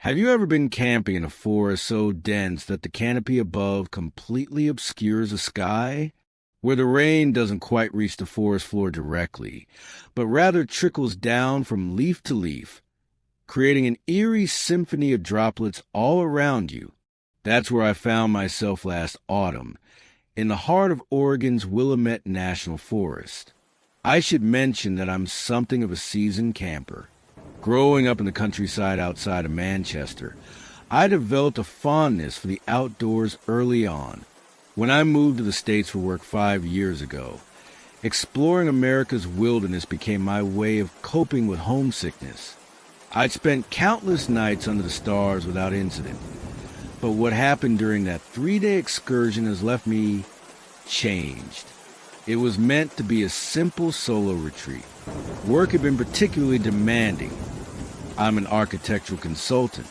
Have you ever been camping in a forest so dense that the canopy above completely obscures the sky? Where the rain doesn't quite reach the forest floor directly, but rather trickles down from leaf to leaf, creating an eerie symphony of droplets all around you. That's where I found myself last autumn, in the heart of Oregon's Willamette National Forest. I should mention that I'm something of a seasoned camper. Growing up in the countryside outside of Manchester, I developed a fondness for the outdoors early on. When I moved to the States for work 5 years ago, exploring America's wilderness became my way of coping with homesickness. I'd spent countless nights under the stars without incident, but what happened during that 3-day excursion has left me changed. It was meant to be a simple solo retreat. Work had been particularly demanding. I'm an architectural consultant,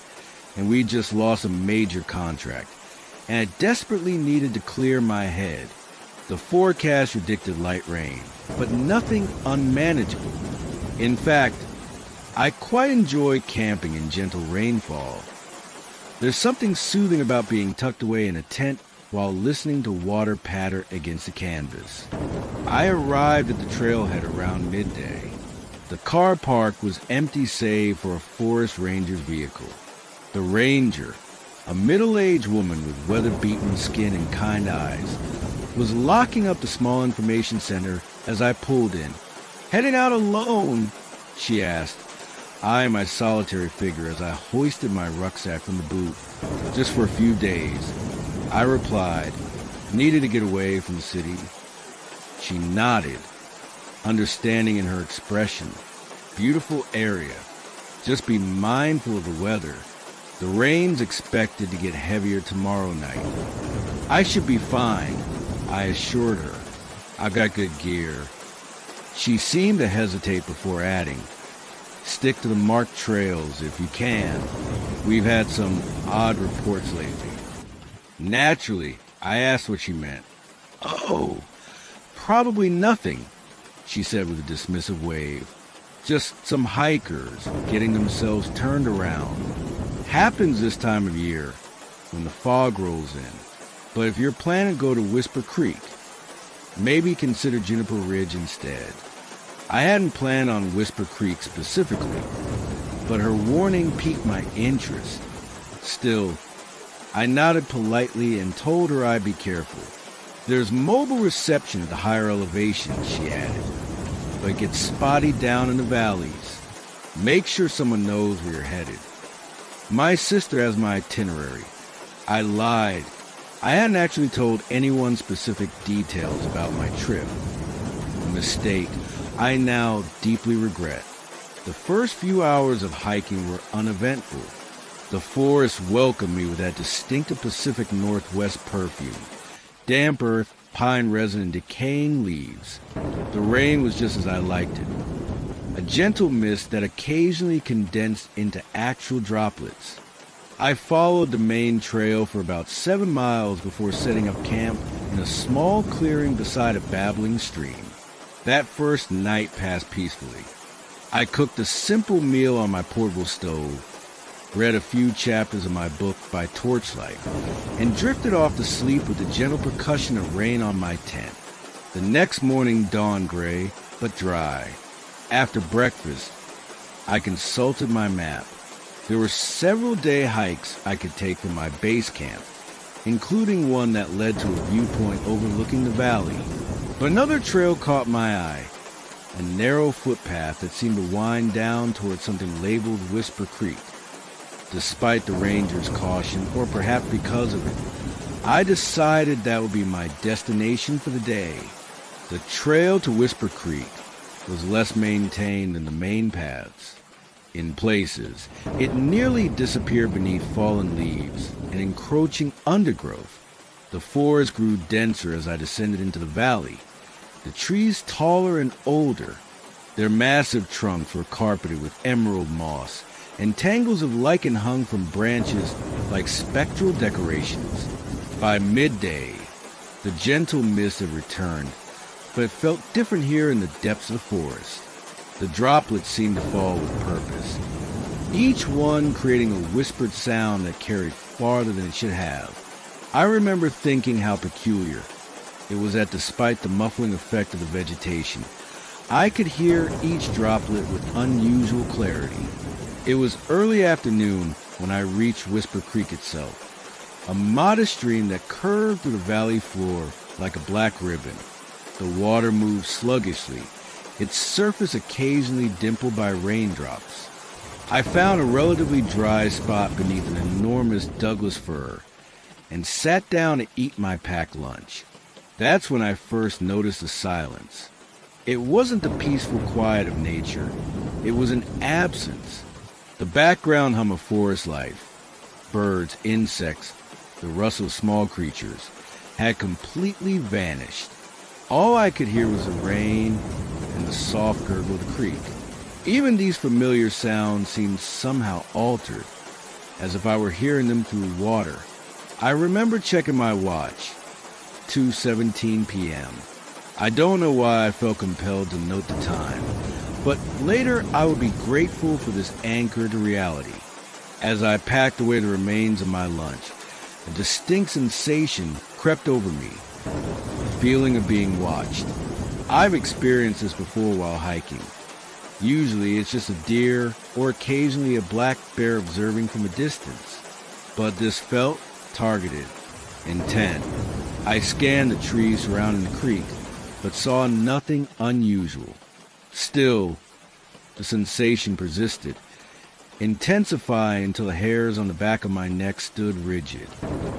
and we just lost a major contract, and I desperately needed to clear my head. The forecast predicted light rain, but nothing unmanageable. In fact, I quite enjoy camping in gentle rainfall. There's something soothing about being tucked away in a tent while listening to water patter against the canvas. I arrived at the trailhead around midday. The car park was empty save for a forest ranger's vehicle. The ranger, a middle-aged woman with weather-beaten skin and kind eyes, was locking up the small information center as I pulled in. "Heading out alone?" she asked, eyeing my solitary figure as I hoisted my rucksack from the boot. "Just for a few days," I replied, "needed to get away from the city." She nodded, understanding in her expression. "Beautiful area. Just be mindful of the weather. The rain's expected to get heavier tomorrow night." "I should be fine," I assured her. "I've got good gear." She seemed to hesitate before adding, "Stick to the marked trails if you can. We've had some odd reports lately." Naturally, I asked what she meant. "Oh, probably nothing," she said with a dismissive wave. "Just some hikers getting themselves turned around. Happens this time of year, when the fog rolls in. But if you're planning to go to Whisper Creek, maybe consider Juniper Ridge instead." I hadn't planned on Whisper Creek specifically, but her warning piqued my interest. Still, I nodded politely and told her I'd be careful. "There's mobile reception at the higher elevations," she added, "but it gets spotty down in the valleys. Make sure someone knows where you're headed." "My sister has my itinerary." I lied. I hadn't actually told anyone specific details about my trip. A mistake I now deeply regret. The first few hours of hiking were uneventful. The forest welcomed me with that distinctive Pacific Northwest perfume. Damp earth, pine resin, and decaying leaves. The rain was just as I liked it. A gentle mist that occasionally condensed into actual droplets. I followed the main trail for about 7 miles before setting up camp in a small clearing beside a babbling stream. That first night passed peacefully. I cooked a simple meal on my portable stove, read a few chapters of my book by torchlight, and drifted off to sleep with the gentle percussion of rain on my tent. The next morning dawned gray, but dry. After breakfast, I consulted my map. There were several day hikes I could take from my base camp, including one that led to a viewpoint overlooking the valley. But another trail caught my eye, a narrow footpath that seemed to wind down towards something labeled Whisper Creek. Despite the ranger's caution, or perhaps because of it, I decided that would be my destination for the day. The trail to Whisper Creek was less maintained than the main paths. In places, it nearly disappeared beneath fallen leaves and encroaching undergrowth. The forest grew denser as I descended into the valley, the trees taller and older. Their massive trunks were carpeted with emerald moss, and tangles of lichen hung from branches like spectral decorations. By midday, the gentle mist had returned, but it felt different here in the depths of the forest. The droplets seemed to fall with purpose. each one creating a whispered sound that carried farther than it should have. I remember thinking how peculiar it was that despite the muffling effect of the vegetation, I could hear each droplet with unusual clarity. It was early afternoon when I reached Whisper Creek itself, a modest stream that curved through the valley floor like a black ribbon. The water moved sluggishly, its surface occasionally dimpled by raindrops. I found a relatively dry spot beneath an enormous Douglas fir and sat down to eat my packed lunch. That's when I first noticed the silence. It wasn't the peaceful quiet of nature. It was an absence. The background hum of forest life, birds, insects, the rustle of small creatures, had completely vanished. All I could hear was the rain and the soft gurgle of the creek. Even these familiar sounds seemed somehow altered, as if I were hearing them through water. I remember checking my watch, 2:17 p.m. I don't know why I felt compelled to note the time, but later I would be grateful for this anchor to reality. As I packed away the remains of my lunch, a distinct sensation crept over me, the feeling of being watched. I've experienced this before while hiking. Usually it's just a deer or occasionally a black bear observing from a distance. But this felt targeted, intent. I scanned the trees surrounding the creek, but saw nothing unusual. Still, the sensation persisted, intensifying until the hairs on the back of my neck stood rigid.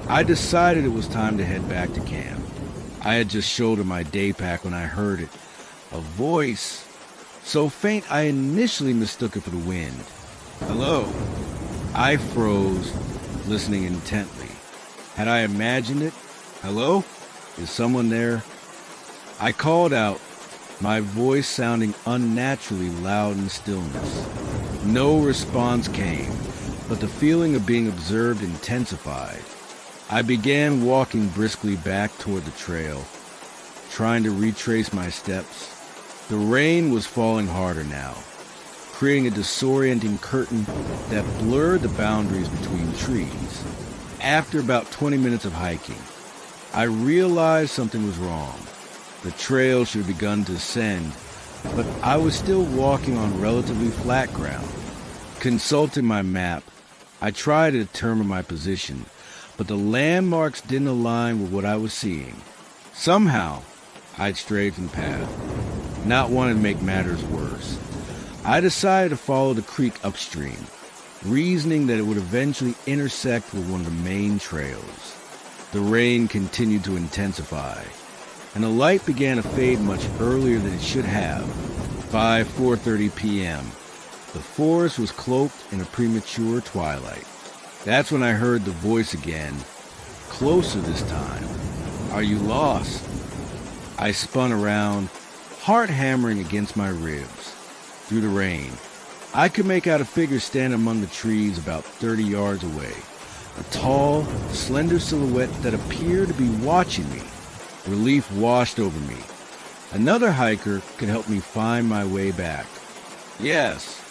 I decided it was time to head back to camp. I had just shouldered my day pack when I heard it. A voice so faint I initially mistook it for the wind. Hello? I froze, listening intently. Had I imagined it? Hello? Is someone there? I called out, my voice sounding unnaturally loud in stillness. No response came, but the feeling of being observed intensified. I began walking briskly back toward the trail, trying to retrace my steps. The rain was falling harder now, creating a disorienting curtain that blurred the boundaries between trees. After about 20 minutes of hiking, I realized something was wrong. The trail should have begun to ascend, but I was still walking on relatively flat ground. Consulting my map, I tried to determine my position, but the landmarks didn't align with what I was seeing. Somehow, I'd strayed from the path, not wanting to make matters worse. I decided to follow the creek upstream, reasoning that it would eventually intersect with one of the main trails. The rain continued to intensify, and the light began to fade much earlier than it should have. By 4:30 p.m., the forest was cloaked in a premature twilight. That's when I heard the voice again, closer this time. Are you lost? I spun around, heart hammering against my ribs. Through the rain, I could make out a figure standing among the trees about 30 yards away. A tall, slender silhouette that appeared to be watching me. Relief washed over me. Another hiker could help me find my way back. Yes,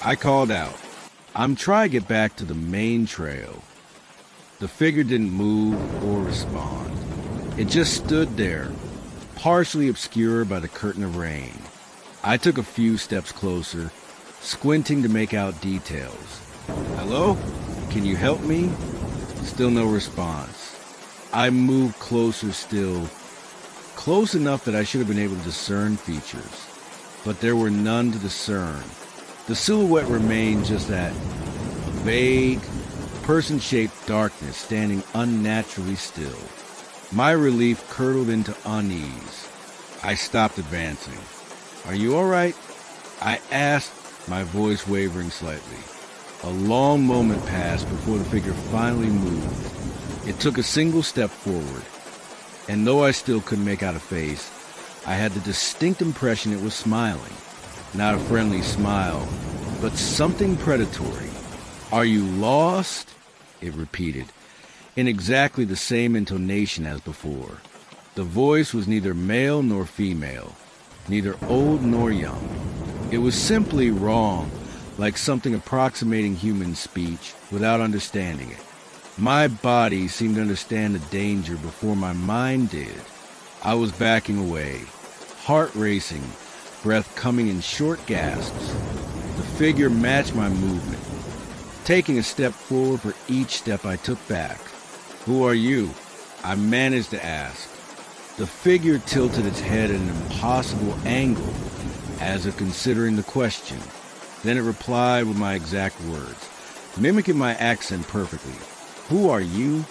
I called out. I'm trying to get back to the main trail. The figure didn't move or respond. It just stood there, partially obscured by the curtain of rain. I took a few steps closer, squinting to make out details. Hello? Can you help me? Still no response. I moved closer still, close enough that I should have been able to discern features, but there were none to discern. The silhouette remained just that, a vague, person-shaped darkness standing unnaturally still. My relief curdled into unease. I stopped advancing. Are you all right? I asked, my voice wavering slightly. A long moment passed before the figure finally moved. It took a single step forward, and though I still couldn't make out a face, I had the distinct impression it was smiling. Not a friendly smile, but something predatory. Are you lost? It repeated, in exactly the same intonation as before. The voice was neither male nor female, neither old nor young. It was simply wrong, like something approximating human speech without understanding it. My body seemed to understand the danger before my mind did. I was backing away, heart racing, breath coming in short gasps. The figure matched my movement, taking a step forward for each step I took back. "Who are you?" I managed to ask. The figure tilted its head at an impossible angle, as if considering the question. Then it replied with my exact words, mimicking my accent perfectly. "Who are you?"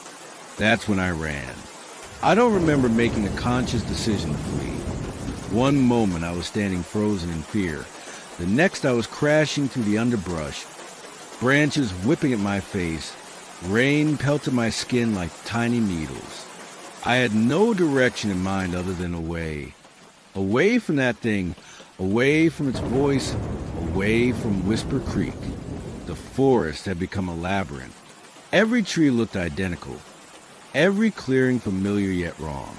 That's when I ran. I don't remember making a conscious decision to flee. One moment I was standing frozen in fear. The next I was crashing through the underbrush, branches whipping at my face, rain pelted my skin like tiny needles. I had no direction in mind other than away. Away from that thing, away from its voice, away from Whisper Creek. The forest had become a labyrinth. Every tree looked identical, every clearing familiar yet wrong.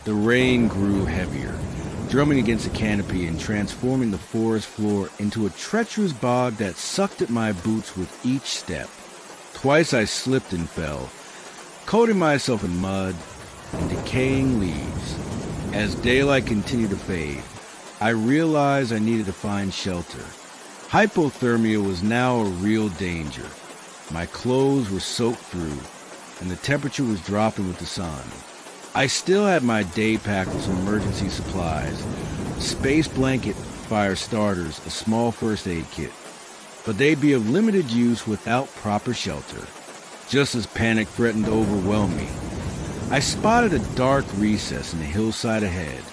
The rain grew heavier, drumming against the canopy and transforming the forest floor into a treacherous bog that sucked at my boots with each step. Twice I slipped and fell, coating myself in mud and decaying leaves. As daylight continued to fade, I realized I needed to find shelter. Hypothermia was now a real danger. My clothes were soaked through, and the temperature was dropping with the sun. I still had my day pack with some emergency supplies, a space blanket, fire starters, a small first aid kit, but they'd be of limited use without proper shelter. Just as panic threatened to overwhelm me, I spotted a dark recess in the hillside ahead,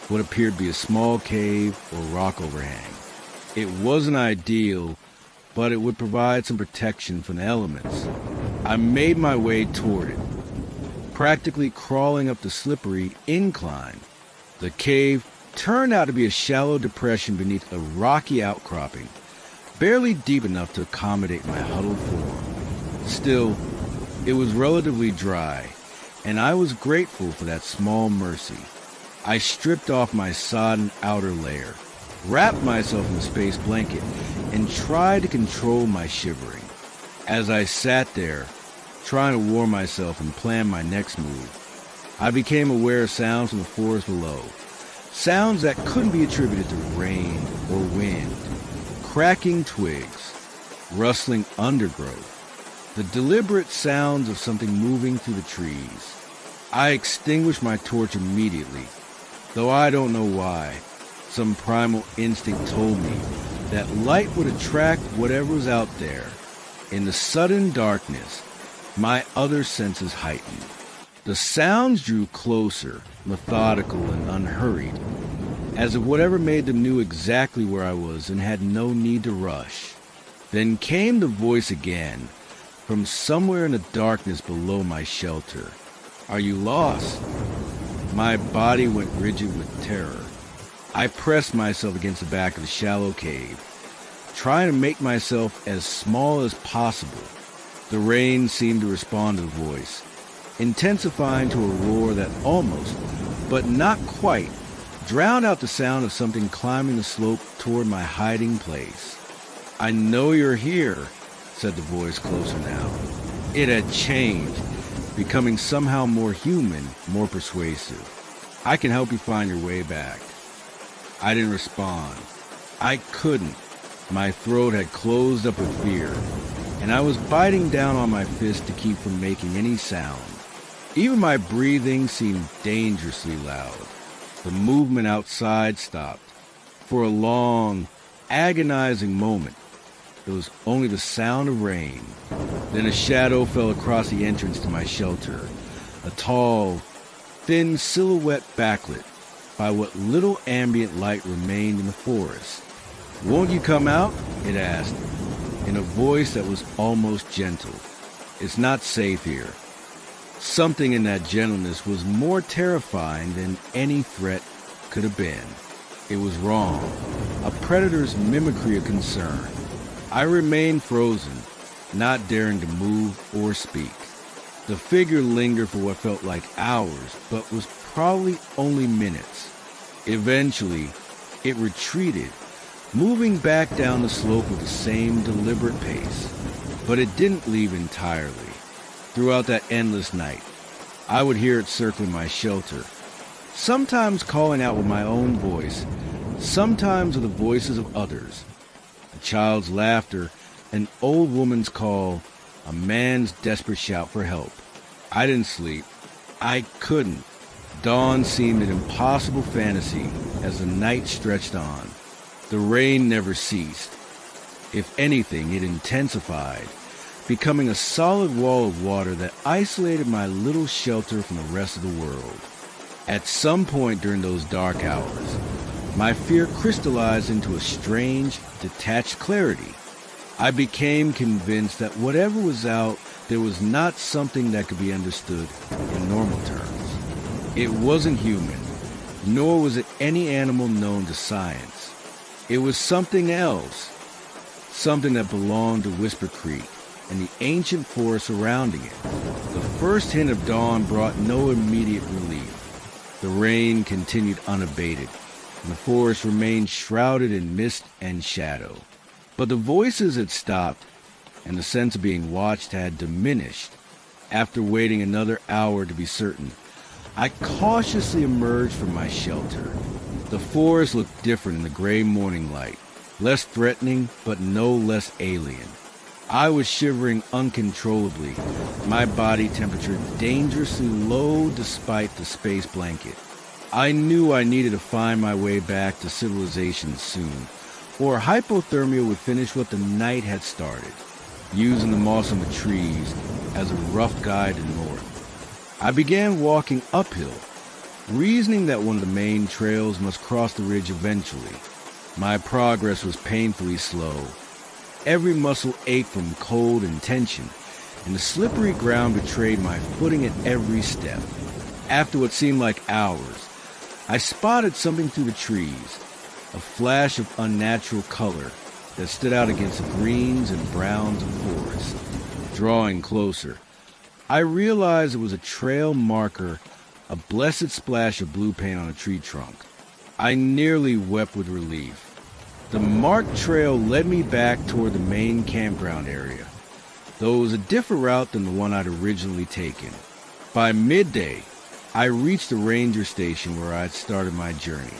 what appeared to be a small cave or rock overhang. It wasn't ideal, but it would provide some protection from the elements. I made my way toward it, practically crawling up the slippery incline. The cave turned out to be a shallow depression beneath a rocky outcropping, barely deep enough to accommodate my huddled form. Still, it was relatively dry, and I was grateful for that small mercy. I stripped off my sodden outer layer, wrapped myself in a space blanket, and tried to control my shivering. As I sat there, trying to warm myself and plan my next move, I became aware of sounds from the forest below. Sounds that couldn't be attributed to rain or wind. Cracking twigs, rustling undergrowth, the deliberate sounds of something moving through the trees. I extinguished my torch immediately, though I don't know why. Some primal instinct told me that light would attract whatever was out there. In the sudden darkness, my other senses heightened. The sounds drew closer, methodical and unhurried, as if whatever made them knew exactly where I was and had no need to rush. Then came the voice again, from somewhere in the darkness below my shelter. "Are you lost?" My body went rigid with terror. I pressed myself against the back of the shallow cave, trying to make myself as small as possible. The rain seemed to respond to the voice, intensifying to a roar that almost, but not quite, drowned out the sound of something climbing the slope toward my hiding place. "I know you're here," said the voice closer now. It had changed, becoming somehow more human, more persuasive. "I can help you find your way back." I didn't respond. I couldn't. My throat had closed up with fear, and I was biting down on my fist to keep from making any sound. Even my breathing seemed dangerously loud. The movement outside stopped. For a long, agonizing moment, there was only the sound of rain. Then a shadow fell across the entrance to my shelter, a tall, thin silhouette backlit by what little ambient light remained in the forest. "Won't you come out?" it asked, in a voice that was almost gentle. "It's not safe here." Something in that gentleness was more terrifying than any threat could have been. It was wrong, a predator's mimicry of concern. I remained frozen, not daring to move or speak. The figure lingered for what felt like hours, but was probably only minutes. Eventually, it retreated, moving back down the slope with the same deliberate pace. But it didn't leave entirely. Throughout that endless night, I would hear it circling my shelter, sometimes calling out with my own voice, sometimes with the voices of others. A child's laughter, an old woman's call, a man's desperate shout for help. I didn't sleep. I couldn't. Dawn seemed an impossible fantasy as the night stretched on. The rain never ceased. If anything, it intensified, becoming a solid wall of water that isolated my little shelter from the rest of the world. At some point during those dark hours, my fear crystallized into a strange, detached clarity. I became convinced that whatever was out there was not something that could be understood in normal terms. It wasn't human, nor was it any animal known to science. It was something else, something that belonged to Whisper Creek and the ancient forest surrounding it. The first hint of dawn brought no immediate relief. The rain continued unabated, and the forest remained shrouded in mist and shadow. But the voices had stopped, and the sense of being watched had diminished. After waiting another hour to be certain, I cautiously emerged from my shelter. The forest looked different in the gray morning light, less threatening but no less alien. I was shivering uncontrollably, my body temperature dangerously low despite the space blanket. I knew I needed to find my way back to civilization soon, or hypothermia would finish what the night had started, using the moss on the trees as a rough guide to north. I began walking uphill, reasoning that one of the main trails must cross the ridge eventually. My progress was painfully slow. Every muscle ached from cold and tension, and the slippery ground betrayed my footing at every step. After what seemed like hours, I spotted something through the trees, a flash of unnatural color that stood out against the greens and browns of the forest. Drawing closer, I realized it was a trail marker, a blessed splash of blue paint on a tree trunk. I nearly wept with relief. The marked trail led me back toward the main campground area, though it was a different route than the one I'd originally taken. By midday, I reached the ranger station where I'd started my journey.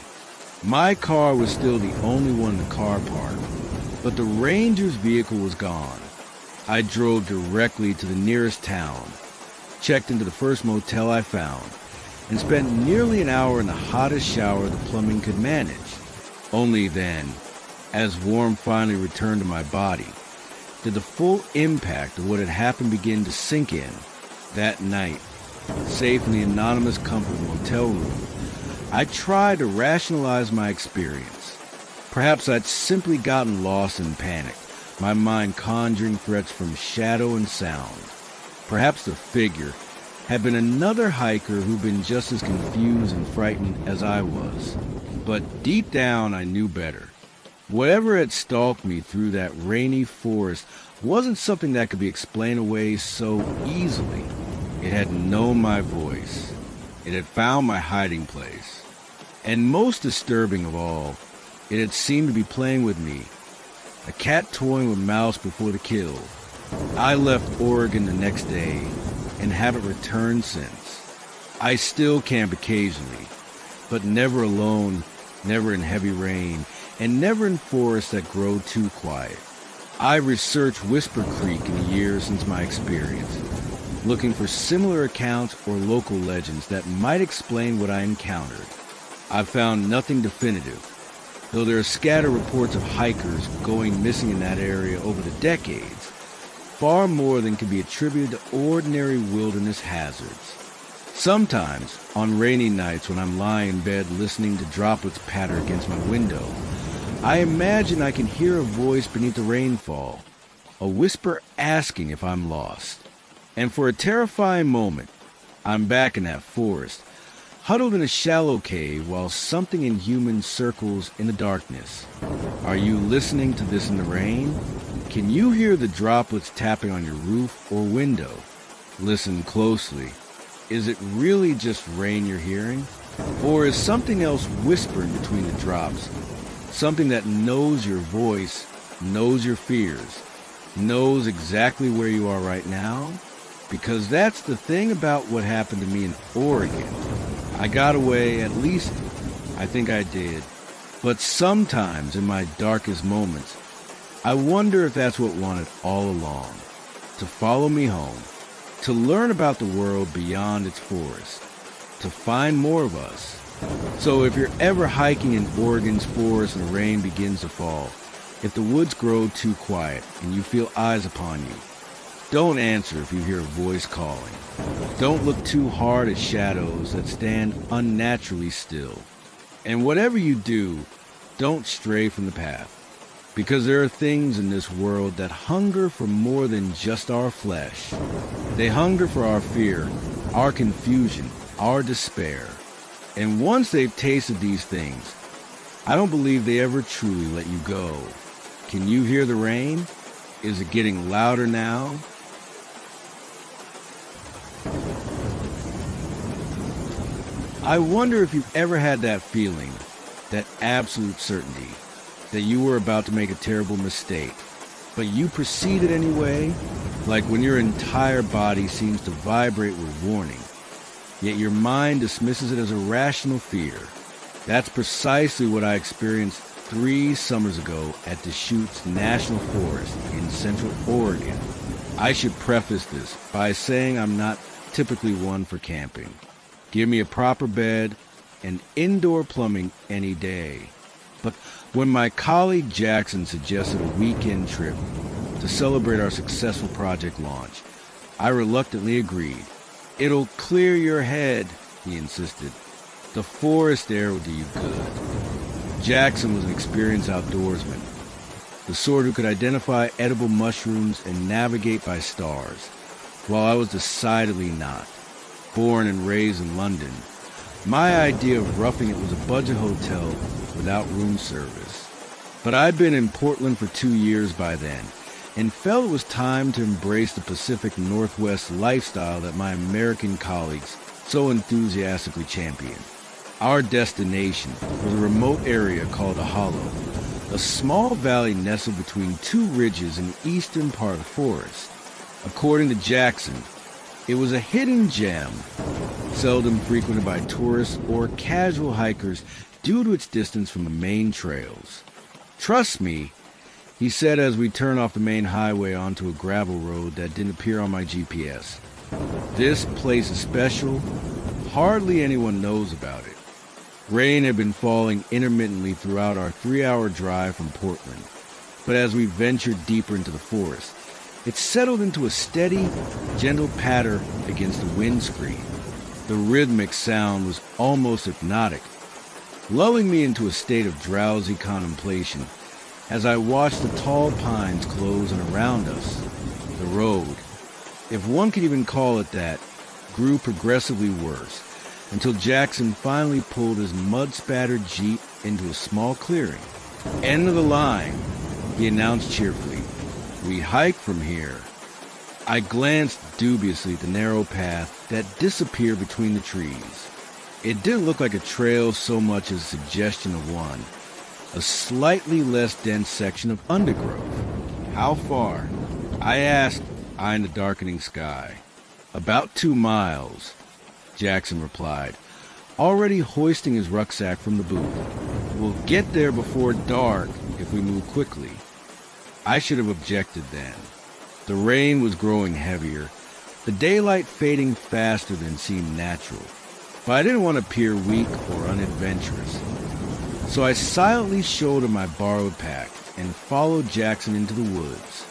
My car was still the only one in the car park, but the ranger's vehicle was gone. I drove directly to the nearest town, checked into the first motel I found, and spent nearly an hour in the hottest shower the plumbing could manage. Only then, as warmth finally returned to my body, did the full impact of what had happened begin to sink in. That night, safe in the anonymous comfort of the motel room, I tried to rationalize my experience. Perhaps I'd simply gotten lost in panic, my mind conjuring threats from shadow and sound. Perhaps the figure had been another hiker who'd been just as confused and frightened as I was. But deep down, I knew better. Whatever had stalked me through that rainy forest wasn't something that could be explained away so easily. It had known my voice. It had found my hiding place. And most disturbing of all, it had seemed to be playing with me. A cat toying with mouse before the kill. I left Oregon the next day and haven't returned since. I still camp occasionally, but never alone, never in heavy rain, and never in forests that grow too quiet. I researched Whisper Creek in the years since my experience, looking for similar accounts or local legends that might explain what I encountered. I found nothing definitive, though there are scattered reports of hikers going missing in that area over the decades, far more than can be attributed to ordinary wilderness hazards. Sometimes, on rainy nights when I'm lying in bed listening to droplets patter against my window, I imagine I can hear a voice beneath the rainfall, a whisper asking if I'm lost. And for a terrifying moment, I'm back in that forest, huddled in a shallow cave while something inhuman circles in the darkness. Are you listening to this in the rain? Can you hear the droplets tapping on your roof or window? Listen closely. Is it really just rain you're hearing? Or is something else whispering between the drops? Something that knows your voice, knows your fears, knows exactly where you are right now. Because that's the thing about what happened to me in Oregon. I got away, at least I think I did. But sometimes in my darkest moments, I wonder if that's what wanted all along. To follow me home, to learn about the world beyond its forest, to find more of us. So if you're ever hiking in Oregon's forest and the rain begins to fall, if the woods grow too quiet and you feel eyes upon you, don't answer if you hear a voice calling. Don't look too hard at shadows that stand unnaturally still. And whatever you do, don't stray from the path. Because there are things in this world that hunger for more than just our flesh. They hunger for our fear, our confusion, our despair. And once they've tasted these things, I don't believe they ever truly let you go. Can you hear the rain? Is it getting louder now? I wonder if you've ever had that feeling, that absolute certainty, that you were about to make a terrible mistake, but you proceeded anyway, like when your entire body seems to vibrate with warning, yet your mind dismisses it as a rational fear. That's precisely what I experienced 3 summers ago at Deschutes National Forest in Central Oregon. I should preface this by saying I'm not typically one for camping. Give me a proper bed and indoor plumbing any day. But when my colleague Jackson suggested a weekend trip to celebrate our successful project launch, I reluctantly agreed. It'll clear your head, he insisted. The forest air will do you good. Jackson was an experienced outdoorsman, the sort who could identify edible mushrooms and navigate by stars, while I was decidedly not. Born and raised in London, my idea of roughing it was a budget hotel without room service. But I'd been in Portland for 2 years by then, and felt it was time to embrace the Pacific Northwest lifestyle that my American colleagues so enthusiastically championed. Our destination was a remote area called a hollow, a small valley nestled between 2 ridges in the eastern part of the forest. According to Jackson, it was a hidden gem, seldom frequented by tourists or casual hikers due to its distance from the main trails. Trust me, he said as we turned off the main highway onto a gravel road that didn't appear on my GPS. This place is special. Hardly anyone knows about it. Rain had been falling intermittently throughout our 3-hour drive from Portland, but as we ventured deeper into the forest, it settled into a steady, gentle patter against the windscreen. The rhythmic sound was almost hypnotic, lulling me into a state of drowsy contemplation as I watched the tall pines close in around us. The road, if one could even call it that, grew progressively worse, until Jackson finally pulled his mud-spattered Jeep into a small clearing. "End of the line," he announced cheerfully. "We hike from here." I glanced dubiously at the narrow path that disappeared between the trees. It didn't look like a trail so much as a suggestion of one, a slightly less dense section of undergrowth. "How far?" I asked, eyeing the darkening sky. "About 2 miles, Jackson replied, already hoisting his rucksack from the boot. "We'll get there before dark if we move quickly." I should have objected then. The rain was growing heavier, the daylight fading faster than seemed natural, but I didn't want to appear weak or unadventurous. So I silently shouldered my borrowed pack and followed Jackson into the woods.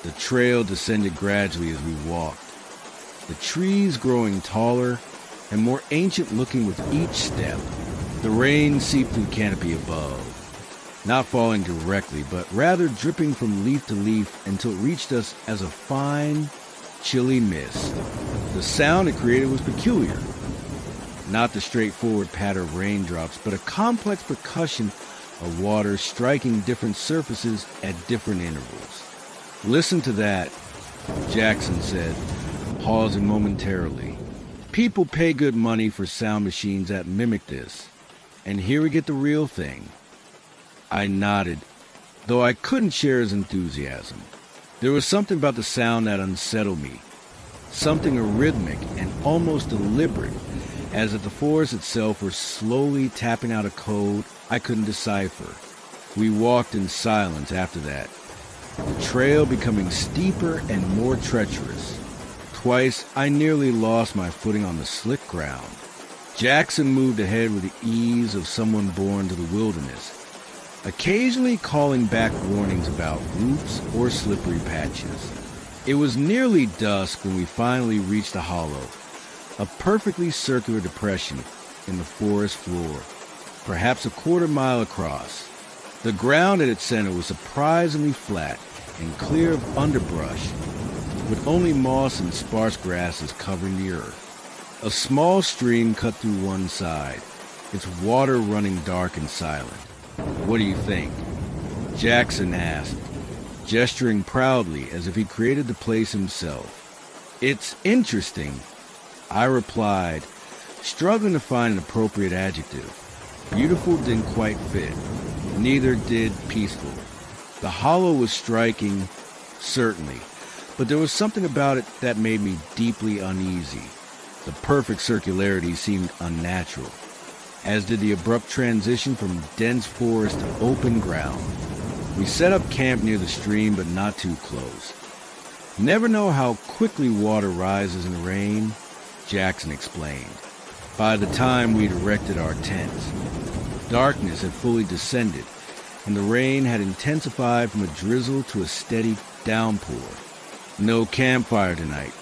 The trail descended gradually as we walked, the trees growing taller and more ancient-looking with each step. The rain seeped through the canopy above, not falling directly, but rather dripping from leaf to leaf until it reached us as a fine, chilly mist. The sound it created was peculiar. Not the straightforward patter of raindrops, but a complex percussion of water striking different surfaces at different intervals. "Listen to that," Jackson said, pausing momentarily. "People pay good money for sound machines that mimic this. And here we get the real thing." I nodded, though I couldn't share his enthusiasm. There was something about the sound that unsettled me, something arrhythmic and almost deliberate, as if the forest itself were slowly tapping out a code I couldn't decipher. We walked in silence after that, the trail becoming steeper and more treacherous. Twice, I nearly lost my footing on the slick ground. Jackson moved ahead with the ease of someone born to the wilderness, occasionally calling back warnings about roots or slippery patches. It was nearly dusk when we finally reached the hollow, a perfectly circular depression in the forest floor, perhaps a quarter-mile across. The ground at its center was surprisingly flat and clear of underbrush, with only moss and sparse grasses covering the earth. A small stream cut through one side, its water running dark and silent. "What do you think?" Jackson asked, gesturing proudly as if he created the place himself. "It's interesting," I replied, struggling to find an appropriate adjective. Beautiful didn't quite fit. Neither did peaceful. The hollow was striking, certainly, but there was something about it that made me deeply uneasy. The perfect circularity seemed unnatural, as did the abrupt transition from dense forest to open ground. We set up camp near the stream, but not too close. "Never know how quickly water rises in the rain," Jackson explained. By the time we'd erected our tents, darkness had fully descended, and the rain had intensified from a drizzle to a steady downpour. "No campfire tonight,"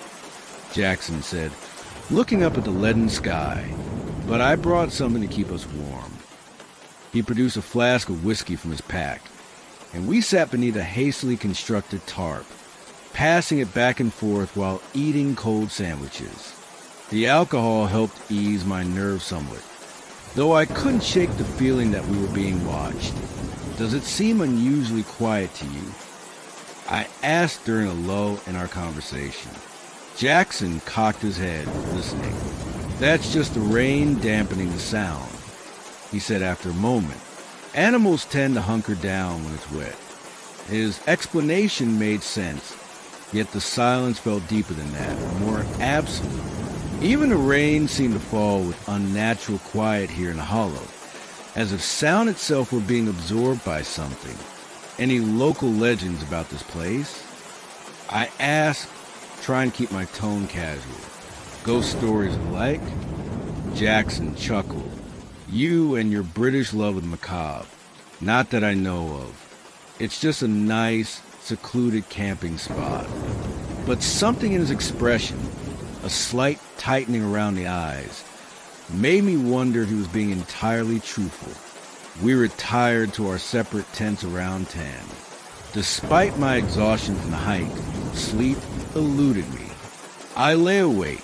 Jackson said, looking up at the leaden sky, "but I brought something to keep us warm." He produced a flask of whiskey from his pack, and we sat beneath a hastily constructed tarp, passing it back and forth while eating cold sandwiches. The alcohol helped ease my nerves somewhat, though I couldn't shake the feeling that we were being watched. "Does it seem unusually quiet to you?" I asked during a lull in our conversation. Jackson cocked his head, listening. "That's just the rain dampening the sound," he said after a moment. "Animals tend to hunker down when it's wet." His explanation made sense, yet the silence felt deeper than that, more absolute. Even the rain seemed to fall with unnatural quiet here in the hollow, as if sound itself were being absorbed by something. "Any local legends about this place?" I asked, trying to keep my tone casual. "Ghost stories alike?" Jackson chuckled. "You and your British love of the macabre. Not that I know of. It's just a nice, secluded camping spot." But something in his expression, a slight tightening around the eyes, made me wonder if he was being entirely truthful. We retired to our separate tents around 10. Despite my exhaustion from the hike, sleep eluded me. I lay awake,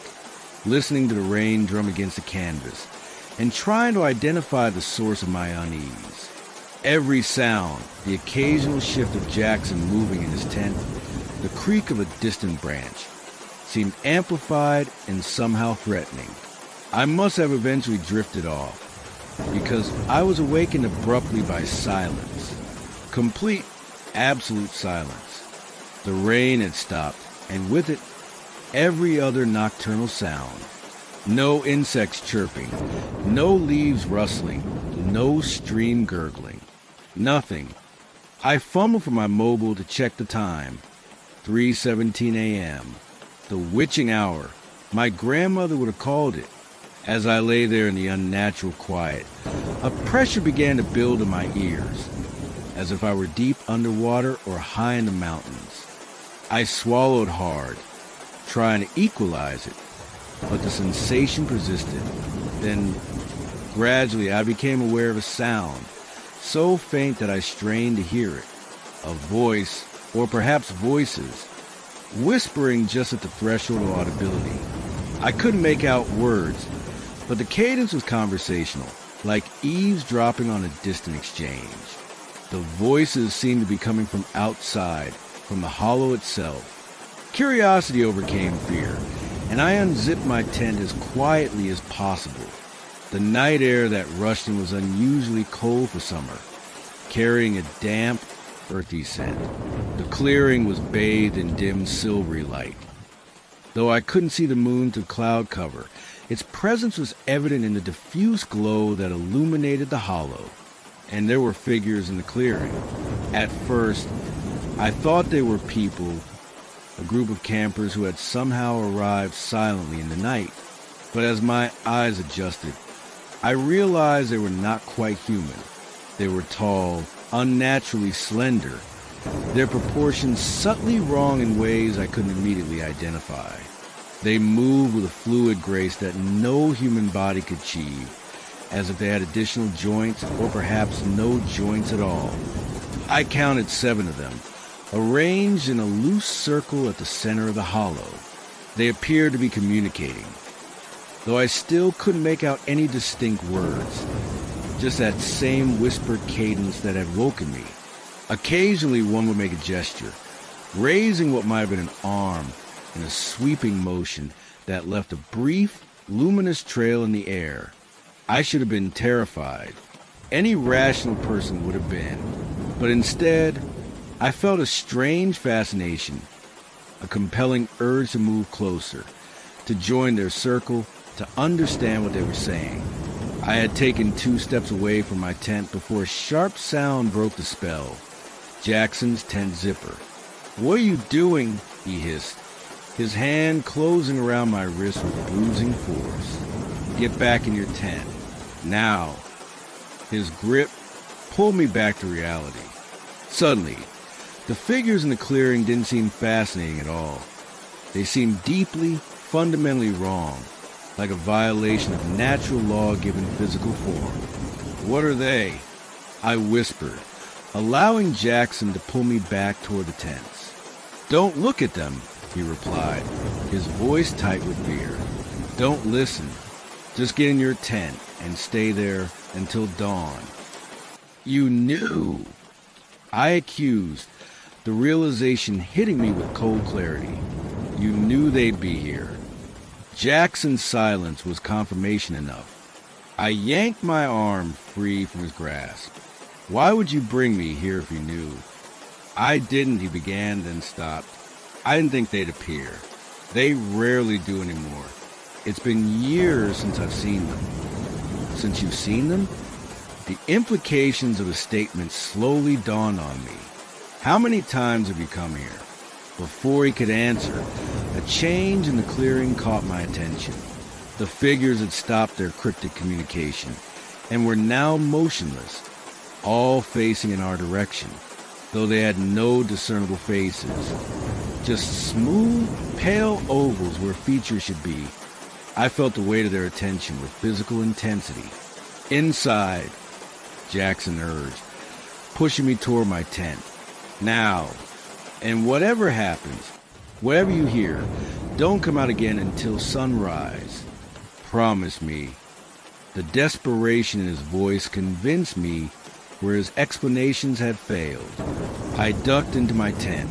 listening to the rain drum against the canvas, and trying to identify the source of my unease. Every sound, the occasional shift of Jackson moving in his tent, the creak of a distant branch, seemed amplified and somehow threatening. I must have eventually drifted off, because I was awakened abruptly by silence. Complete, absolute silence. The rain had stopped, and with it, every other nocturnal sound. No insects chirping, no leaves rustling, no stream gurgling. Nothing. I fumbled for my mobile to check the time. 3:17 a.m. The witching hour. My grandmother would have called it. As I lay there in the unnatural quiet, a pressure began to build in my ears, as if I were deep underwater or high in the mountains. I swallowed hard, trying to equalize it, but the sensation persisted. Then, gradually, I became aware of a sound, so faint that I strained to hear it. A voice, or perhaps voices, whispering just at the threshold of audibility. I couldn't make out words, but the cadence was conversational, like eavesdropping on a distant exchange. The voices seemed to be coming from outside, from the hollow itself. Curiosity overcame fear, and I unzipped my tent as quietly as possible. The night air that rushed in was unusually cold for summer, carrying a damp, earthy scent. The clearing was bathed in dim silvery light. Though I couldn't see the moon through cloud cover, its presence was evident in the diffuse glow that illuminated the hollow, and there were figures in the clearing. At first, I thought they were people, a group of campers who had somehow arrived silently in the night. But as my eyes adjusted, I realized they were not quite human. They were tall, unnaturally slender, their proportions subtly wrong in ways I couldn't immediately identify. They moved with a fluid grace that no human body could achieve, as if they had additional joints or perhaps no joints at all. I counted 7 of them, arranged in a loose circle at the center of the hollow. They appeared to be communicating, though I still couldn't make out any distinct words, just that same whispered cadence that had woken me. Occasionally one would make a gesture, raising what might have been an arm in a sweeping motion that left a brief, luminous trail in the air. I should have been terrified. Any rational person would have been. But instead, I felt a strange fascination, a compelling urge to move closer, to join their circle, to understand what they were saying. I had taken 2 steps away from my tent before a sharp sound broke the spell. Jackson's tent zipper. "What are you doing?" he hissed, his hand closing around my wrist with bruising force. "Get back in your tent. Now." His grip pulled me back to reality. Suddenly, the figures in the clearing didn't seem fascinating at all. They seemed deeply, fundamentally wrong, like a violation of natural law given physical form. "What are they?" I whispered, allowing Jackson to pull me back toward the tents. "Don't look at them," he replied, his voice tight with fear. "Don't listen. Just get in your tent and stay there until dawn." "You knew," I accused, the realization hitting me with cold clarity. "You knew they'd be here." Jackson's silence was confirmation enough. I yanked my arm free from his grasp. "Why would you bring me here if you knew?" "I didn't," he began, then stopped. "I didn't think they'd appear. They rarely do anymore. It's been years since I've seen them." "Since you've seen them?" The implications of the statement slowly dawned on me. "How many times have you come here?" Before he could answer, a change in the clearing caught my attention. The figures had stopped their cryptic communication and were now motionless, all facing in our direction, though they had no discernible faces. Just smooth, pale ovals where features should be. I felt the weight of their attention with physical intensity. "Inside," Jackson urged, pushing me toward my tent. "Now. And whatever happens, whatever you hear, don't come out again until sunrise. Promise me." The desperation in his voice convinced me where his explanations had failed. I ducked into my tent,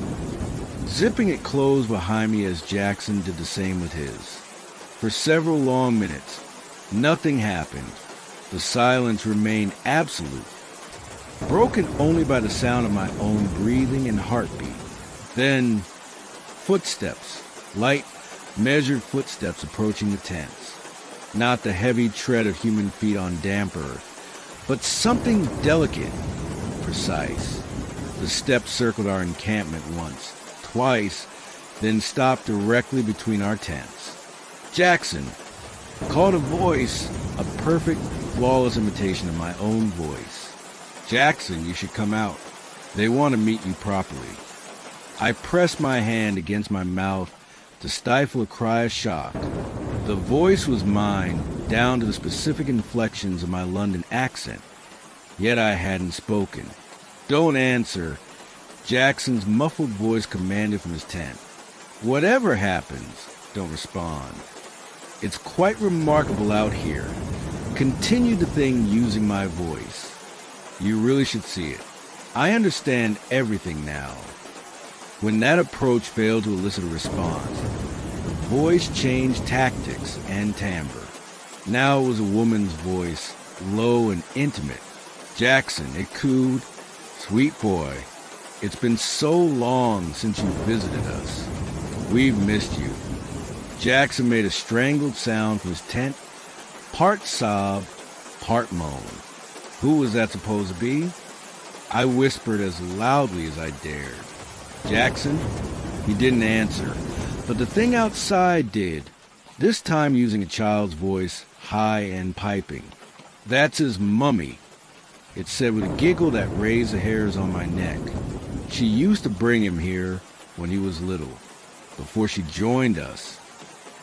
zipping it closed behind me as Jackson did the same with his. For several long minutes, nothing happened. The silence remained absolute, broken only by the sound of my own breathing and heartbeat. Then, footsteps, light, measured footsteps approaching the tents. Not the heavy tread of human feet on damp earth, but something delicate, precise. The steps circled our encampment once, twice, then stopped directly between our tents. Jackson called a voice, a perfect, flawless imitation of my own voice. "Jackson, you should come out. They want to meet you properly." I pressed my hand against my mouth to stifle a cry of shock. The voice was mine, down to the specific inflections of my London accent. Yet I hadn't spoken. "Don't answer," Jackson's muffled voice commanded from his tent. "Whatever happens, don't respond. It's quite remarkable out here," continued the thing using my voice. "You really should see it. I understand everything now." When that approach failed to elicit a response, the voice changed tactics and timbre. Now it was a woman's voice, low and intimate. "Jackson," it cooed, Sweet boy, it's been so long since you visited us. We've missed you. Jackson made a strangled sound from his tent, part sob, part moan. Who was that supposed to be? I whispered as loudly as I dared. Jackson? He didn't answer, but the thing outside did, this time using a child's voice, high and piping. That's his mummy, it said with a giggle that raised the hairs on my neck. She used to bring him here when he was little, before she joined us.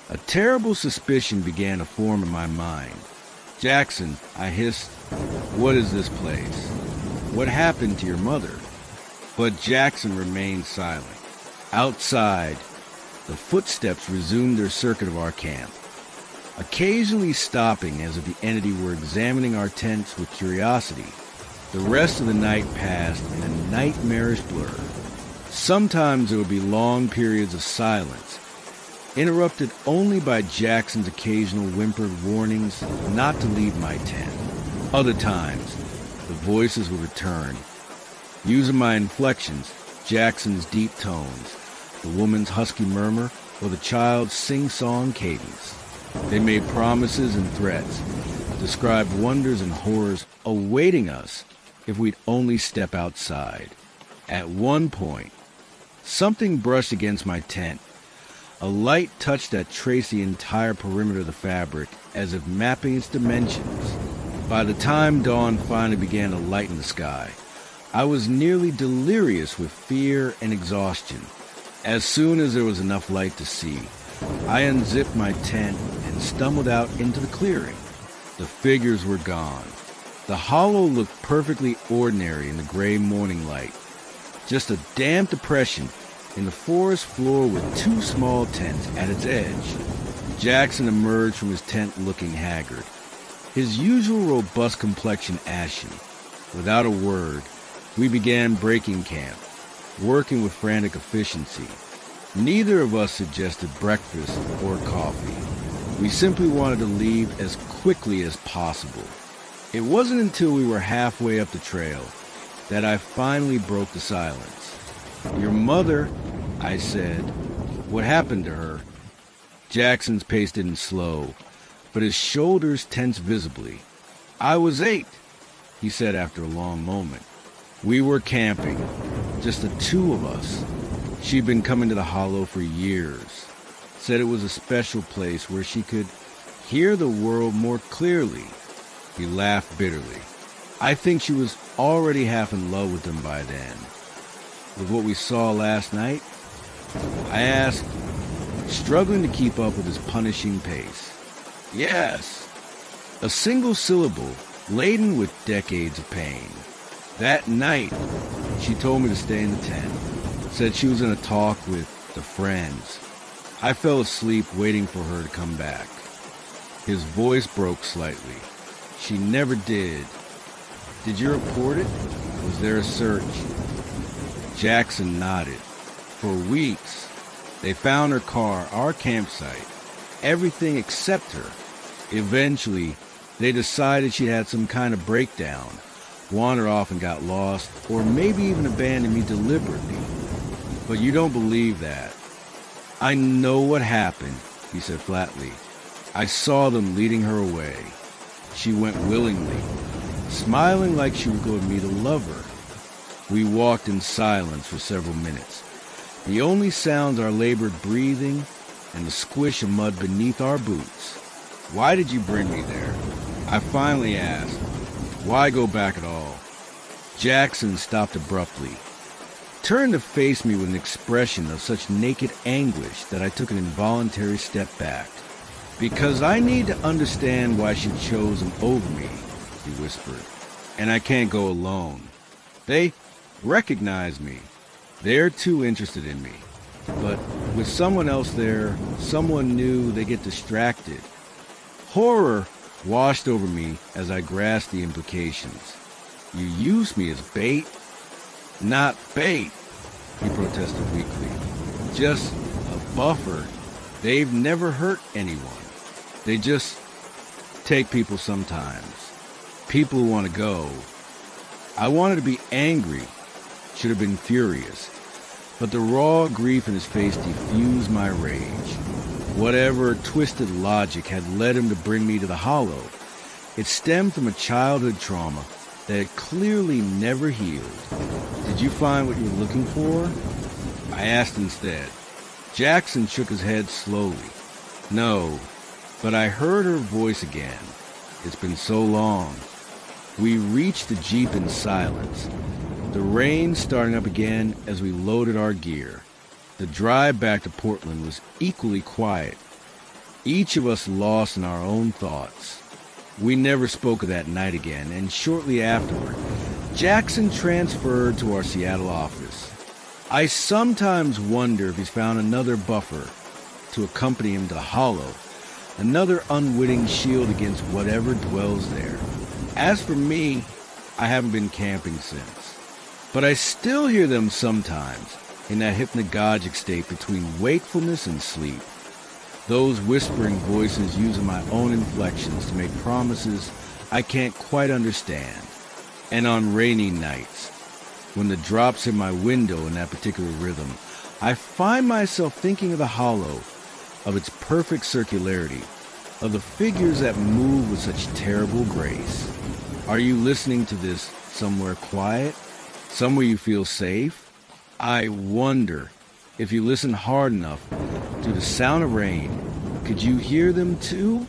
A terrible suspicion began to form in my mind. Jackson, I hissed, what is this place? What happened to your mother? But Jackson remained silent. Outside, the footsteps resumed their circuit of our camp, occasionally stopping as if the entity were examining our tents with curiosity. The rest of the night passed in a nightmarish blur. Sometimes there would be long periods of silence, interrupted only by Jackson's occasional whimpered warnings not to leave my tent. Other times, the voices would return, using my inflections, Jackson's deep tones, the woman's husky murmur, or the child's sing-song cadence. They made promises and threats, described wonders and horrors awaiting us if we'd only step outside. At one point, something brushed against my tent. A light touch that traced the entire perimeter of the fabric as if mapping its dimensions. By the time dawn finally began to lighten the sky, I was nearly delirious with fear and exhaustion. As soon as there was enough light to see, I unzipped my tent and stumbled out into the clearing. The figures were gone. The hollow looked perfectly ordinary in the gray morning light. Just a damp depression in the forest floor with two small tents at its edge. Jackson emerged from his tent looking haggard, his usual robust complexion ashen. Without a word, we began breaking camp, working with frantic efficiency. Neither of us suggested breakfast or coffee. We simply wanted to leave as quickly as possible. It wasn't until we were halfway up the trail that I finally broke the silence. Your mother, I said. What happened to her? Jackson's pace didn't slow, but his shoulders tensed visibly. I was 8, he said after a long moment. We were camping, just the two of us. She'd been coming to the hollow for years. Said it was a special place where she could hear the world more clearly. He laughed bitterly. I think she was already half in love with him by then. With what we saw last night? I asked, struggling to keep up with his punishing pace. Yes. A single syllable, laden with decades of pain. That night, she told me to stay in the tent. Said she was in a talk with the friends. I fell asleep waiting for her to come back. His voice broke slightly. She never did. Did you report it? Was there a search? Jackson nodded. For weeks, they found her car, our campsite, everything except her. Eventually, they decided she had some kind of breakdown, wandered off and got lost, or maybe even abandoned me deliberately. But you don't believe that. I know what happened, he said flatly. I saw them leading her away. She went willingly, smiling like she would go to meet a lover. We walked in silence for several minutes. The only sounds our labored breathing and the squish of mud beneath our boots. Why did you bring me there? I finally asked. Why go back at all? Jackson stopped abruptly, turned to face me with an expression of such naked anguish that I took an involuntary step back. Because I need to understand why she chose him over me, he whispered. And I can't go alone. They recognize me. They're too interested in me. But with someone else there, someone new, they get distracted. Horror washed over me as I grasped the implications. You use me as bait? Not bait, he protested weakly. Just a buffer. They've never hurt anyone. They just take people sometimes. People who want to go. I wanted to be angry, should have been furious, but the raw grief in his face diffused my rage. Whatever twisted logic had led him to bring me to the Hollow, it stemmed from a childhood trauma that had clearly never healed. Did you find what you were looking for? I asked instead. Jackson shook his head slowly. No, but I heard her voice again. It's been so long. We reached the Jeep in silence, the rain starting up again as we loaded our gear. The drive back to Portland was equally quiet, each of us lost in our own thoughts. We never spoke of that night again, and shortly afterward, Jackson transferred to our Seattle office. I sometimes wonder if he's found another buffer to accompany him to the Hollow, another unwitting shield against whatever dwells there. As for me, I haven't been camping since. But I still hear them sometimes, in that hypnagogic state between wakefulness and sleep. Those whispering voices using my own inflections to make promises I can't quite understand. And on rainy nights, when the drops hit my window in that particular rhythm, I find myself thinking of the Hollow, of its perfect circularity, of the figures that move with such terrible grace. Are you listening to this somewhere quiet? Somewhere you feel safe? I wonder if you listen hard enough to the sound of rain, could you hear them too?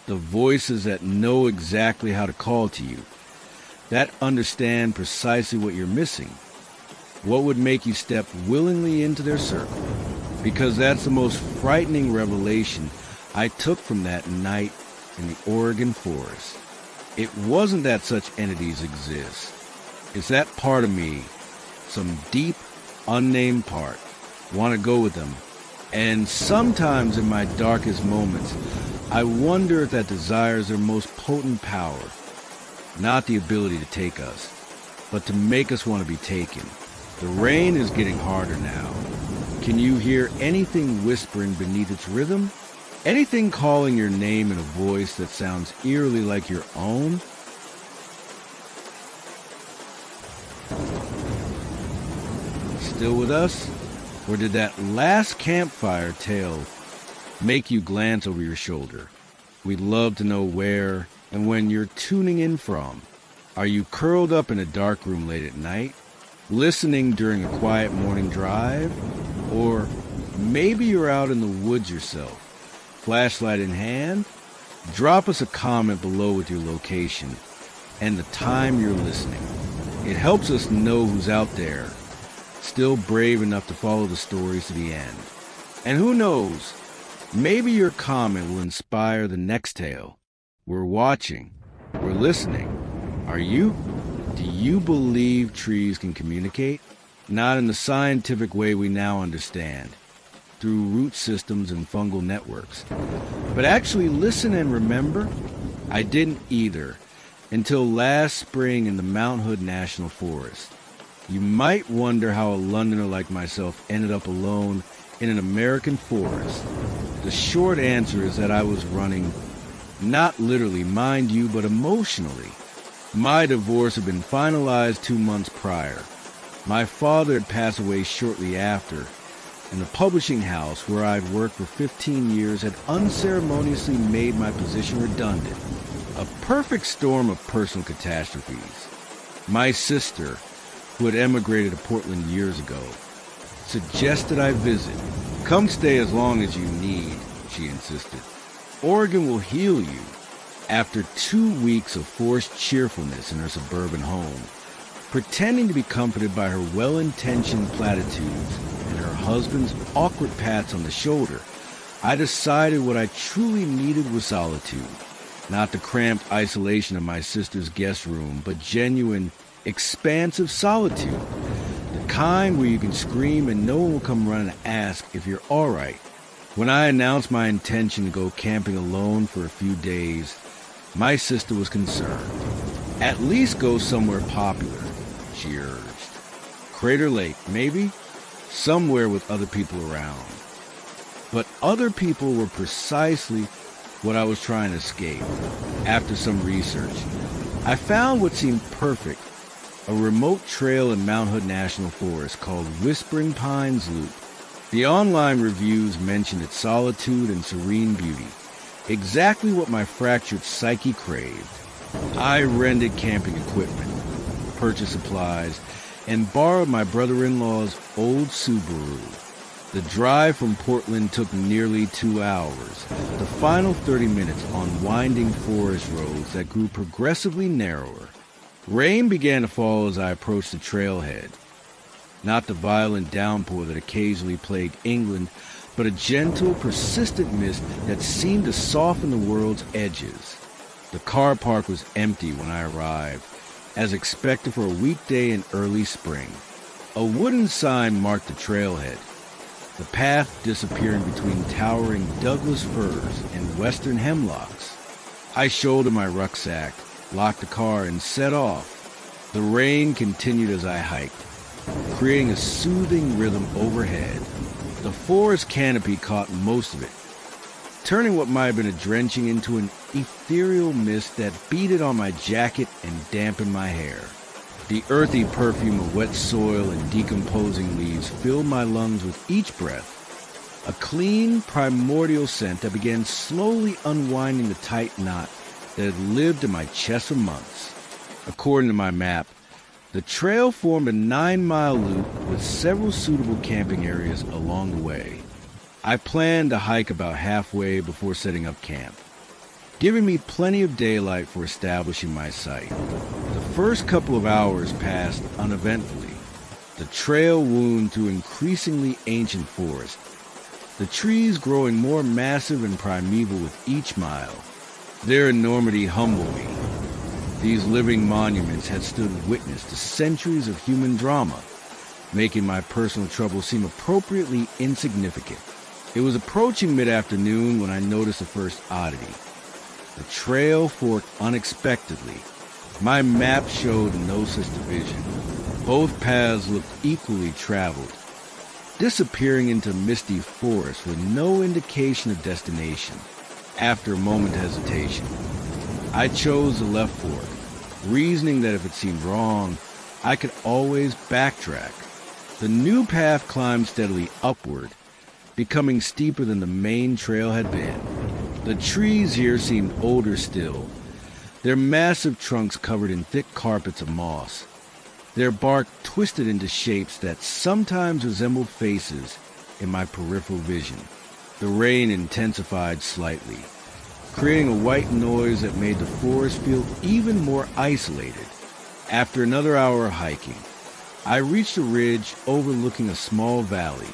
The voices that know exactly how to call to you, that understand precisely what you're missing. What would make you step willingly into their circle? Because that's the most frightening revelation I took from that night in the Oregon forest. It wasn't that such entities exist. It's that part of me, some deep, unnamed part, want to go with them. And sometimes in my darkest moments, I wonder if that desire is their most potent power. Not the ability to take us, but to make us want to be taken. The rain is getting harder now. Can you hear anything whispering beneath its rhythm? Anything calling your name in a voice that sounds eerily like your own? Still with us? Or did that last campfire tale make you glance over your shoulder? We'd love to know where and when you're tuning in from. Are you curled up in a dark room late at night, listening during a quiet morning drive? Or maybe you're out in the woods yourself, flashlight in hand? Drop us a comment below with your location and the time you're listening. It helps us know who's out there, still brave enough to follow the stories to the end. And who knows, maybe your comment will inspire the next tale. We're watching. We're listening. Are you? Do you believe trees can communicate? Not in the scientific way we now understand, through root systems and fungal networks. But actually listen and remember, I didn't either until last spring in the Mount Hood National Forest. You might wonder how a Londoner like myself ended up alone in an American forest. The short answer is that I was running, not literally, mind you, but emotionally. My divorce had been finalized 2 months prior. My father had passed away shortly after, and the publishing house where I'd worked for 15 years had unceremoniously made my position redundant. A perfect storm of personal catastrophes. My sister, who had emigrated to Portland years ago, suggested I visit. Come stay as long as you need, she insisted. Oregon will heal you. After 2 weeks of forced cheerfulness in her suburban home, pretending to be comforted by her well-intentioned platitudes and her husband's awkward pats on the shoulder, I decided what I truly needed was solitude. Not the cramped isolation of my sister's guest room, but genuine, expansive solitude. The kind where you can scream and no one will come running to ask if you're all right. When I announced my intention to go camping alone for a few days, my sister was concerned. At least go somewhere popular, she urged. Crater Lake, maybe? Somewhere with other people around. But other people were precisely what I was trying to escape. After some research, I found what seemed perfect a remote trail in Mount Hood National Forest called Whispering Pines Loop. The online reviews mentioned its solitude and serene beauty, exactly what my fractured psyche craved. I rented camping equipment, purchased supplies, and borrowed my brother-in-law's old Subaru. The drive from Portland took nearly 2 hours, the final 30 minutes on winding forest roads that grew progressively narrower. Rain began to fall as I approached the trailhead. Not the violent downpour that occasionally plagued England, but a gentle, persistent mist that seemed to soften the world's edges. The car park was empty when I arrived, as expected for a weekday in early spring. A wooden sign marked the trailhead, the path disappearing between towering Douglas firs and western hemlocks. I shouldered my rucksack, locked the car, and set off. The rain continued as I hiked, creating a soothing rhythm overhead. The forest canopy caught most of it, turning what might have been a drenching into an ethereal mist that beaded on my jacket and dampened my hair. The earthy perfume of wet soil and decomposing leaves filled my lungs with each breath, a clean, primordial scent that began slowly unwinding the tight knot that had lived in my chest for months. According to my map, the trail formed a 9-mile loop with several suitable camping areas along the way. I planned to hike about halfway before setting up camp, giving me plenty of daylight for establishing my site. The first couple of hours passed uneventfully. The trail wound through increasingly ancient forest, the trees growing more massive and primeval with each mile. Their enormity humbled me. These living monuments had stood witness to centuries of human drama, making my personal troubles seem appropriately insignificant. It was approaching mid-afternoon when I noticed the first oddity. The trail forked unexpectedly. My map showed no such division. Both paths looked equally traveled, disappearing into misty forest with no indication of destination. After a moment's hesitation, I chose the left fork, reasoning that if it seemed wrong, I could always backtrack. The new path climbed steadily upward, becoming steeper than the main trail had been. The trees here seemed older still, their massive trunks covered in thick carpets of moss, their bark twisted into shapes that sometimes resembled faces in my peripheral vision. The rain intensified slightly, creating a white noise that made the forest feel even more isolated. After another hour of hiking, I reached a ridge overlooking a small valley.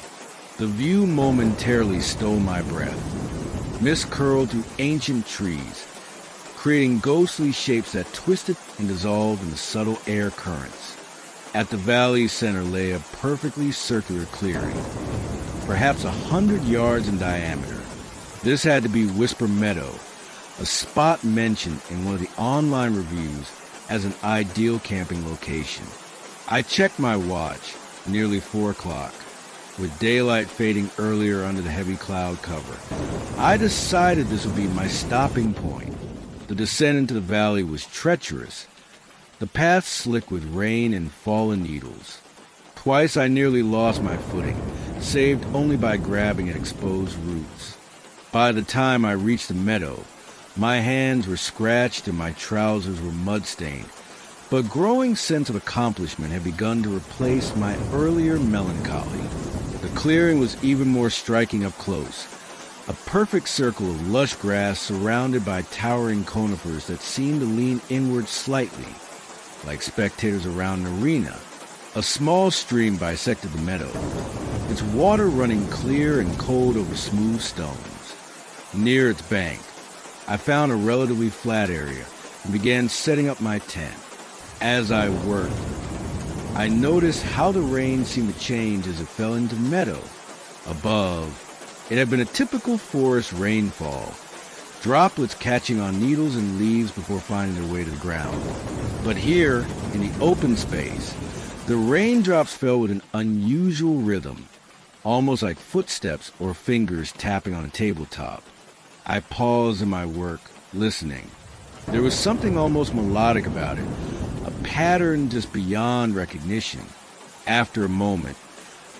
The view momentarily stole my breath. Mist curled through ancient trees, creating ghostly shapes that twisted and dissolved in the subtle air currents. At the valley's center lay a perfectly circular clearing, perhaps 100 yards in diameter. This had to be Whisper Meadow, a spot mentioned in one of the online reviews as an ideal camping location. I checked my watch, nearly 4 o'clock. With daylight fading earlier under the heavy cloud cover, I decided this would be my stopping point. The descent into the valley was treacherous, the path slick with rain and fallen needles. Twice I nearly lost my footing, saved only by grabbing at exposed roots. By the time I reached the meadow, my hands were scratched and my trousers were mud-stained, but a growing sense of accomplishment had begun to replace my earlier melancholy. The clearing was even more striking up close, a perfect circle of lush grass surrounded by towering conifers that seemed to lean inward slightly, like spectators around an arena. A small stream bisected the meadow, its water running clear and cold over smooth stones. Near its bank, I found a relatively flat area and began setting up my tent. As I worked, I noticed how the rain seemed to change as it fell into the meadow. Above, it had been a typical forest rainfall, droplets catching on needles and leaves before finding their way to the ground. But here, in the open space, the raindrops fell with an unusual rhythm, almost like footsteps or fingers tapping on a tabletop. I paused in my work, listening. There was something almost melodic about it, a pattern just beyond recognition. After a moment,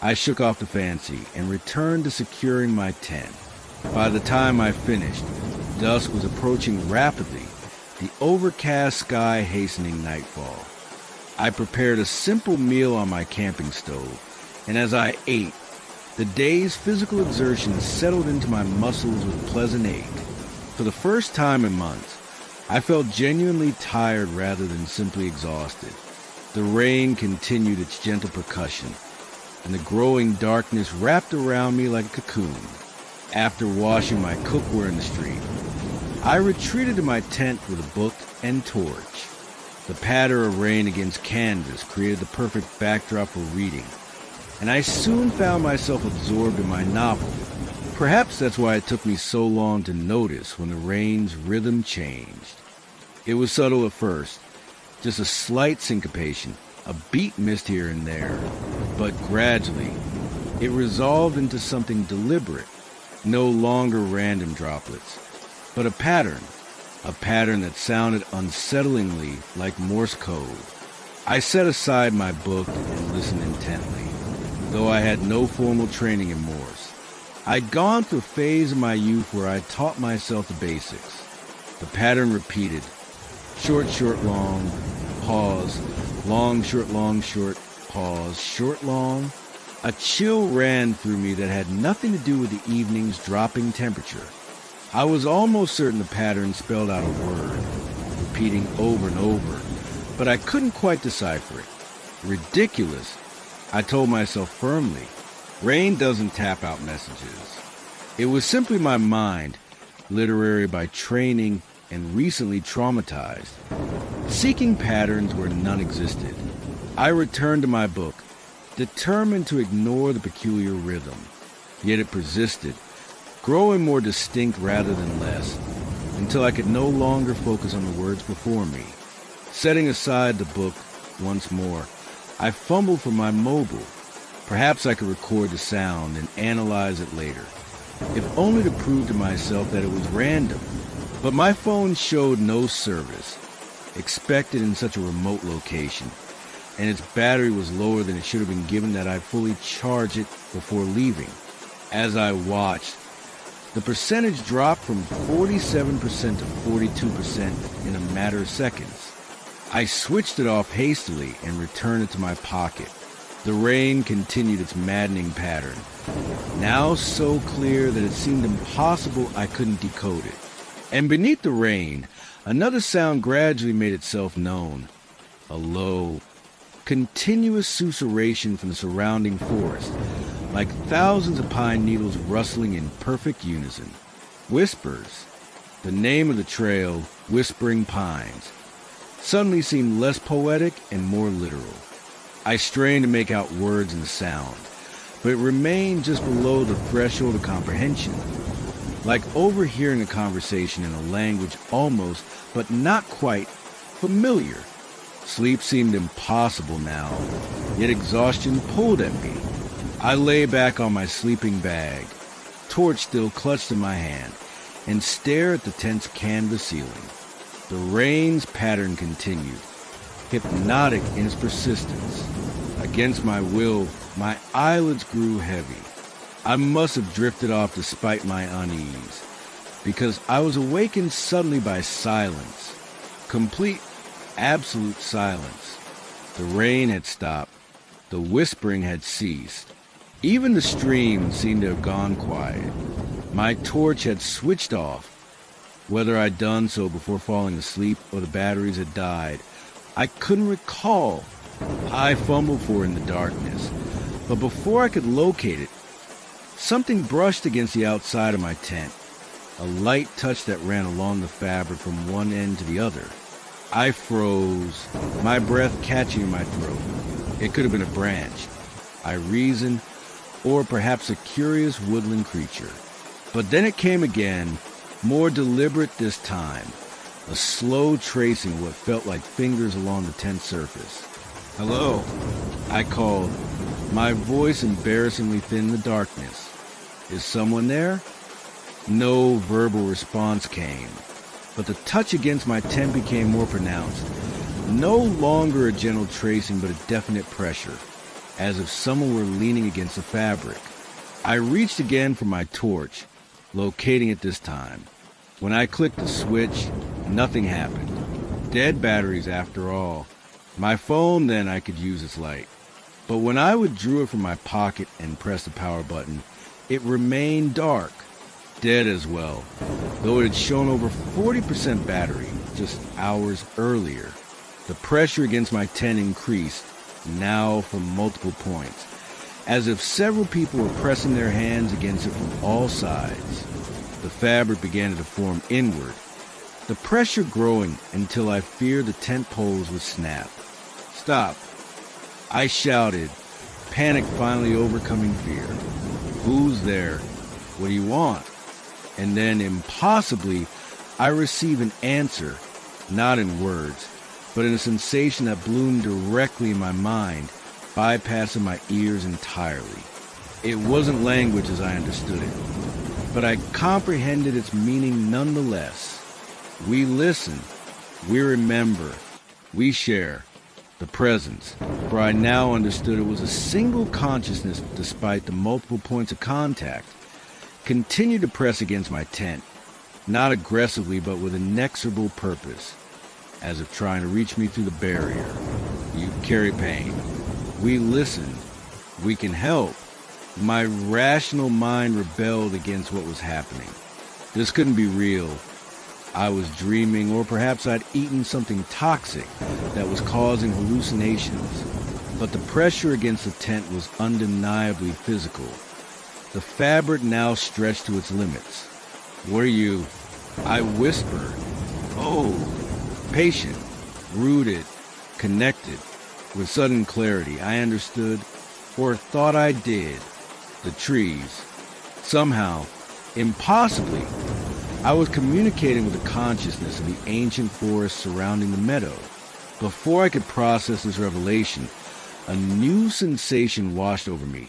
I shook off the fancy and returned to securing my tent. By the time I finished, dusk was approaching rapidly, the overcast sky hastening nightfall. I prepared a simple meal on my camping stove, and as I ate, the day's physical exertion settled into my muscles with pleasant ache. For the first time in months, I felt genuinely tired rather than simply exhausted. The rain continued its gentle percussion, and the growing darkness wrapped around me like a cocoon. After washing my cookware in the street, I retreated to my tent with a book and torch. The patter of rain against canvas created the perfect backdrop for reading, and I soon found myself absorbed in my novel. Perhaps that's why it took me so long to notice when the rain's rhythm changed. It was subtle at first, just a slight syncopation, a beat missed here and there, but gradually it resolved into something deliberate, no longer random droplets, but a pattern that sounded unsettlingly like Morse code. I set aside my book and listened intently, though I had no formal training in Morse. I'd gone through a phase of my youth where I taught myself the basics. The pattern repeated: short, short, long, pause, long, short, pause, short, long. A chill ran through me that had nothing to do with the evening's dropping temperature. I was almost certain the pattern spelled out a word, repeating over and over, but I couldn't quite decipher it. Ridiculous, I told myself firmly. Rain doesn't tap out messages. It was simply my mind, literary by training and recently traumatized, seeking patterns where none existed. I returned to my book, determined to ignore the peculiar rhythm. Yet it persisted, growing more distinct rather than less, until I could no longer focus on the words before me. Setting aside the book once more, I fumbled for my mobile. Perhaps I could record the sound and analyze it later, if only to prove to myself that it was random. But my phone showed no service, expected in such a remote location, and its battery was lower than it should have been given that I fully charge it before leaving. As I watched, the percentage dropped from 47% to 42% in a matter of seconds. I switched it off hastily and returned it to my pocket. The rain continued its maddening pattern, now so clear that it seemed impossible I couldn't decode it. And beneath the rain, another sound gradually made itself known. A low, continuous susurration from the surrounding forest, like thousands of pine needles rustling in perfect unison. Whispers, the name of the trail, Whispering Pines, suddenly seemed less poetic and more literal. I strained to make out words and sound, but it remained just below the threshold of comprehension, like overhearing a conversation in a language almost, but not quite, familiar. Sleep seemed impossible now, yet exhaustion pulled at me. I lay back on my sleeping bag, torch still clutched in my hand, and stared at the tent's canvas ceiling. The rain's pattern continued, hypnotic in its persistence. Against my will, my eyelids grew heavy. I must have drifted off despite my unease, because I was awakened suddenly by silence. Complete, absolute silence. The rain had stopped. The whispering had ceased. Even the stream seemed to have gone quiet. My torch had switched off. Whether I'd done so before falling asleep or the batteries had died, I couldn't recall. I fumbled for it in the darkness, but before I could locate it, something brushed against the outside of my tent, a light touch that ran along the fabric from one end to the other. I froze, my breath catching in my throat. It could have been a branch, I reasoned, or perhaps a curious woodland creature. But then it came again, more deliberate this time, a slow tracing of what felt like fingers along the tent surface. "Hello," I called, my voice embarrassingly thin in the darkness. "Is someone there?" No verbal response came, but the touch against my tent became more pronounced, No longer a gentle tracing, but a definite pressure, as if someone were leaning against the fabric. I reached again for my torch, locating it this time. When I clicked the switch, nothing happened. Dead batteries after all. My phone, then, I could use its light. But when I withdrew it from my pocket and pressed the power button, it remained dark. Dead as well, though it had shown over 40% battery just hours earlier. The pressure against my tent increased, now from multiple points, as if several people were pressing their hands against it from all sides. The fabric began to deform inward, the pressure growing until I feared the tent poles would snap. "Stop!" I shouted, panic finally overcoming fear. "Who's there? What do you want?" And then, impossibly, I receive an answer, not in words, but in a sensation that bloomed directly in my mind, bypassing my ears entirely. It wasn't language as I understood it, but I comprehended its meaning nonetheless. We listen, we remember, we share the presence, for I now understood it was a single consciousness despite the multiple points of contact. Continued to press against my tent, not aggressively but with inexorable purpose, as if trying to reach me through the barrier. "You carry pain. We listen. We can help." My rational mind rebelled against what was happening. This couldn't be real. I was dreaming, or perhaps I'd eaten something toxic that was causing hallucinations. But the pressure against the tent was undeniably physical. The fabric now stretched to its limits. "What are you?" I whispered. "Oh," patient, rooted, connected. With sudden clarity, I understood, or thought I did, the trees. Somehow, impossibly, I was communicating with the consciousness of the ancient forest surrounding the meadow. Before I could process this revelation, a new sensation washed over me.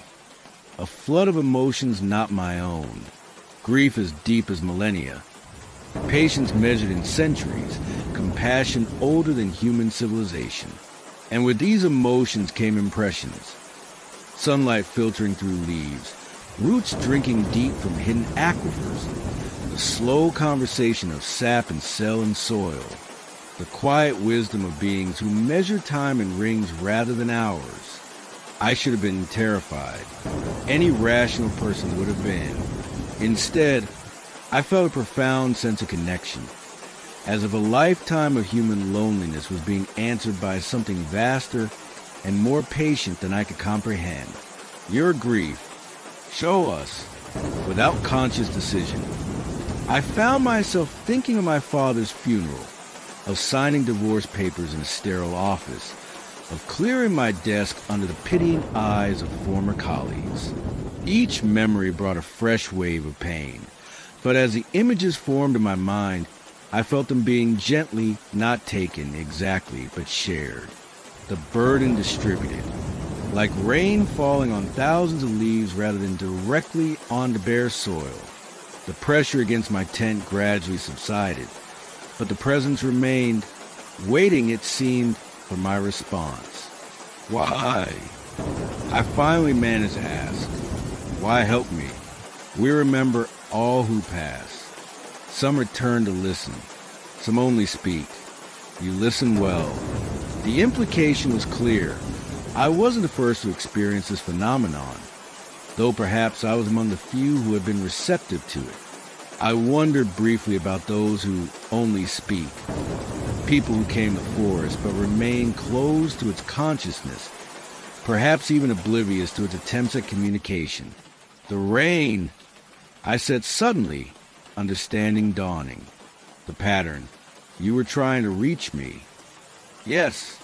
A flood of emotions not my own. Grief as deep as millennia. Patience measured in centuries. Compassion older than human civilization. And with these emotions came impressions. Sunlight filtering through leaves. Roots drinking deep from hidden aquifers. The slow conversation of sap and cell and soil. The quiet wisdom of beings who measure time in rings rather than hours. I should have been terrified. Any rational person would have been. Instead, I felt a profound sense of connection, as if a lifetime of human loneliness was being answered by something vaster and more patient than I could comprehend. Your grief, show us, without conscious decision. I found myself thinking of my father's funeral, of signing divorce papers in a sterile office, of clearing my desk under the pitying eyes of former colleagues. Each memory brought a fresh wave of pain, but as the images formed in my mind, I felt them being gently not taken exactly, but shared. The burden distributed, like rain falling on thousands of leaves rather than directly on the bare soil. The pressure against my tent gradually subsided, but the presence remained, waiting, it seemed, for my response. "Why?" I finally managed to ask. "Why help me? We remember all who pass. Some return to listen. Some only speak. You listen well." The implication was clear. I wasn't the first to experience this phenomenon, though perhaps I was among the few who had been receptive to it. I wondered briefly about those who only speak, people who came to forest but remained closed to its consciousness, perhaps even oblivious to its attempts at communication. "The rain," I said suddenly, understanding dawning. "The pattern. You were trying to reach me." "Yes,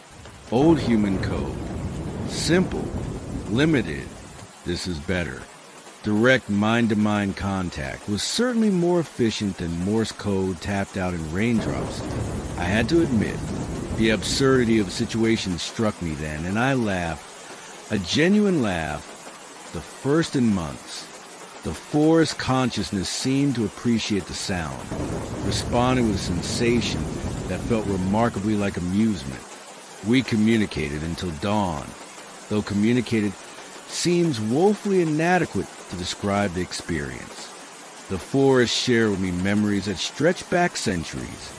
old human code. Simple, limited. This is better." Direct mind-to-mind contact was certainly more efficient than Morse code tapped out in raindrops. I had to admit, the absurdity of the situation struck me then, and I laughed. A genuine laugh, the first in months. The forest consciousness seemed to appreciate the sound, responding with a sensation that felt remarkably like amusement. We communicated until dawn, though communicated seems woefully inadequate to describe the experience. The forest shared with me memories that stretch back centuries.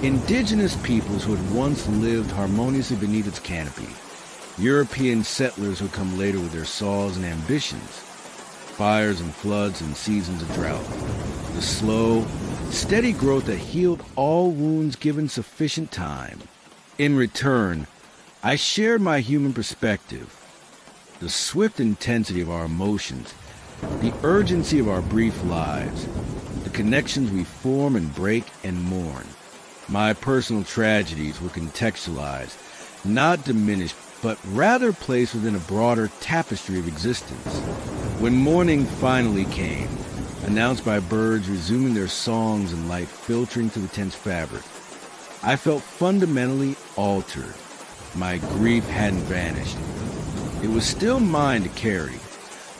Indigenous peoples who had once lived harmoniously beneath its canopy. European settlers who had come later with their saws and ambitions. Fires and floods and seasons of drought. The slow, steady growth that healed all wounds given sufficient time. In return, I shared my human perspective. The swift intensity of our emotions, the urgency of our brief lives, the connections we form and break and mourn. My personal tragedies were contextualized, not diminished, but rather placed within a broader tapestry of existence. When morning finally came, announced by birds resuming their songs and light filtering through the tense fabric, I felt fundamentally altered. My grief hadn't vanished. It was still mine to carry,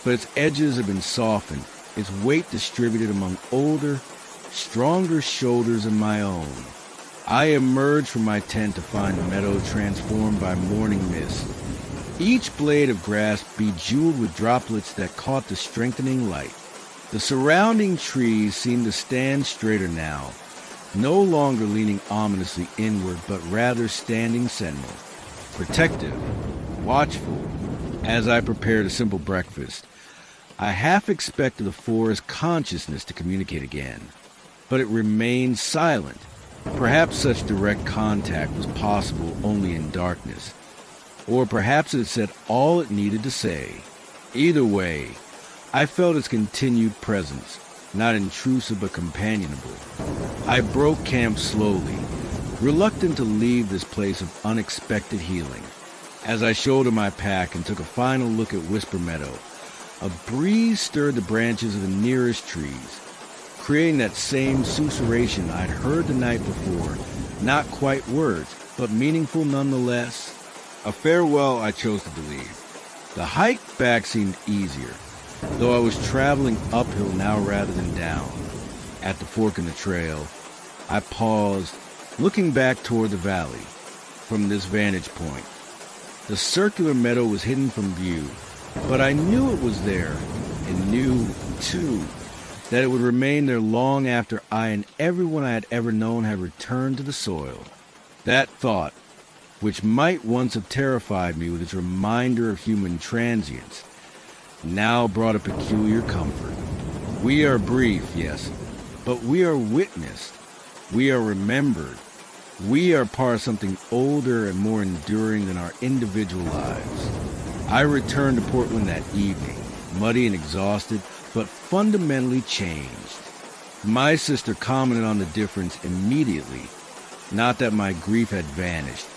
but its edges had been softened, its weight distributed among older, stronger shoulders than my own. I emerged from my tent to find the meadow transformed by morning mist, each blade of grass bejeweled with droplets that caught the strengthening light. The surrounding trees seemed to stand straighter now, no longer leaning ominously inward, but rather standing sentinel, protective, watchful. As I prepared a simple breakfast, I half expected the forest consciousness to communicate again, but it remained silent. Perhaps such direct contact was possible only in darkness, or perhaps it said all it needed to say. Either way, I felt its continued presence, not intrusive but companionable. I broke camp slowly, reluctant to leave this place of unexpected healing. As I shouldered my pack and took a final look at Whisper Meadow, a breeze stirred the branches of the nearest trees, creating that same susurration I'd heard the night before, not quite words, but meaningful nonetheless. A farewell I chose to believe. The hike back seemed easier, though I was traveling uphill now rather than down. At the fork in the trail, I paused, looking back toward the valley. From this vantage point, the circular meadow was hidden from view, but I knew it was there, and knew, too, that it would remain there long after I and everyone I had ever known had returned to the soil. That thought, which might once have terrified me with its reminder of human transience, now brought a peculiar comfort. We are brief, yes, but we are witnessed. We are remembered. We are part of something older and more enduring than our individual lives. I returned to Portland that evening, muddy and exhausted, but fundamentally changed. My sister commented on the difference immediately. Not that my grief had vanished,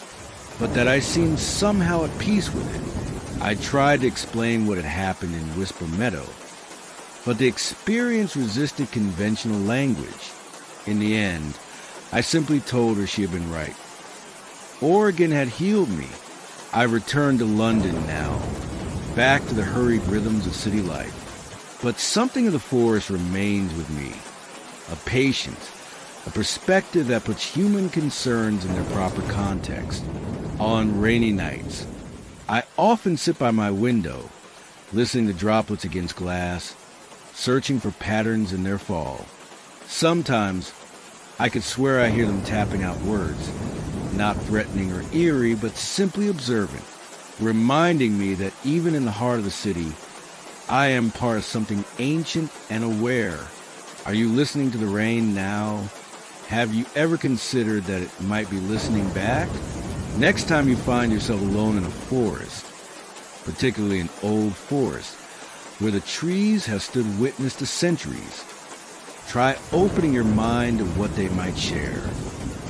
but that I seemed somehow at peace with it. I tried to explain what had happened in Whisper Meadow, but the experience resisted conventional language. In the end, I simply told her she had been right. Oregon had healed me. I returned to London now, back to the hurried rhythms of city life. But something of the forest remains with me. A patience, a perspective that puts human concerns in their proper context. On rainy nights, I often sit by my window, listening to droplets against glass, searching for patterns in their fall. Sometimes, I could swear I hear them tapping out words, not threatening or eerie, but simply observant, reminding me that even in the heart of the city, I am part of something ancient and aware. Are you listening to the rain now? Have you ever considered that it might be listening back? Next time you find yourself alone in a forest, particularly an old forest, where the trees have stood witness to centuries, try opening your mind to what they might share.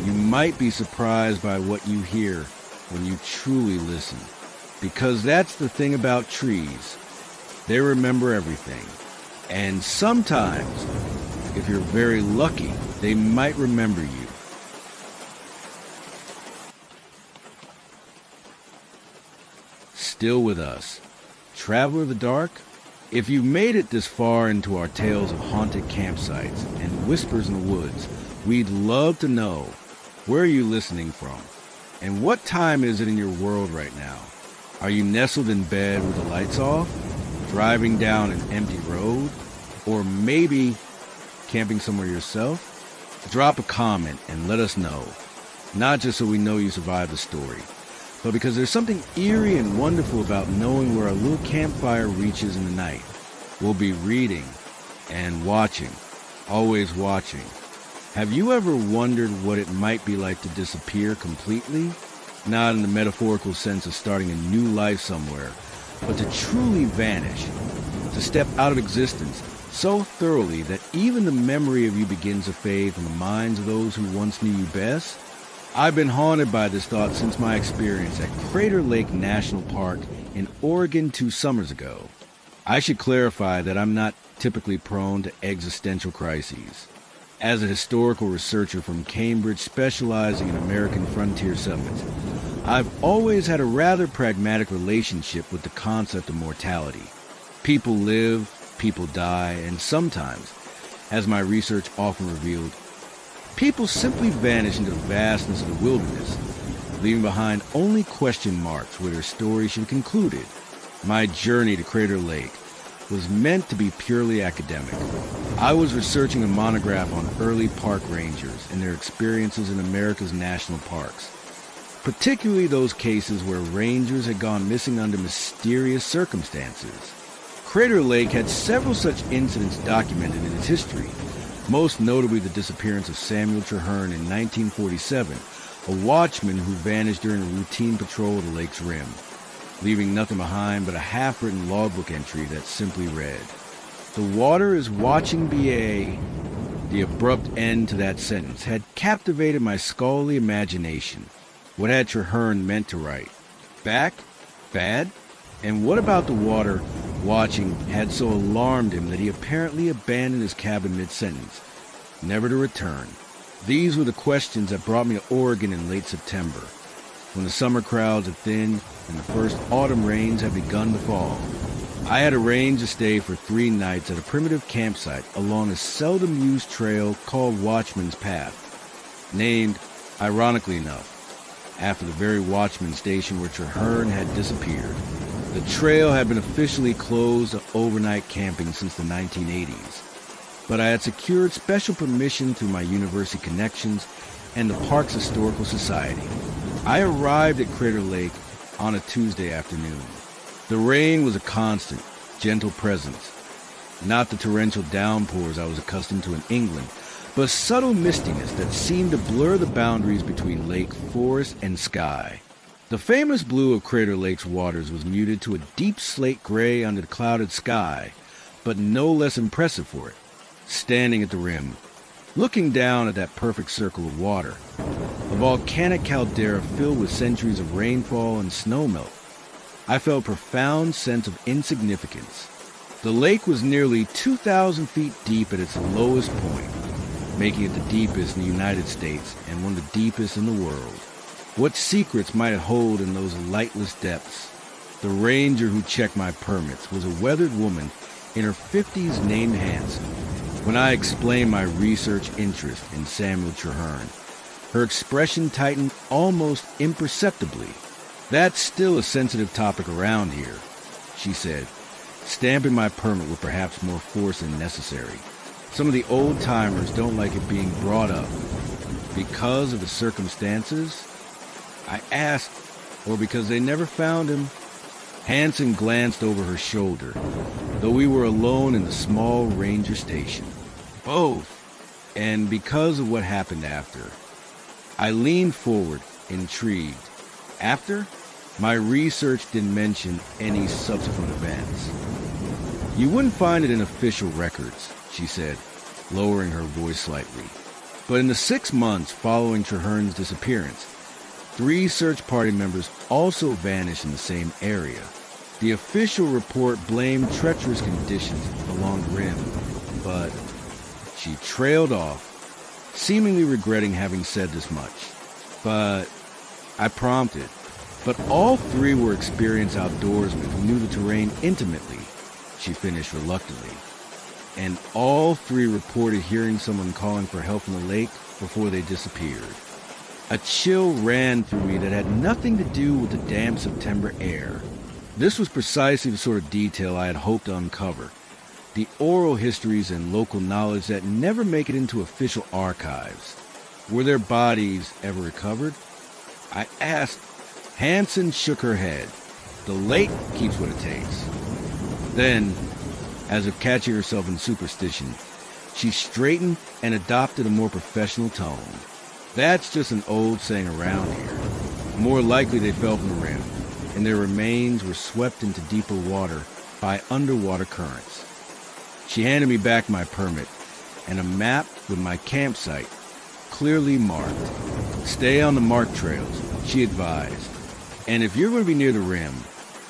You might be surprised by what you hear when you truly listen. Because that's the thing about trees. They remember everything. And sometimes, if you're very lucky, they might remember you. Still with us, Traveler of the Dark? If you've made it this far into our tales of haunted campsites and whispers in the woods, we'd love to know, where are you listening from? And what time is it in your world right now? Are you nestled in bed with the lights off, driving down an empty road, or maybe camping somewhere yourself? Drop a comment and let us know. Not just so we know you survived the story, but because there's something eerie and wonderful about knowing where our little campfire reaches in the night. We'll be reading and watching, always watching. Have you ever wondered what it might be like to disappear completely? Not in the metaphorical sense of starting a new life somewhere, but to truly vanish, to step out of existence so thoroughly that even the memory of you begins to fade from the minds of those who once knew you best? I've been haunted by this thought since my experience at Crater Lake National Park in Oregon 2 summers ago. I should clarify that I'm not typically prone to existential crises. As a historical researcher from Cambridge specializing in American frontier settlements, I've always had a rather pragmatic relationship with the concept of mortality. People live, people die, and sometimes, as my research often revealed, people simply vanish into the vastness of the wilderness, leaving behind only question marks where their story should have concluded. My journey to Crater Lake was meant to be purely academic. I was researching a monograph on early park rangers and their experiences in America's national parks, particularly those cases where rangers had gone missing under mysterious circumstances. Crater Lake had several such incidents documented in its history, most notably the disappearance of Samuel Traherne in 1947, a watchman who vanished during a routine patrol of the lake's rim, leaving nothing behind but a half-written logbook entry that simply read, "The water is watching BA." The abrupt end to that sentence had captivated my scholarly imagination. What had Traherne meant to write? Back? Bad? And what about the water watching had so alarmed him that he apparently abandoned his cabin mid-sentence, never to return? These were the questions that brought me to Oregon in late September, when the summer crowds had thinned and the first autumn rains had begun to fall. I had arranged to stay for 3 nights at a primitive campsite along a seldom-used trail called Watchman's Path, named, ironically enough, after the very Watchman station where Traherne had disappeared. The trail had been officially closed to overnight camping since the 1980s, but I had secured special permission through my university connections and the Parks Historical Society. I arrived at Crater Lake on a Tuesday afternoon. The rain was a constant, gentle presence, not the torrential downpours I was accustomed to in England, but subtle mistiness that seemed to blur the boundaries between lake, forest, and sky. The famous blue of Crater Lake's waters was muted to a deep slate gray under the clouded sky, but no less impressive for it. Standing at the rim, looking down at that perfect circle of water, a volcanic caldera filled with centuries of rainfall and snowmelt, I felt a profound sense of insignificance. The lake was nearly 2,000 feet deep at its lowest point, making it the deepest in the United States and one of the deepest in the world. What secrets might it hold in those lightless depths? The ranger who checked my permits was a weathered woman in her 50s named Hanson. When I explained my research interest in Samuel Traherne, her expression tightened almost imperceptibly. "That's still a sensitive topic around here," she said, stamping my permit with perhaps more force than necessary. "Some of the old-timers don't like it being brought up. Because of the circumstances?" I asked, "Or because they never found him?" Hanson glanced over her shoulder, though we were alone in the small ranger station. "Both, and because of what happened after." I leaned forward, intrigued. "After?" My research didn't mention any subsequent events. "You wouldn't find it in official records," she said, lowering her voice slightly. "But in the 6 months following Traherne's disappearance, 3 search party members also vanished in the same area. The official report blamed treacherous conditions along the rim, but..." She trailed off, seemingly regretting having said this much. "But..." I prompted. "But all 3 were experienced outdoorsmen who knew the terrain intimately," she finished reluctantly. "And all 3 reported hearing someone calling for help from the lake before they disappeared." A chill ran through me that had nothing to do with the damp September air. This was precisely the sort of detail I had hoped to uncover. The oral histories and local knowledge that never make it into official archives. Were their bodies ever recovered? I asked. Hansen shook her head. The lake keeps what it takes. Then, as if catching herself in superstition, she straightened and adopted a more professional tone. That's just an old saying around here. More likely they fell from the rim, and their remains were swept into deeper water by underwater currents. She handed me back my permit and a map with my campsite clearly marked. Stay on the marked trails, she advised. And if you're going to be near the rim,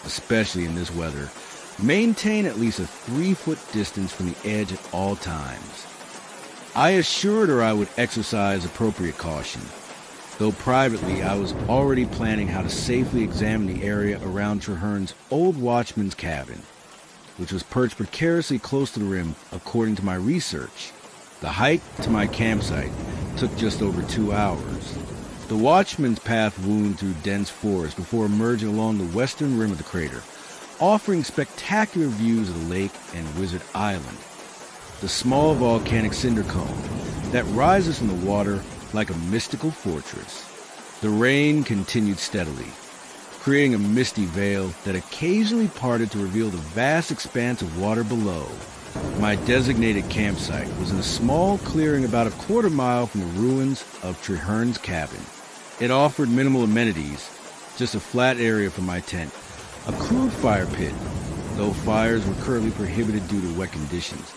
especially in this weather, maintain at least a 3-foot distance from the edge at all times. I assured her I would exercise appropriate caution, though privately I was already planning how to safely examine the area around Treherne's old watchman's cabin, which was perched precariously close to the rim according to my research. The hike to my campsite took just over 2 hours. The watchman's path wound through dense forest before emerging along the western rim of the crater, offering spectacular views of the lake and Wizard Island, the small volcanic cinder cone that rises from the water like a mystical fortress. The rain continued steadily, creating a misty veil that occasionally parted to reveal the vast expanse of water below. My designated campsite was in a small clearing about a quarter mile from the ruins of Treherne's cabin. It offered minimal amenities, just a flat area for my tent, a crude fire pit, though fires were currently prohibited due to wet conditions,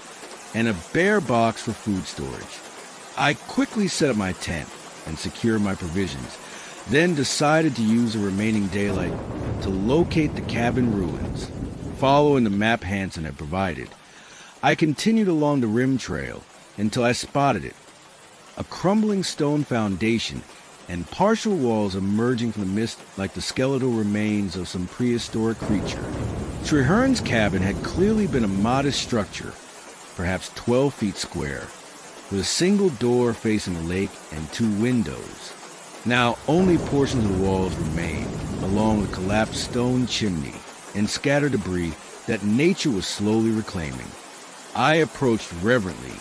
and a bare box for food storage. I quickly set up my tent and secured my provisions, then decided to use the remaining daylight to locate the cabin ruins. Following the map Hansen had provided, I continued along the rim trail until I spotted it, a crumbling stone foundation and partial walls emerging from the mist like the skeletal remains of some prehistoric creature. Treherne's cabin had clearly been a modest structure, perhaps 12 feet square, with a single door facing the lake and 2 windows. Now only portions of the walls remained, along with a collapsed stone chimney and scattered debris that nature was slowly reclaiming. I approached reverently,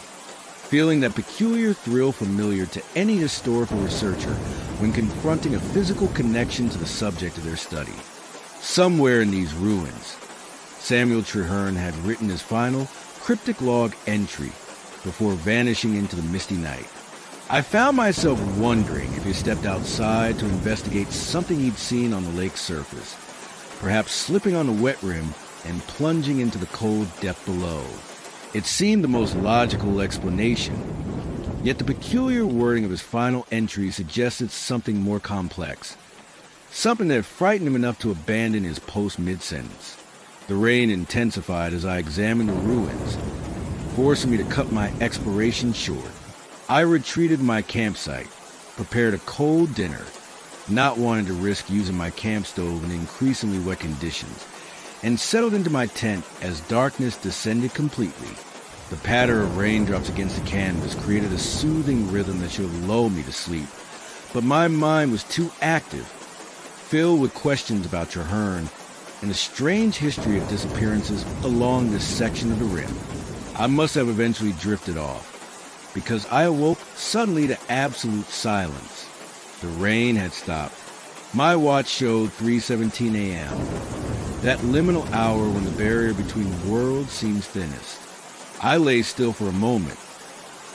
feeling that peculiar thrill familiar to any historical researcher when confronting a physical connection to the subject of their study. Somewhere in these ruins, Samuel Treherne had written his final cryptic log entry before vanishing into the misty night. I found myself wondering if he stepped outside to investigate something he'd seen on the lake's surface, perhaps slipping on the wet rim and plunging into the cold depth below. It seemed the most logical explanation, yet the peculiar wording of his final entry suggested something more complex, something that frightened him enough to abandon his post mid-sentence. The rain intensified as I examined the ruins, forcing me to cut my exploration short. I retreated to my campsite, prepared a cold dinner, not wanting to risk using my camp stove in increasingly wet conditions, and settled into my tent as darkness descended completely. The patter of raindrops against the canvas created a soothing rhythm that should lull me to sleep, but my mind was too active, filled with questions about Treherne and a strange history of disappearances along this section of the rim. I must have eventually drifted off, because I awoke suddenly to absolute silence. The rain had stopped. My watch showed 3:17 a.m., that liminal hour when the barrier between worlds seems thinnest. I lay still for a moment,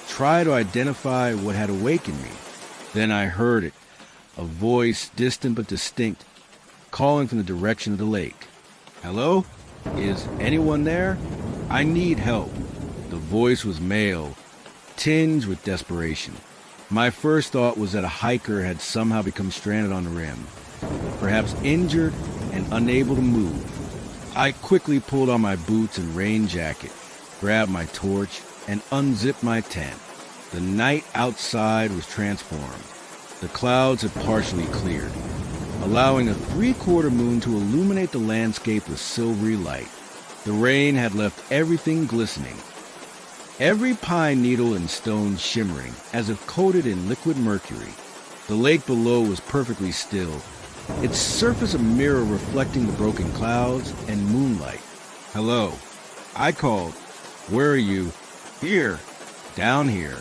tried to identify what had awakened me. Then I heard it, a voice distant but distinct, calling from the direction of the lake. "Hello? Is anyone there? I need help." The voice was male, tinged with desperation. My first thought was that a hiker had somehow become stranded on the rim, perhaps injured and unable to move. I quickly pulled on my boots and rain jacket, grabbed my torch, and unzipped my tent. The night outside was transformed. The clouds had partially cleared, allowing a 3/4 moon to illuminate the landscape with silvery light. The rain had left everything glistening, every pine needle and stone shimmering as if coated in liquid mercury. The lake below was perfectly still, its surface a mirror reflecting the broken clouds and moonlight. "Hello," I called. "Where are you?" "Here, down here."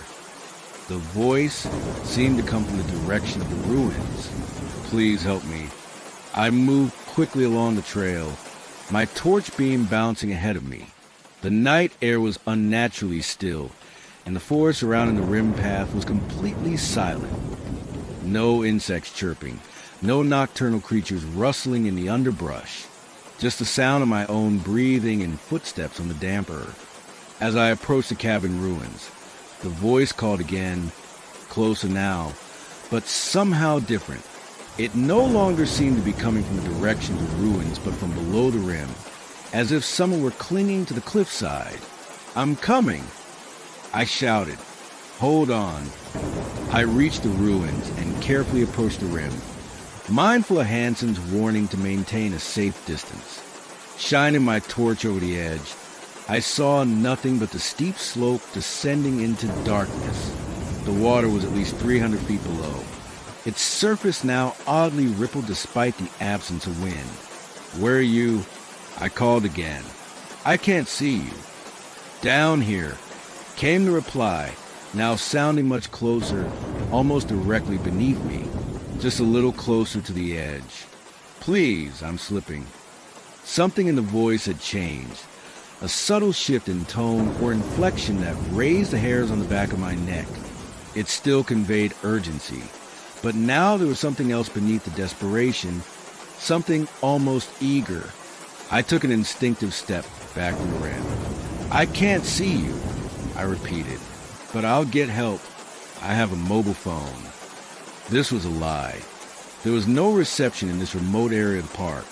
The voice seemed to come from the direction of the ruins. "Please help me." I moved quickly along the trail, my torch beam bouncing ahead of me. The night air was unnaturally still, and the forest surrounding the rim path was completely silent. No insects chirping, no nocturnal creatures rustling in the underbrush, just the sound of my own breathing and footsteps on the damp earth. As I approached the cabin ruins, the voice called again, closer now, but somehow different. It no longer seemed to be coming from the direction of the ruins, but from below the rim, as if someone were clinging to the cliffside. "I'm coming!" I shouted. "Hold on." I reached the ruins and carefully approached the rim, mindful of Hansen's warning to maintain a safe distance. Shining my torch over the edge, I saw nothing but the steep slope descending into darkness. The water was at least 300 feet below. Its surface now oddly rippled despite the absence of wind. "Where are you?" I called again. "I can't see you." "Down here," came the reply, now sounding much closer, almost directly beneath me, just a little closer to the edge. "Please," I'm slipping. Something in the voice had changed, a subtle shift in tone or inflection that raised the hairs on the back of my neck. It still conveyed urgency, but now there was something else beneath the desperation, something almost eager. I took an instinctive step back from the rim. "I can't see you," I repeated, "but I'll get help. I have a mobile phone." This was a lie. There was no reception in this remote area of the park,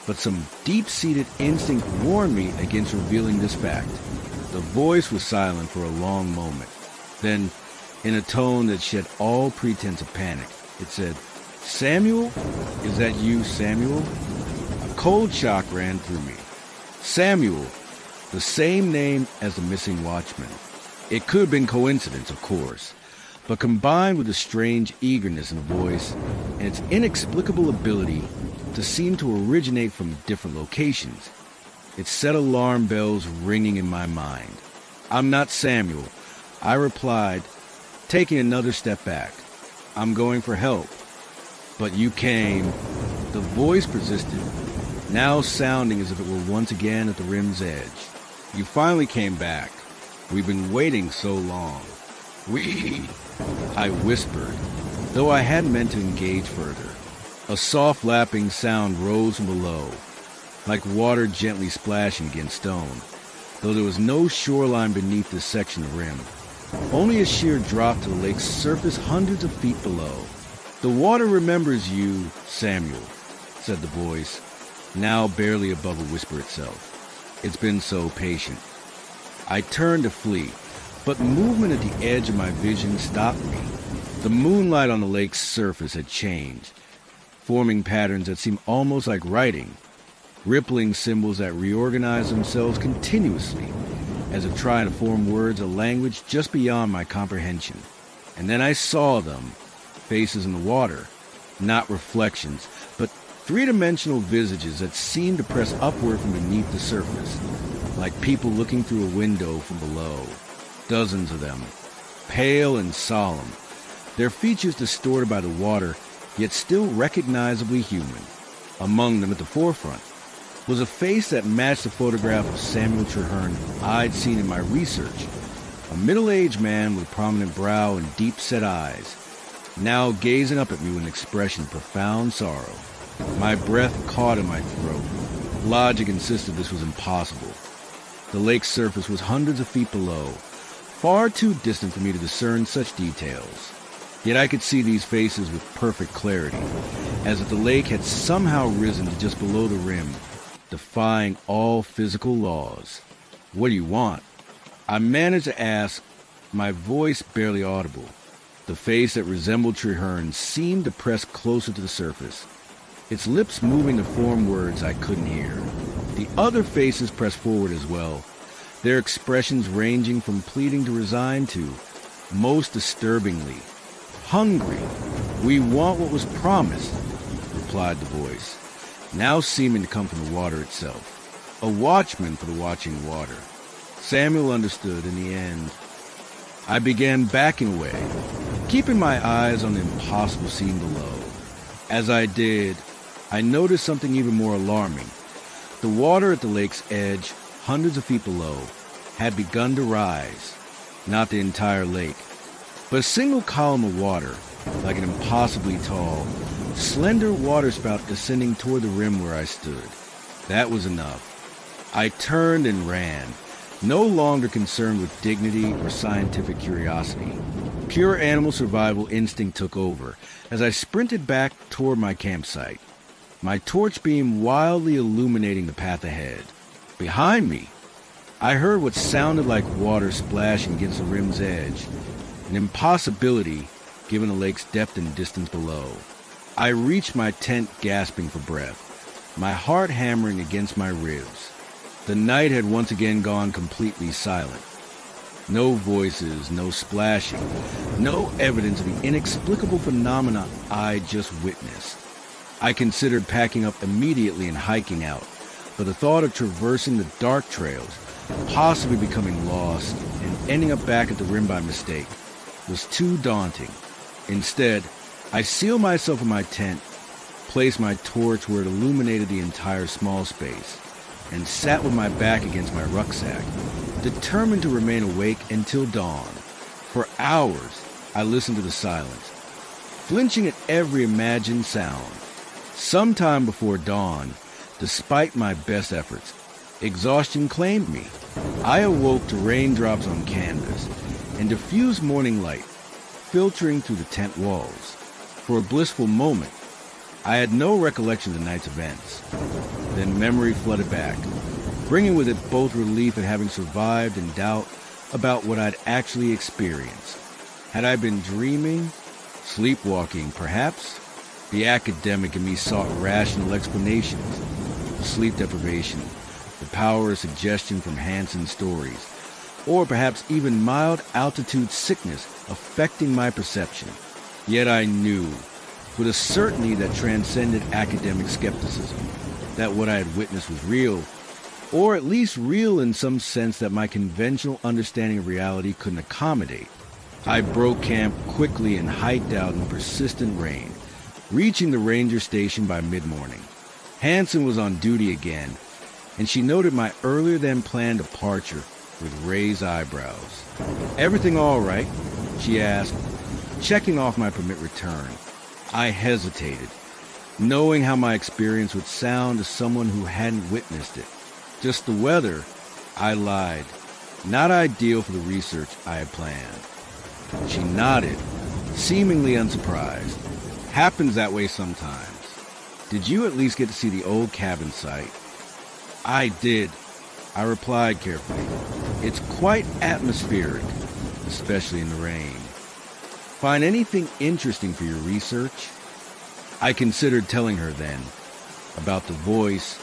but some deep-seated instinct warned me against revealing this fact. The voice was silent for a long moment. Then, in a tone that shed all pretense of panic, it said, "Samuel? Is that you, Samuel?" A cold shock ran through me. Samuel, the same name as the missing watchman. It could have been coincidence, of course, but combined with the strange eagerness in the voice and its inexplicable ability to seem to originate from different locations, it set alarm bells ringing in my mind. "I'm not Samuel," I replied, taking another step back. "I'm going for help." "But you came." The voice persisted, now sounding as if it were once again at the rim's edge. "You finally came back. We've been waiting so long." I whispered, though I hadn't meant to engage further. A soft lapping sound rose from below, like water gently splashing against stone, though there was no shoreline beneath this section of rim. Only a sheer drop to the lake's surface hundreds of feet below. "The water remembers you, Samuel," said the voice, now barely above a whisper itself. "It's been so patient." I turned to flee, but movement at the edge of my vision stopped me. The moonlight on the lake's surface had changed, forming patterns that seemed almost like writing, rippling symbols that reorganized themselves continuously, as if trying to form words, a language just beyond my comprehension. And then I saw them, faces in the water, not reflections, but three-dimensional visages that seemed to press upward from beneath the surface, like people looking through a window from below. Dozens of them, pale and solemn, their features distorted by the water, yet still recognizably human. Among them at the forefront was a face that matched the photograph of Samuel Traherne I'd seen in my research, a middle-aged man with prominent brow and deep-set eyes, now gazing up at me with an expression of profound sorrow. My breath caught in my throat. Logic insisted this was impossible. The lake's surface was hundreds of feet below, far too distant for me to discern such details. Yet I could see these faces with perfect clarity, as if the lake had somehow risen to just below the rim, defying all physical laws. "What do you want?" I managed to ask, my voice barely audible. The face that resembled Traherne seemed to press closer to the surface, its lips moving to form words I couldn't hear. The other faces pressed forward as well, their expressions ranging from pleading to resigned to, most disturbingly, hungry. "We want what was promised," replied the voice, now seeming to come from the water itself. A watchman for the watching water. Samuel understood in the end. I began backing away, keeping my eyes on the impossible scene below. As I did, I noticed something even more alarming. The water at the lake's edge, hundreds of feet below, had begun to rise. Not the entire lake, but a single column of water, like an impossibly tall, slender waterspout descending toward the rim where I stood. That was enough. I turned and ran, no longer concerned with dignity or scientific curiosity. Pure animal survival instinct took over as I sprinted back toward my campsite, my torch beam wildly illuminating the path ahead. Behind me, I heard what sounded like water splashing against the rim's edge, an impossibility given the lake's depth and distance below. I reached my tent gasping for breath, my heart hammering against my ribs. The night had once again gone completely silent. No voices, no splashing, no evidence of the inexplicable phenomena I just witnessed. I considered packing up immediately and hiking out, but the thought of traversing the dark trails, possibly becoming lost, and ending up back at the rim by mistake was too daunting. Instead, I sealed myself in my tent, placed my torch where it illuminated the entire small space, and sat with my back against my rucksack, determined to remain awake until dawn. For hours, I listened to the silence, flinching at every imagined sound. Sometime before dawn, despite my best efforts, exhaustion claimed me. I awoke to raindrops on canvas and diffused morning light filtering through the tent walls. For a blissful moment, I had no recollection of the night's events. Then memory flooded back, bringing with it both relief at having survived and doubt about what I'd actually experienced. Had I been dreaming? Sleepwalking, perhaps? The academic in me sought rational explanations. Sleep deprivation, the power of suggestion from Hansen's stories, or perhaps even mild altitude sickness affecting my perception. Yet I knew, with a certainty that transcended academic skepticism, that what I had witnessed was real, or at least real in some sense that my conventional understanding of reality couldn't accommodate. I broke camp quickly and hiked out in persistent rain, reaching the ranger station by mid-morning. Hansen was on duty again, and she noted my earlier-than-planned departure with raised eyebrows. "Everything all right?" she asked, checking off my permit return. I hesitated, knowing how my experience would sound to someone who hadn't witnessed it. "Just the weather," I lied. "Not ideal for the research I had planned." She nodded, seemingly unsurprised. "Happens that way sometimes. Did you at least get to see the old cabin site?" "I did," I replied carefully. "It's quite atmospheric, especially in the rain." "Find anything interesting for your research?" I considered telling her then about the voice,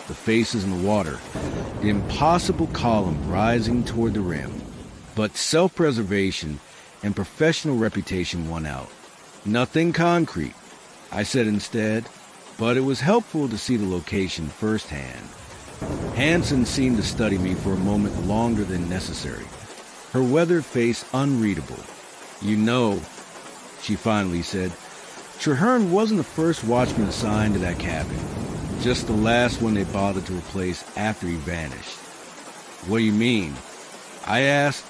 the faces in the water, the impossible column rising toward the rim. But self-preservation and professional reputation won out. "Nothing concrete," I said instead, but it was helpful to see the location firsthand. Hansen seemed to study me for a moment longer than necessary, her weathered face unreadable. "You know," she finally said, "Traherne wasn't the first watchman assigned to that cabin, just the last one they bothered to replace after he vanished." "What do you mean?" I asked,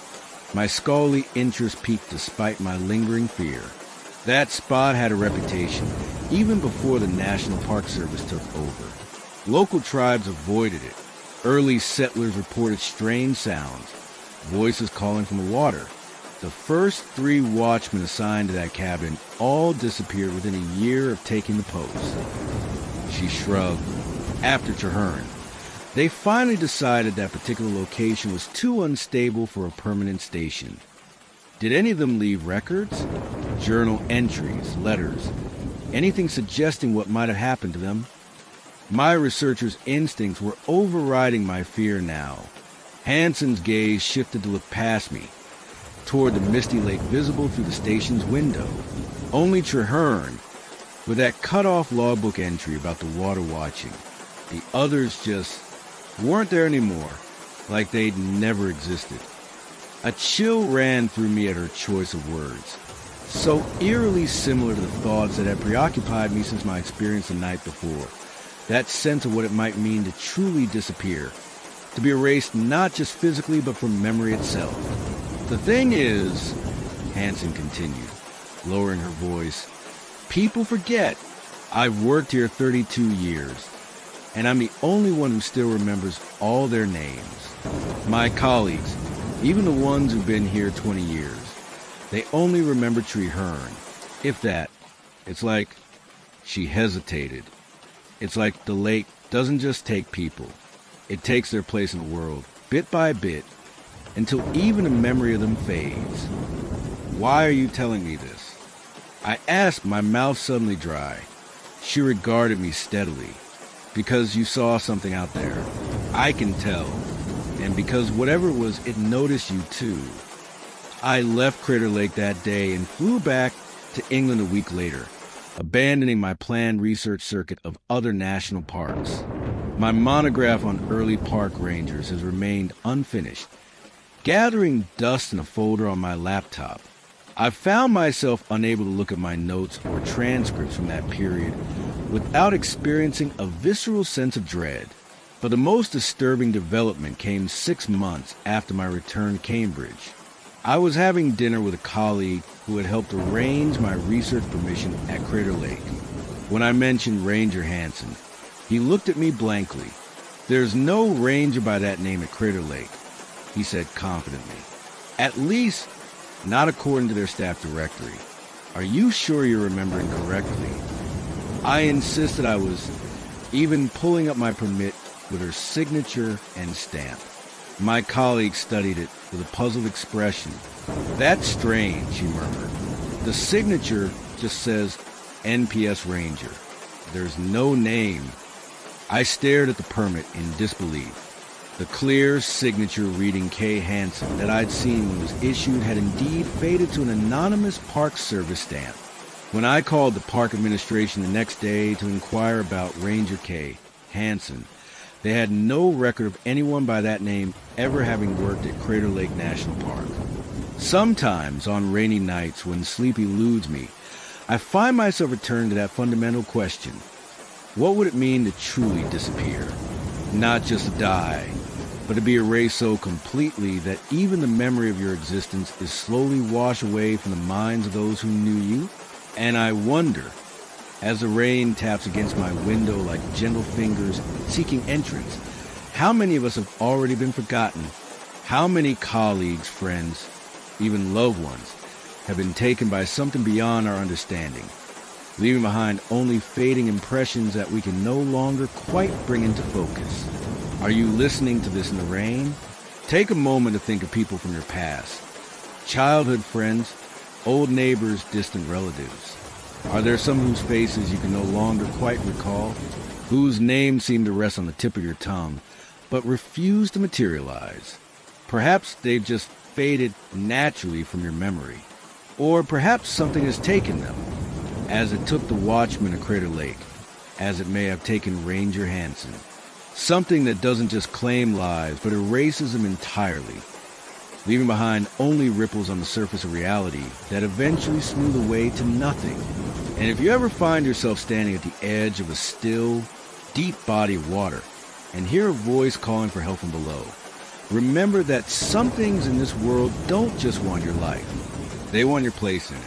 my scholarly interest piqued despite my lingering fear. That spot had a reputation even before the National Park Service took over. Local tribes avoided it. Early settlers reported strange sounds, voices calling from the water. The first 3 watchmen assigned to that cabin all disappeared within a year of taking the post. She shrugged. "After Traherne, they finally decided that particular location was too unstable for a permanent station." "Did any of them leave records? Journal entries, letters, anything suggesting what might have happened to them?" My researcher's instincts were overriding my fear now. Hansen's gaze shifted to look past me, toward the misty lake visible through the station's window. Only Treherne, with that cut-off logbook entry about the water watching. The others just weren't there anymore, like they'd never existed. A chill ran through me at her choice of words, so eerily similar to the thoughts that had preoccupied me since my experience the night before. That sense of what it might mean to truly disappear, to be erased not just physically but from memory itself. The thing is, Hansen continued, lowering her voice, people forget. I've worked here 32 years, and I'm the only one who still remembers all their names. My colleagues, even the ones who've been here 20 years, they only remember Treherne. If that. It's like she hesitated. It's like the lake doesn't just take people. It takes their place in the world, bit by bit, until even a memory of them fades. Why are you telling me this? I asked, my mouth suddenly dry. She regarded me steadily. Because you saw something out there. I can tell. And because whatever it was, it noticed you too. I left Crater Lake that day and flew back to England a week later, abandoning my planned research circuit of other national parks. My monograph on early park rangers has remained unfinished. Gathering dust in a folder on my laptop, I found myself unable to look at my notes or transcripts from that period without experiencing a visceral sense of dread. But the most disturbing development came 6 months after my return to Cambridge. I was having dinner with a colleague who had helped arrange my research permission at Crater Lake. When I mentioned Ranger Hansen, he looked at me blankly. There's no ranger by that name at Crater Lake, he said confidently. At least, not according to their staff directory. Are you sure you're remembering correctly? I insisted I was, even pulling up my permit with her signature and stamp. My colleague studied it with a puzzled expression. That's strange, she murmured. The signature just says NPS Ranger. There's no name. I stared at the permit in disbelief. The clear signature reading K. Hansen that I'd seen when it was issued had indeed faded to an anonymous Park Service stamp. When I called the park administration the next day to inquire about Ranger K. Hansen, they had no record of anyone by that name ever having worked at Crater Lake National Park. Sometimes, on rainy nights when sleep eludes me, I find myself returning to that fundamental question. What would it mean to truly disappear? Not just to die, but to be erased so completely that even the memory of your existence is slowly washed away from the minds of those who knew you? And I wonder, as the rain taps against my window like gentle fingers seeking entrance, how many of us have already been forgotten? How many colleagues, friends, even loved ones, have been taken by something beyond our understanding, leaving behind only fading impressions that we can no longer quite bring into focus? Are you listening to this in the rain? Take a moment to think of people from your past. Childhood friends, old neighbors, distant relatives. Are there some whose faces you can no longer quite recall? Whose names seem to rest on the tip of your tongue, but refuse to materialize? Perhaps they've just faded naturally from your memory. Or perhaps something has taken them, as it took the watchman of Crater Lake, as it may have taken Ranger Hansen. Something that doesn't just claim lives, but erases them entirely, leaving behind only ripples on the surface of reality that eventually smooth away to nothing. And if you ever find yourself standing at the edge of a still, deep body of water and hear a voice calling for help from below, remember that some things in this world don't just want your life. They want your place in it.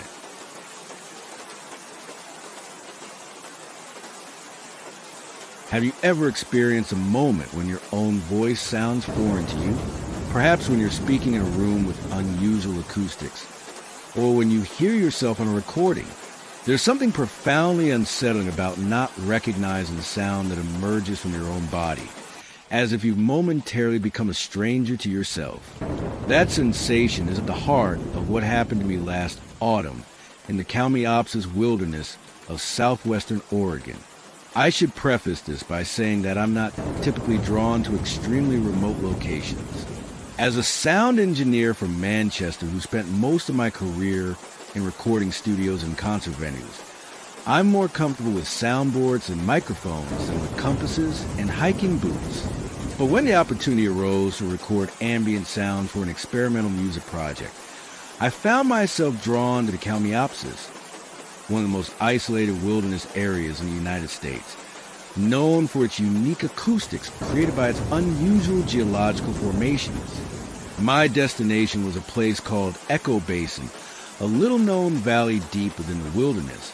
Have you ever experienced a moment when your own voice sounds foreign to you? Perhaps when you're speaking in a room with unusual acoustics, or when you hear yourself on a recording. There's something profoundly unsettling about not recognizing the sound that emerges from your own body, as if you've momentarily become a stranger to yourself. That sensation is at the heart of what happened to me last autumn in the Kalmiopsis wilderness of southwestern Oregon. I should preface this by saying that I'm not typically drawn to extremely remote locations. As a sound engineer from Manchester who spent most of my career in recording studios and concert venues, I'm more comfortable with soundboards and microphones than with compasses and hiking boots. But when the opportunity arose to record ambient sounds for an experimental music project, I found myself drawn to the Kalmiopsis, one of the most isolated wilderness areas in the United States, known for its unique acoustics created by its unusual geological formations. My destination was a place called Echo Basin, a little-known valley deep within the wilderness,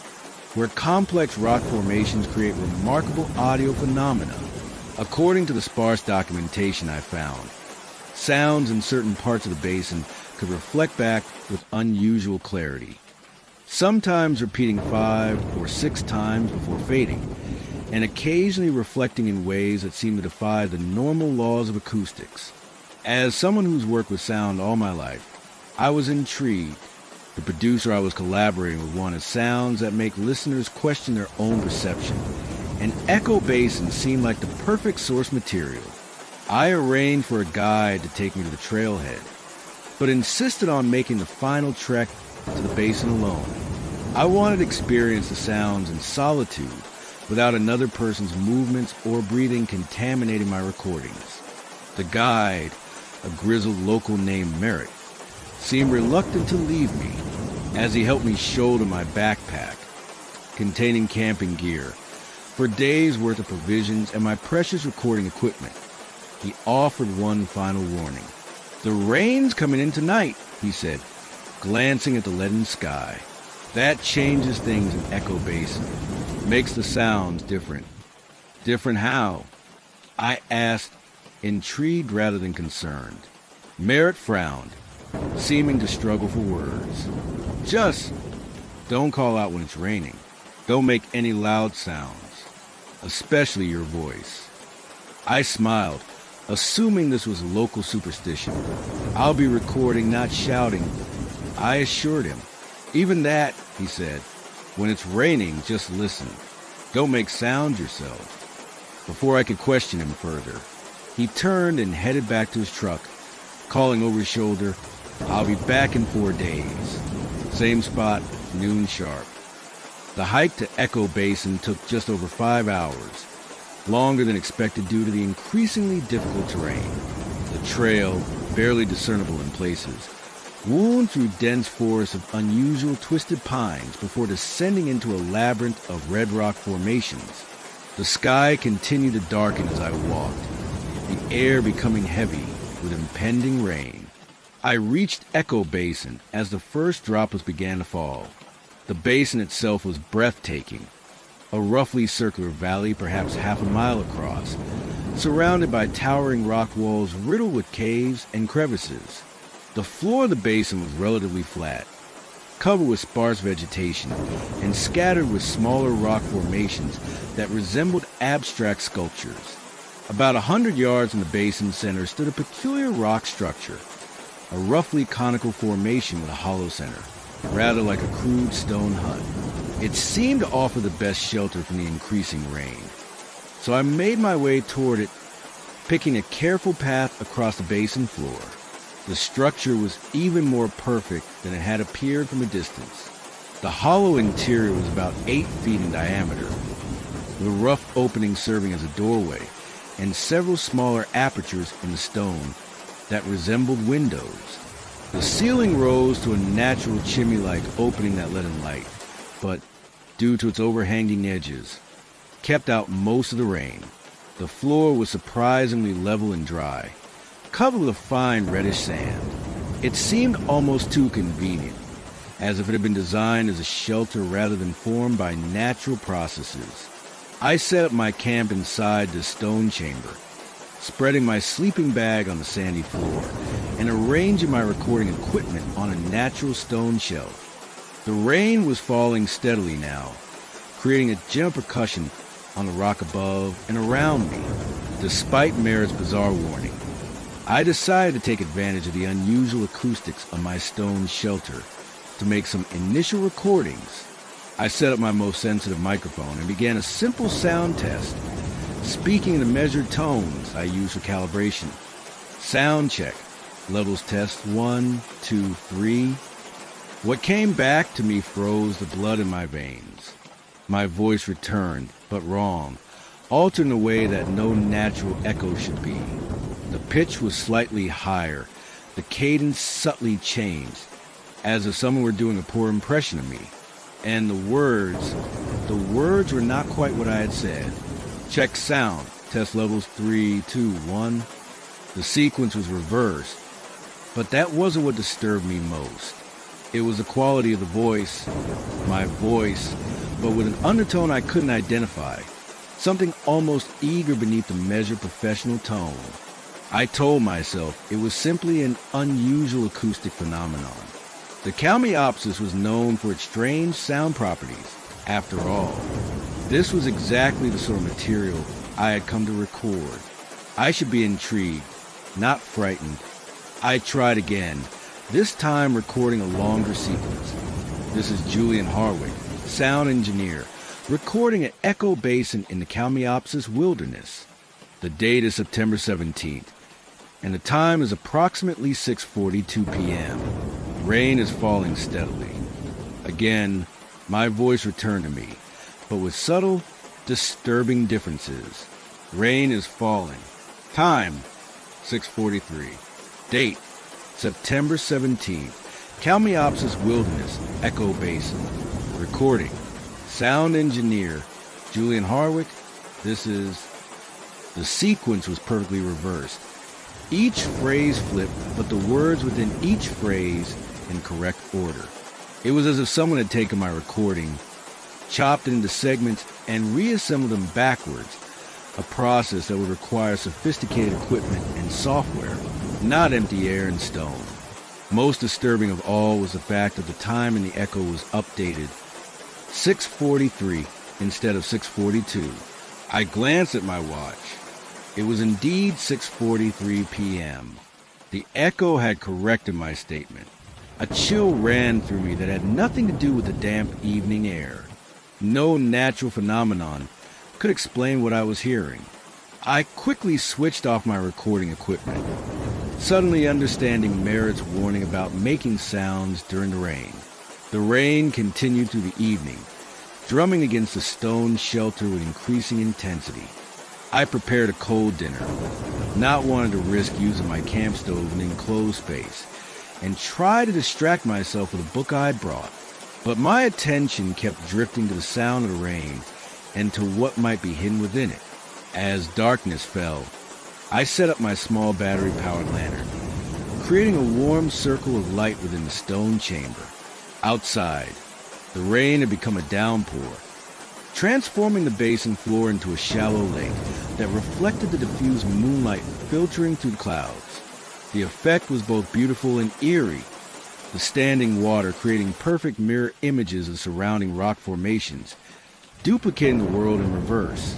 where complex rock formations create remarkable audio phenomena. According to the sparse documentation I found, sounds in certain parts of the basin could reflect back with unusual clarity, sometimes repeating 5 or 6 times before fading, and occasionally reflecting in ways that seem to defy the normal laws of acoustics. As someone who's worked with sound all my life, I was intrigued. The producer I was collaborating with wanted sounds that make listeners question their own perception, and Echo Basin seemed like the perfect source material. I arranged for a guide to take me to the trailhead, but insisted on making the final trek to the basin alone. I wanted to experience the sounds in solitude without another person's movements or breathing contaminating my recordings. The guide, a grizzled local named Merritt, seemed reluctant to leave me as he helped me shoulder my backpack containing camping gear for days' worth of provisions and my precious recording equipment. He offered one final warning. "The rain's coming in tonight," he said, glancing at the leaden sky. "That changes things in Echo Basin, makes the sounds different." "Different how?" I asked, intrigued rather than concerned. Merritt frowned, seeming to struggle for words. "Just don't call out when it's raining. Don't make any loud sounds, especially your voice." I smiled, assuming this was local superstition. "I'll be recording, not shouting," I assured him. "Even that," he said, "when it's raining, just listen. Don't make sounds yourself." Before I could question him further, he turned and headed back to his truck, calling over his shoulder, "I'll be back in 4 days. Same spot, noon sharp." The hike to Echo Basin took just over 5 hours, longer than expected due to the increasingly difficult terrain. The trail, barely discernible in places, wound through dense forests of unusual twisted pines before descending into a labyrinth of red rock formations. The sky continued to darken as I walked, the air becoming heavy with impending rain. I reached Echo Basin as the first droplets began to fall. The basin itself was breathtaking, a roughly circular valley perhaps half a mile across, surrounded by towering rock walls riddled with caves and crevices. The floor of the basin was relatively flat, covered with sparse vegetation, and scattered with smaller rock formations that resembled abstract sculptures. About 100 yards from the basin center stood a peculiar rock structure, a roughly conical formation with a hollow center, rather like a crude stone hut. It seemed to offer the best shelter from the increasing rain, so I made my way toward it, picking a careful path across the basin floor. The structure was even more perfect than it had appeared from a distance. The hollow interior was about 8 feet in diameter, with a rough opening serving as a doorway, and several smaller apertures in the stone that resembled windows. The ceiling rose to a natural chimney-like opening that let in light, but, due to its overhanging edges, kept out most of the rain. The floor was surprisingly level and dry, covered with a fine reddish sand. It seemed almost too convenient, as if it had been designed as a shelter rather than formed by natural processes. I set up my camp inside the stone chamber, spreading my sleeping bag on the sandy floor and arranging my recording equipment on a natural stone shelf. The rain was falling steadily now, creating a gentle percussion on the rock above and around me. Despite Merritt's bizarre warning, I decided to take advantage of the unusual acoustics of my stone shelter to make some initial recordings. I set up my most sensitive microphone and began a simple sound test, speaking in the measured tones I use for calibration. Sound check. Levels test 1, 2, 3. What came back to me froze the blood in my veins. My voice returned, but wrong, altered in a way that no natural echo should be. The pitch was slightly higher, the cadence subtly changed, as if someone were doing a poor impression of me. And the words were not quite what I had said. Check sound, test levels 3, 2, 1. The sequence was reversed, but that wasn't what disturbed me most. It was the quality of the voice, my voice, but with an undertone I couldn't identify, something almost eager beneath the measured professional tone. I told myself it was simply an unusual acoustic phenomenon. The Kalmiopsis was known for its strange sound properties. After all, this was exactly the sort of material I had come to record. I should be intrigued, not frightened. I tried again, this time recording a longer sequence. This is Julian Harwick, sound engineer, recording an echo basin in the Kalmiopsis wilderness. The date is September 17th, and the time is approximately 6:42 p.m. Rain is falling steadily. Again, my voice returned to me, but with subtle, disturbing differences. Rain is falling. Time, 6:43. Date, September 17th. Kalmiopsis Wilderness, Echo Basin. Recording, sound engineer, Julian Harwick. The sequence was perfectly reversed. Each phrase flipped, but the words within each phrase in correct order. It was as if someone had taken my recording, chopped it into segments, and reassembled them backwards, a process that would require sophisticated equipment and software, not empty air and stone. Most disturbing of all was the fact that the time in the echo was updated, 6:43 instead of 6:42. I glanced at my watch. It was indeed 6:43 p.m. The echo had corrected my statement. A chill ran through me that had nothing to do with the damp evening air. No natural phenomenon could explain what I was hearing. I quickly switched off my recording equipment, suddenly understanding Merritt's warning about making sounds during the rain. The rain continued through the evening, drumming against the stone shelter with increasing intensity. I prepared a cold dinner, not wanting to risk using my camp stove in an enclosed space, and tried to distract myself with a book I brought. But my attention kept drifting to the sound of the rain and to what might be hidden within it. As darkness fell, I set up my small battery-powered lantern, creating a warm circle of light within the stone chamber. Outside, the rain had become a downpour, transforming the basin floor into a shallow lake that reflected the diffused moonlight filtering through the clouds. The effect was both beautiful and eerie, the standing water creating perfect mirror images of surrounding rock formations, duplicating the world in reverse.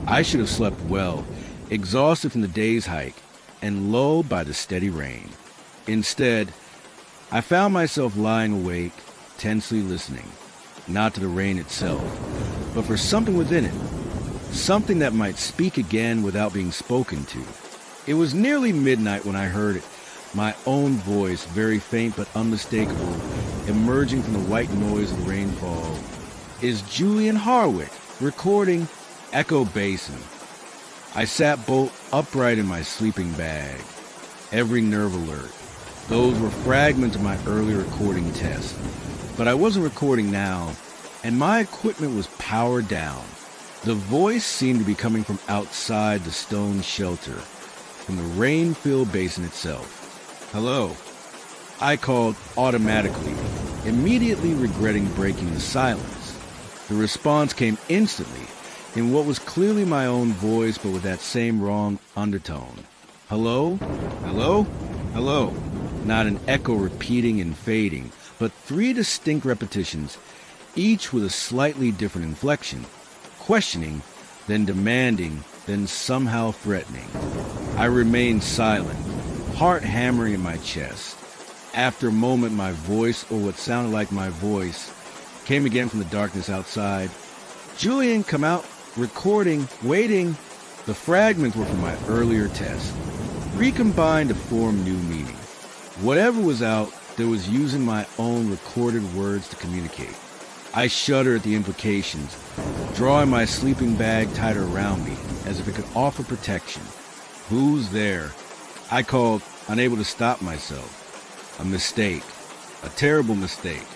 I should have slept well, exhausted from the day's hike, and lulled by the steady rain. Instead, I found myself lying awake, tensely listening, not to the rain itself, but for something within it, something that might speak again without being spoken to. It was nearly midnight when I heard it, my own voice, very faint but unmistakable, emerging from the white noise of the rainfall. Is Julian Harwick, recording Echo Basin. I sat bolt upright in my sleeping bag, every nerve alert. Those were fragments of my early recording test, but I wasn't recording now, and my equipment was powered down. The voice seemed to be coming from outside the stone shelter, from the rain-filled basin itself. Hello, I called automatically, immediately regretting breaking the silence. The response came instantly, in what was clearly my own voice, but with that same wrong undertone. Hello? Hello? Hello? Not an echo repeating and fading, but 3 distinct repetitions, each with a slightly different inflection, questioning, then demanding, then somehow threatening. I remained silent, heart hammering in my chest. After a moment, my voice, or what sounded like my voice, came again from the darkness outside. Julian, come out, recording, waiting. The fragments were from my earlier test, recombined to form new meaning. Whatever was out, there was using my own recorded words to communicate. I shudder at the implications, drawing my sleeping bag tighter around me, as if it could offer protection. Who's there? I called, unable to stop myself. A mistake. A terrible mistake.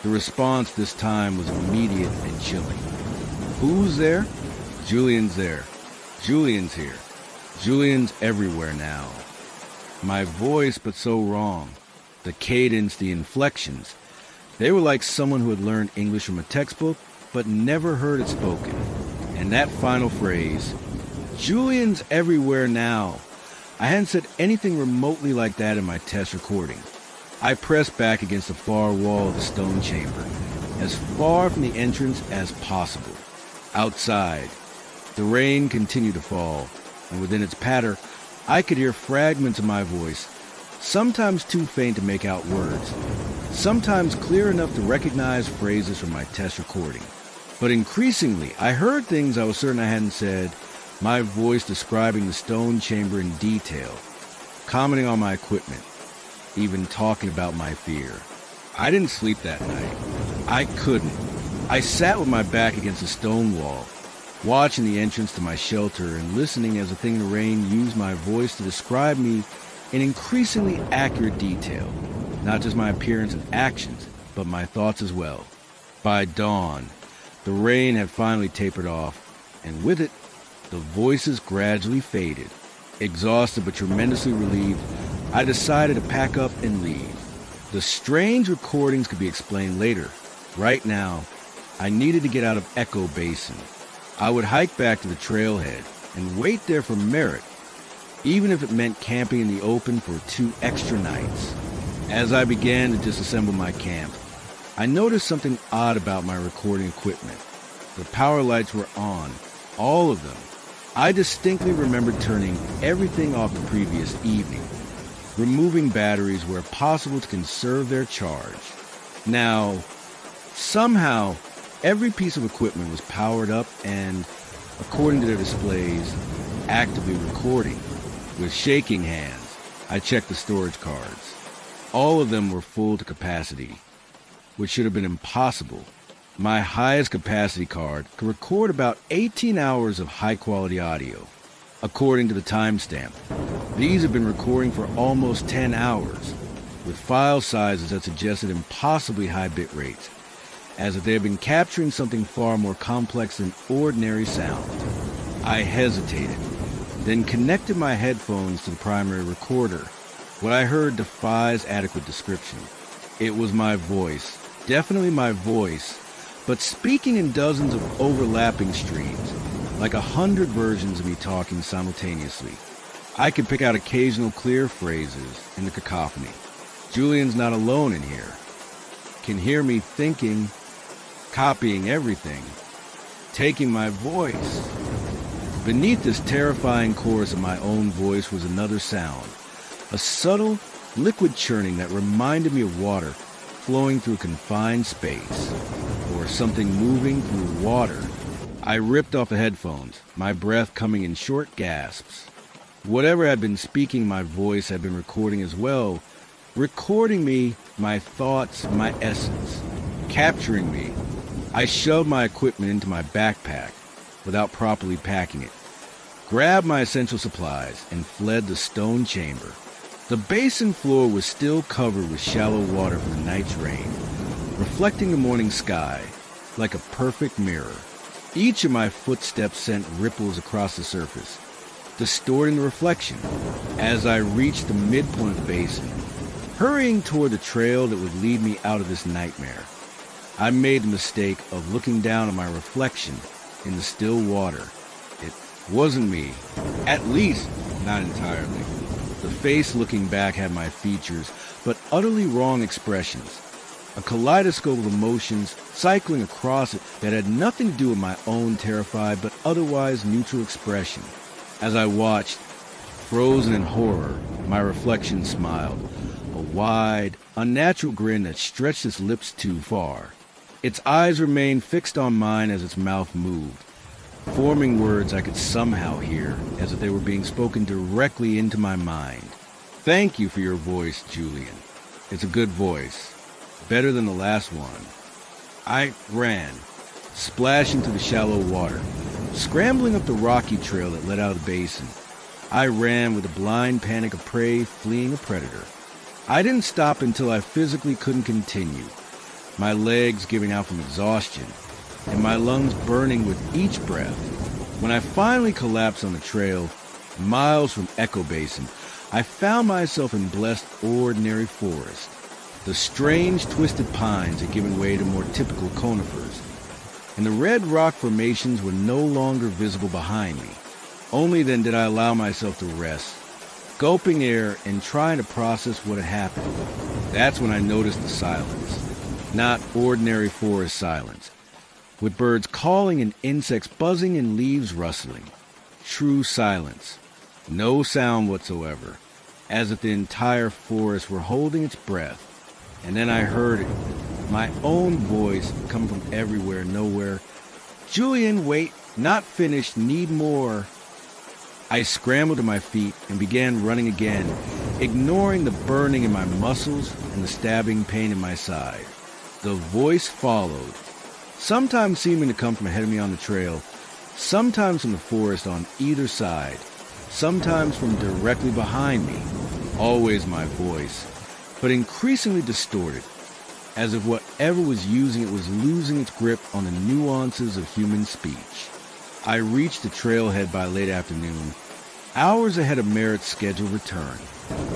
The response this time was immediate and chilling. Who's there? Julian's there. Julian's here. Julian's everywhere now. My voice, but so wrong. The cadence, the inflections. They were like someone who had learned English from a textbook, but never heard it spoken. And that final phrase, Julian's everywhere now. I hadn't said anything remotely like that in my test recording. I pressed back against the far wall of the stone chamber, as far from the entrance as possible. Outside, the rain continued to fall, and within its patter, I could hear fragments of my voice, sometimes too faint to make out words, sometimes clear enough to recognize phrases from my test recording. But increasingly, I heard things I was certain I hadn't said, my voice describing the stone chamber in detail, commenting on my equipment, even talking about my fear. I didn't sleep that night. I couldn't. I sat with my back against a stone wall, watching the entrance to my shelter and listening as the thing in the rain used my voice to describe me in increasingly accurate detail, not just my appearance and actions, but my thoughts as well. By dawn, the rain had finally tapered off, and with it, the voices gradually faded. Exhausted but tremendously relieved, I decided to pack up and leave. The strange recordings could be explained later. Right now, I needed to get out of Echo Basin. I would hike back to the trailhead and wait there for Merritt, even if it meant camping in the open for 2 extra nights. As I began to disassemble my camp, I noticed something odd about my recording equipment. The power lights were on, all of them. I distinctly remembered turning everything off the previous evening, removing batteries where possible to conserve their charge. Now, somehow, every piece of equipment was powered up and, according to their displays, actively recording. With shaking hands, I checked the storage cards. All of them were full to capacity, which should have been impossible. My highest capacity card could record about 18 hours of high-quality audio, according to the timestamp. These have been recording for almost 10 hours, with file sizes that suggested impossibly high bit rates, as if they had been capturing something far more complex than ordinary sound. I hesitated, then connected my headphones to the primary recorder. What I heard defies adequate description. It was my voice, definitely my voice, but speaking in dozens of overlapping streams, like 100 versions of me talking simultaneously. I could pick out occasional clear phrases in the cacophony. Julian's not alone in here. Can hear me thinking, copying everything, taking my voice. Beneath this terrifying chorus of my own voice was another sound, a subtle, liquid churning that reminded me of water flowing through confined space, or something moving through water. I ripped off the headphones, my breath coming in short gasps. Whatever had been speaking my voice had been recording as well, recording me, my thoughts, my essence, capturing me. I shoved my equipment into my backpack without properly packing it, grabbed my essential supplies, and fled the stone chamber. The basin floor was still covered with shallow water from the night's rain, reflecting the morning sky like a perfect mirror. Each of my footsteps sent ripples across the surface, distorting the reflection. As I reached the midpoint of the basin, hurrying toward the trail that would lead me out of this nightmare, I made the mistake of looking down at my reflection in the still water. It wasn't me, at least not entirely. The face looking back had my features, but utterly wrong expressions. A kaleidoscope of emotions cycling across it that had nothing to do with my own terrified but otherwise neutral expression. As I watched, frozen in horror, my reflection smiled, a wide, unnatural grin that stretched its lips too far. Its eyes remained fixed on mine as its mouth moved, forming words I could somehow hear as if they were being spoken directly into my mind. Thank you for your voice, Julian. It's a good voice. Better than the last one. I ran, splashing through the shallow water, scrambling up the rocky trail that led out of the basin. I ran with a blind panic of prey fleeing a predator. I didn't stop until I physically couldn't continue, my legs giving out from exhaustion, and my lungs burning with each breath. When I finally collapsed on the trail, miles from Echo Basin, I found myself in blessed, ordinary forest. The strange, twisted pines had given way to more typical conifers, and the red rock formations were no longer visible behind me. Only then did I allow myself to rest, gulping air and trying to process what had happened. That's when I noticed the silence. Not ordinary forest silence, with birds calling and insects buzzing and leaves rustling. True silence. No sound whatsoever, as if the entire forest were holding its breath. And then I heard it, my own voice coming from everywhere, nowhere. "Julian, wait, not finished, need more." I scrambled to my feet and began running again, ignoring the burning in my muscles and the stabbing pain in my side. The voice followed, sometimes seeming to come from ahead of me on the trail, sometimes from the forest on either side, sometimes from directly behind me. Always my voice, but increasingly distorted, as if whatever was using it was losing its grip on the nuances of human speech. I reached the trailhead by late afternoon, hours ahead of Merritt's scheduled return.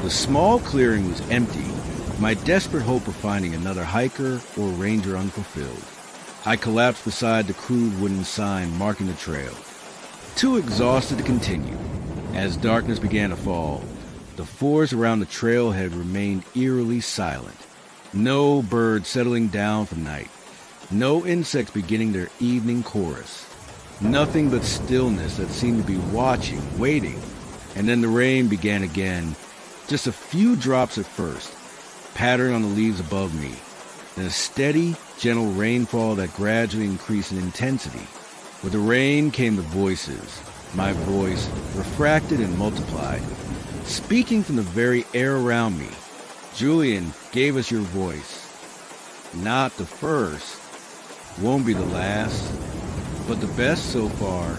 The small clearing was empty, my desperate hope of finding another hiker or ranger unfulfilled. I collapsed beside the crude wooden sign marking the trail, too exhausted to continue. As darkness began to fall, the forest around the trailhead remained eerily silent. No birds settling down for night, no insects beginning their evening chorus. Nothing but stillness that seemed to be watching, waiting. And then the rain began again, just a few drops at first, pattering on the leaves above me, then a steady, gentle rainfall that gradually increased in intensity. With the rain came the voices, my voice, refracted and multiplied, speaking from the very air around me. "Julian gave us your voice. Not the first, won't be the last, but the best so far.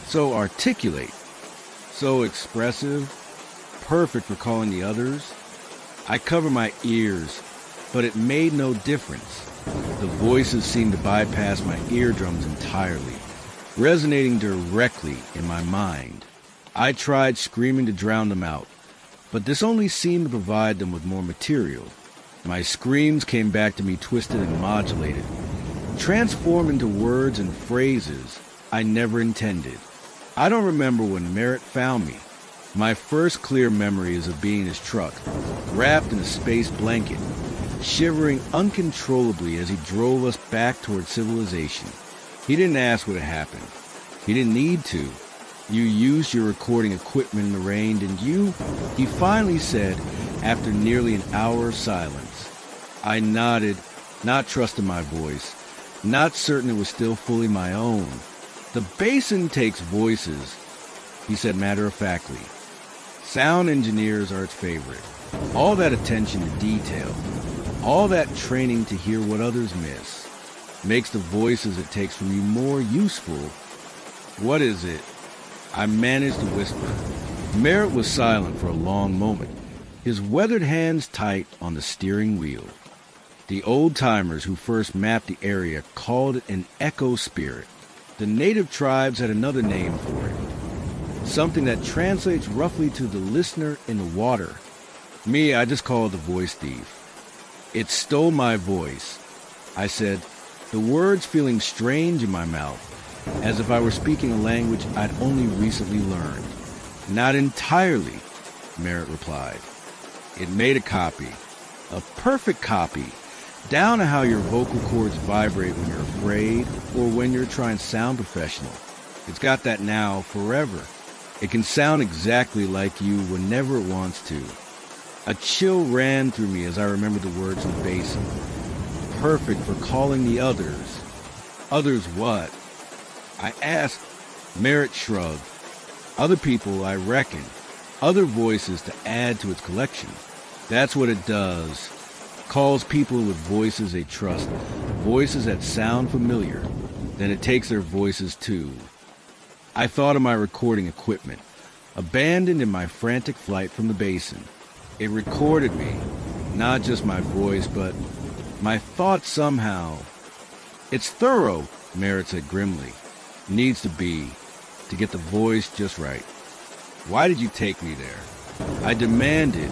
So articulate, so expressive, perfect for calling the others." I covered my ears, but it made no difference. The voices seemed to bypass my eardrums entirely, resonating directly in my mind. I tried screaming to drown them out, but this only seemed to provide them with more material. My screams came back to me twisted and modulated, transformed into words and phrases I never intended. I don't remember when Merritt found me. My first clear memory is of being in his truck, wrapped in a space blanket, shivering uncontrollably as he drove us back toward civilization. He didn't ask what had happened. He didn't need to. "You used your recording equipment in the rain, didn't you?" he finally said after nearly an hour of silence. I nodded, not trusting my voice, not certain it was still fully my own. "The basin takes voices," he said matter-of-factly. "Sound engineers are its favorite. All that attention to detail, all that training to hear what others miss, makes the voices it takes from you more useful." "What is it?" I managed to whisper. Merritt was silent for a long moment, his weathered hands tight on the steering wheel. The old-timers who first mapped the area called it an echo spirit. The native tribes had another name for it, something that translates roughly to the listener in the water. Me, I just call it the voice thief. "It stole my voice," I said, the words feeling strange in my mouth, as if I were speaking a language I'd only recently learned. "Not entirely," Merritt replied. "It made a copy, a perfect copy, down to how your vocal cords vibrate when you're afraid or when you're trying to sound professional. It's got that now, forever. It can sound exactly like you whenever it wants to." A chill ran through me as I remembered the words in the basin. Perfect for calling the others. Others what? I asked. Merritt shrugged. "Other people, I reckon. other voices to add to its collection. That's what it does. Calls people with voices they trust, voices that sound familiar. Then it takes their voices too. I thought of my recording equipment, abandoned in my frantic flight from the basin. It recorded me, not just my voice, but my thoughts somehow. It's thorough, Merritt said grimly. Needs to be, to get the voice just right. Why did you take me there? I demanded,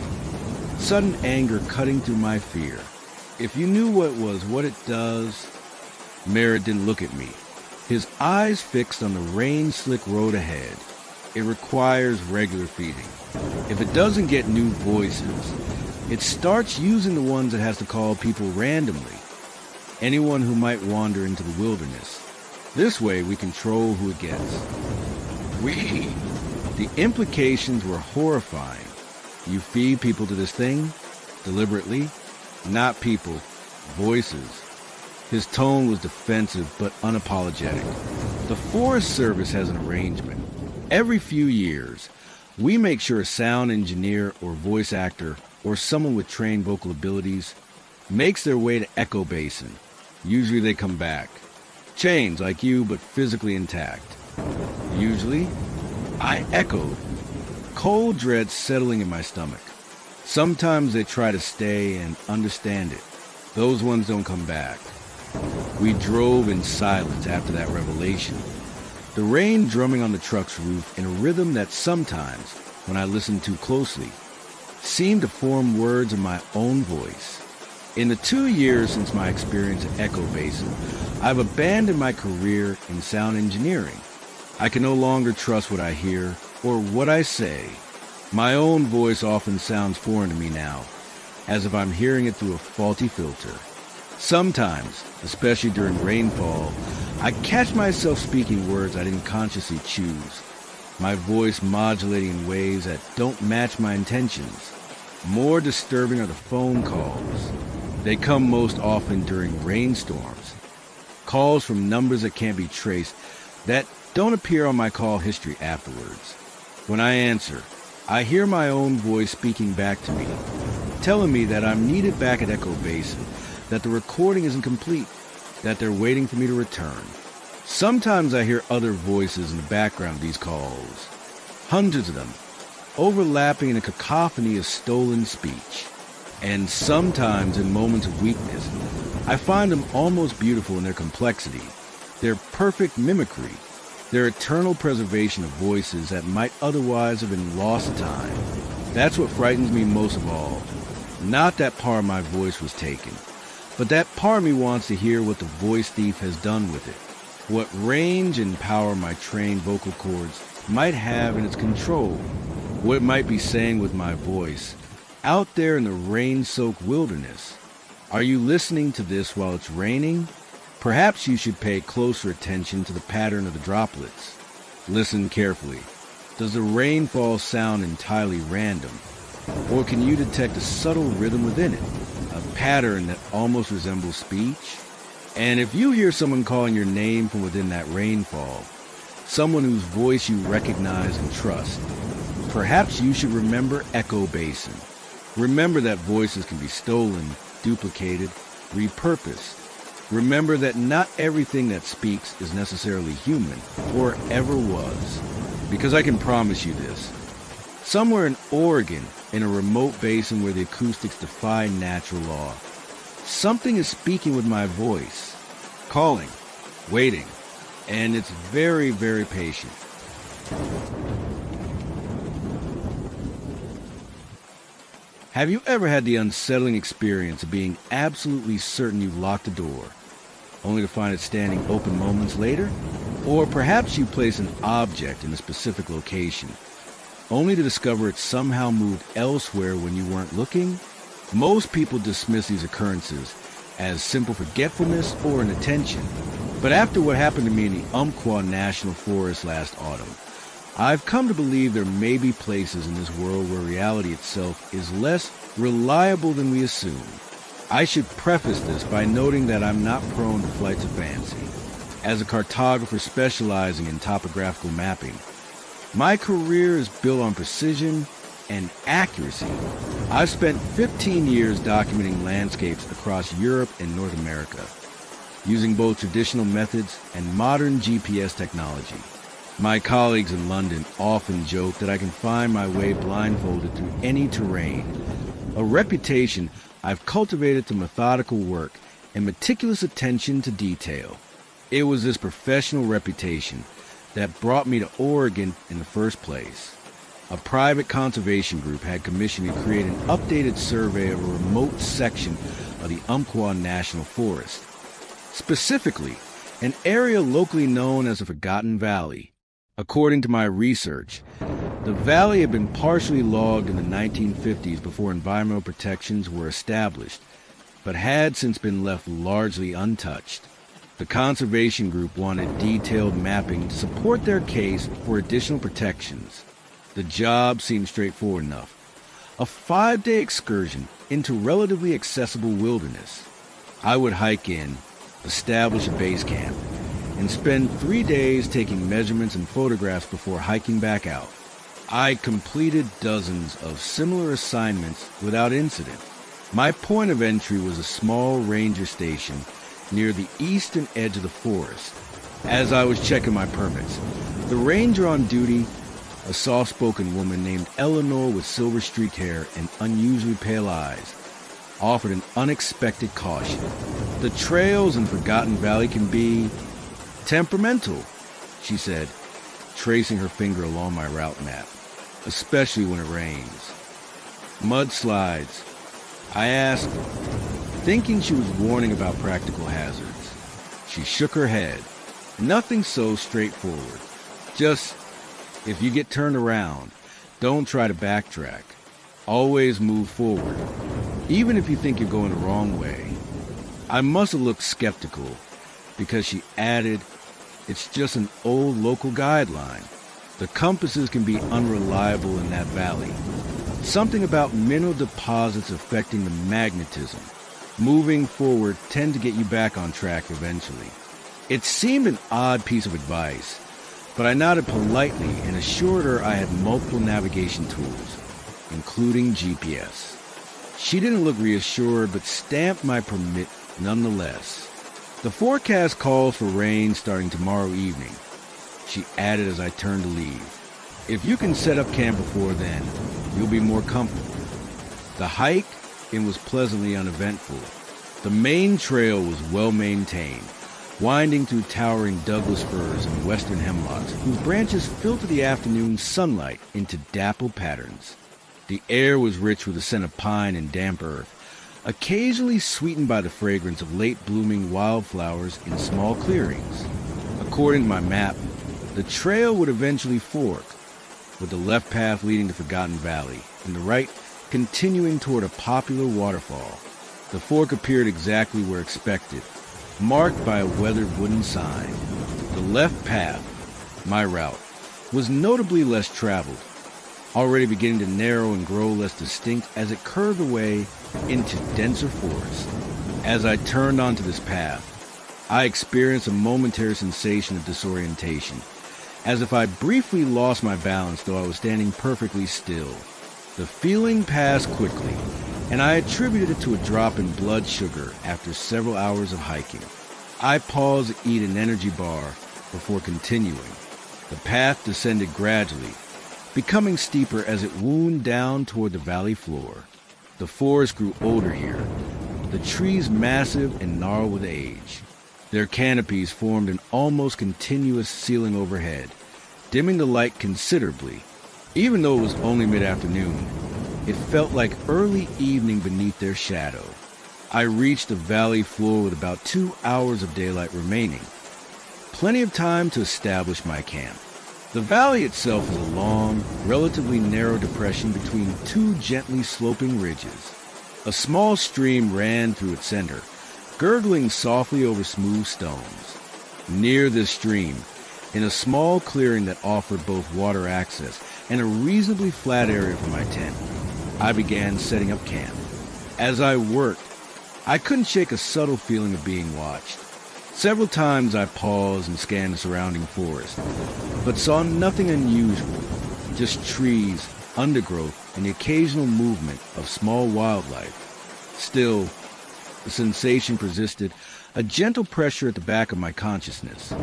sudden anger cutting through my fear. If you knew what it does. Merritt didn't look at me, his eyes fixed on the rain-slick road ahead. It requires regular feeding. If it doesn't get new voices, it starts using the ones it has to call people randomly. Anyone who might wander into the wilderness. This way we control who it gets. We. The implications were horrifying. You feed people to this thing, deliberately, not people, voices. His tone was defensive but unapologetic. The Forest Service has an arrangement. Every few years, we make sure a sound engineer or voice actor or someone with trained vocal abilities makes their way to Echo Basin. Usually they come back. Chained like you, but physically intact. Usually, I echoed, cold dread settling in my stomach. Sometimes they try to stay and understand it. Those ones don't come back. We drove in silence after that revelation. The rain drumming on the truck's roof in a rhythm that sometimes, when I listened too closely, seemed to form words of my own voice. In the 2 years since my experience at Echo Basin, I've abandoned my career in sound engineering. I can no longer trust what I hear or what I say. My own voice often sounds foreign to me now, as if I'm hearing it through a faulty filter. Sometimes, especially during rainfall, I catch myself speaking words I didn't consciously choose, my voice modulating in ways that don't match my intentions. More disturbing are the phone calls. They come most often during rainstorms. Calls from numbers that can't be traced, that don't appear on my call history afterwards. When I answer, I hear my own voice speaking back to me, telling me that I'm needed back at Echo Basin, that the recording isn't complete, that they're waiting for me to return. Sometimes I hear other voices in the background of these calls, hundreds of them, overlapping in a cacophony of stolen speech. And sometimes in moments of weakness, I find them almost beautiful in their complexity, their perfect mimicry, their eternal preservation of voices that might otherwise have been lost to time. That's what frightens me most of all. Not that part of my voice was taken, but that part of me wants to hear what the voice thief has done with it, what range and power my trained vocal cords might have in its control, what it might be saying with my voice, out there in the rain-soaked wilderness. Are you listening to this while it's raining? Perhaps you should pay closer attention to the pattern of the droplets. Listen carefully. Does the rainfall sound entirely random? Or can you detect a subtle rhythm within it? A pattern that almost resembles speech? And if you hear someone calling your name from within that rainfall, someone whose voice you recognize and trust, perhaps you should remember Echo Basin. Remember that voices can be stolen, duplicated, repurposed. Remember that not everything that speaks is necessarily human, or ever was. Because I can promise you this. Somewhere in Oregon, in a remote basin where the acoustics defy natural law, something is speaking with my voice, calling, waiting, and it's very, very patient. Have you ever had the unsettling experience of being absolutely certain you've locked the door, only to find it standing open moments later? Or perhaps you place an object in a specific location, only to discover it somehow moved elsewhere when you weren't looking? Most people dismiss these occurrences as simple forgetfulness or inattention. But after what happened to me in the Umpqua National Forest last autumn, I've come to believe there may be places in this world where reality itself is less reliable than we assume. I should preface this by noting that I'm not prone to flights of fancy. As a cartographer specializing in topographical mapping, my career is built on precision and accuracy. I've spent 15 years documenting landscapes across Europe and North America, using both traditional methods and modern GPS technology. My colleagues in London often joke that I can find my way blindfolded through any terrain, a reputation I've cultivated through methodical work and meticulous attention to detail. It was this professional reputation that brought me to Oregon in the first place. A private conservation group had commissioned me to create an updated survey of a remote section of the Umpqua National Forest, specifically an area locally known as the Forgotten Valley. According to my research, the valley had been partially logged in the 1950s before environmental protections were established, but had since been left largely untouched. The conservation group wanted detailed mapping to support their case for additional protections. The job seemed straightforward enough. A 5-day excursion into relatively accessible wilderness. I would hike in, establish a base camp, and spend 3 days taking measurements and photographs before hiking back out. I completed dozens of similar assignments without incident. My point of entry was a small ranger station near the eastern edge of the forest. As I was checking my permits, the ranger on duty, a soft-spoken woman named Eleanor with silver-streaked hair and unusually pale eyes, offered an unexpected caution. The trails in Forgotten Valley can be temperamental, she said, tracing her finger along my route map, especially when it rains. Mudslides, I asked, thinking she was warning about practical hazards. She shook her head. Nothing so straightforward. Just, if you get turned around, don't try to backtrack. Always move forward, even if you think you're going the wrong way. I must have looked skeptical, because she added, it's just an old local guideline. The compasses can be unreliable in that valley. Something about mineral deposits affecting the magnetism. Moving forward tend to get you back on track eventually. It seemed an odd piece of advice, but I nodded politely and assured her I had multiple navigation tools, including GPS. She didn't look reassured, but stamped my permit nonetheless. The forecast calls for rain starting tomorrow evening, she added as I turned to leave. If you can set up camp before then, you'll be more comfortable. The hike was pleasantly uneventful. The main trail was well maintained, winding through towering Douglas firs and western hemlocks, whose branches filtered the afternoon sunlight into dappled patterns. The air was rich with the scent of pine and damp earth, occasionally sweetened by the fragrance of late-blooming wildflowers in small clearings. According to my map, the trail would eventually fork, with the left path leading to Forgotten Valley, and the right continuing toward a popular waterfall. The fork appeared exactly where expected, marked by a weathered wooden sign. The left path, my route, was notably less traveled, already beginning to narrow and grow less distinct as it curved away into denser forest. As I turned onto this path, I experienced a momentary sensation of disorientation, as if I briefly lost my balance though I was standing perfectly still. The feeling passed quickly, and I attributed it to a drop in blood sugar after several hours of hiking. I paused to eat an energy bar before continuing. The path descended gradually, becoming steeper as it wound down toward the valley floor. The forest grew older here, the trees massive and gnarled with age. Their canopies formed an almost continuous ceiling overhead, dimming the light considerably. Even though it was only mid-afternoon, it felt like early evening beneath their shadow. I reached the valley floor with about 2 hours of daylight remaining, plenty of time to establish my camp. The valley itself is a long, relatively narrow depression between two gently sloping ridges. A small stream ran through its center, gurgling softly over smooth stones. Near this stream, in a small clearing that offered both water access and a reasonably flat area for my tent, I began setting up camp. As I worked, I couldn't shake a subtle feeling of being watched. Several times I paused and scanned the surrounding forest, but saw nothing unusual, just trees, undergrowth, and the occasional movement of small wildlife. Still, the sensation persisted, a gentle pressure at the back of my consciousness.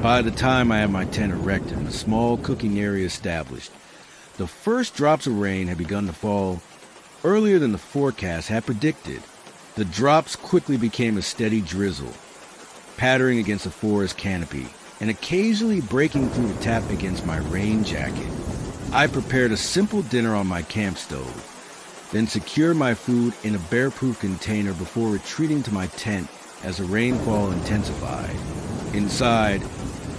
By the time I had my tent erected and a small cooking area established, the first drops of rain had begun to fall earlier than the forecast had predicted. The drops quickly became a steady drizzle, pattering against the forest canopy and occasionally breaking through the tap against my rain jacket. I prepared a simple dinner on my camp stove, then secured my food in a bear-proof container before retreating to my tent as the rainfall intensified. Inside,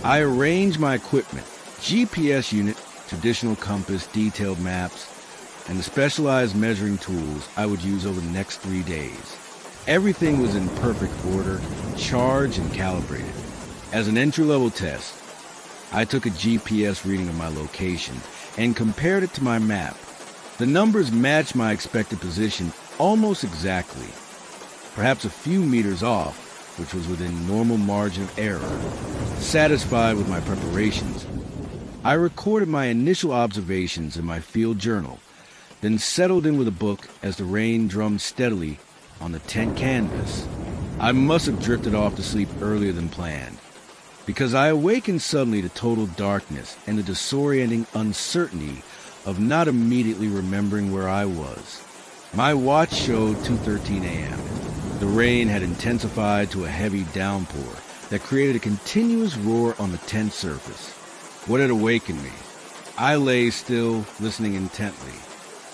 I arranged my equipment, GPS unit, traditional compass, detailed maps, and the specialized measuring tools I would use over the next 3 days. Everything was in perfect order, charged and calibrated. As an entry-level test, I took a GPS reading of my location and compared it to my map. The numbers matched my expected position almost exactly, perhaps a few meters off, which was within normal margin of error. Satisfied with my preparations, I recorded my initial observations in my field journal, then settled in with a book as the rain drummed steadily on the tent canvas. I must have drifted off to sleep earlier than planned, because I awakened suddenly to total darkness and the disorienting uncertainty of not immediately remembering where I was. My watch showed 2:13 a.m. The rain had intensified to a heavy downpour that created a continuous roar on the tent surface. What had awakened me? I lay still, listening intently.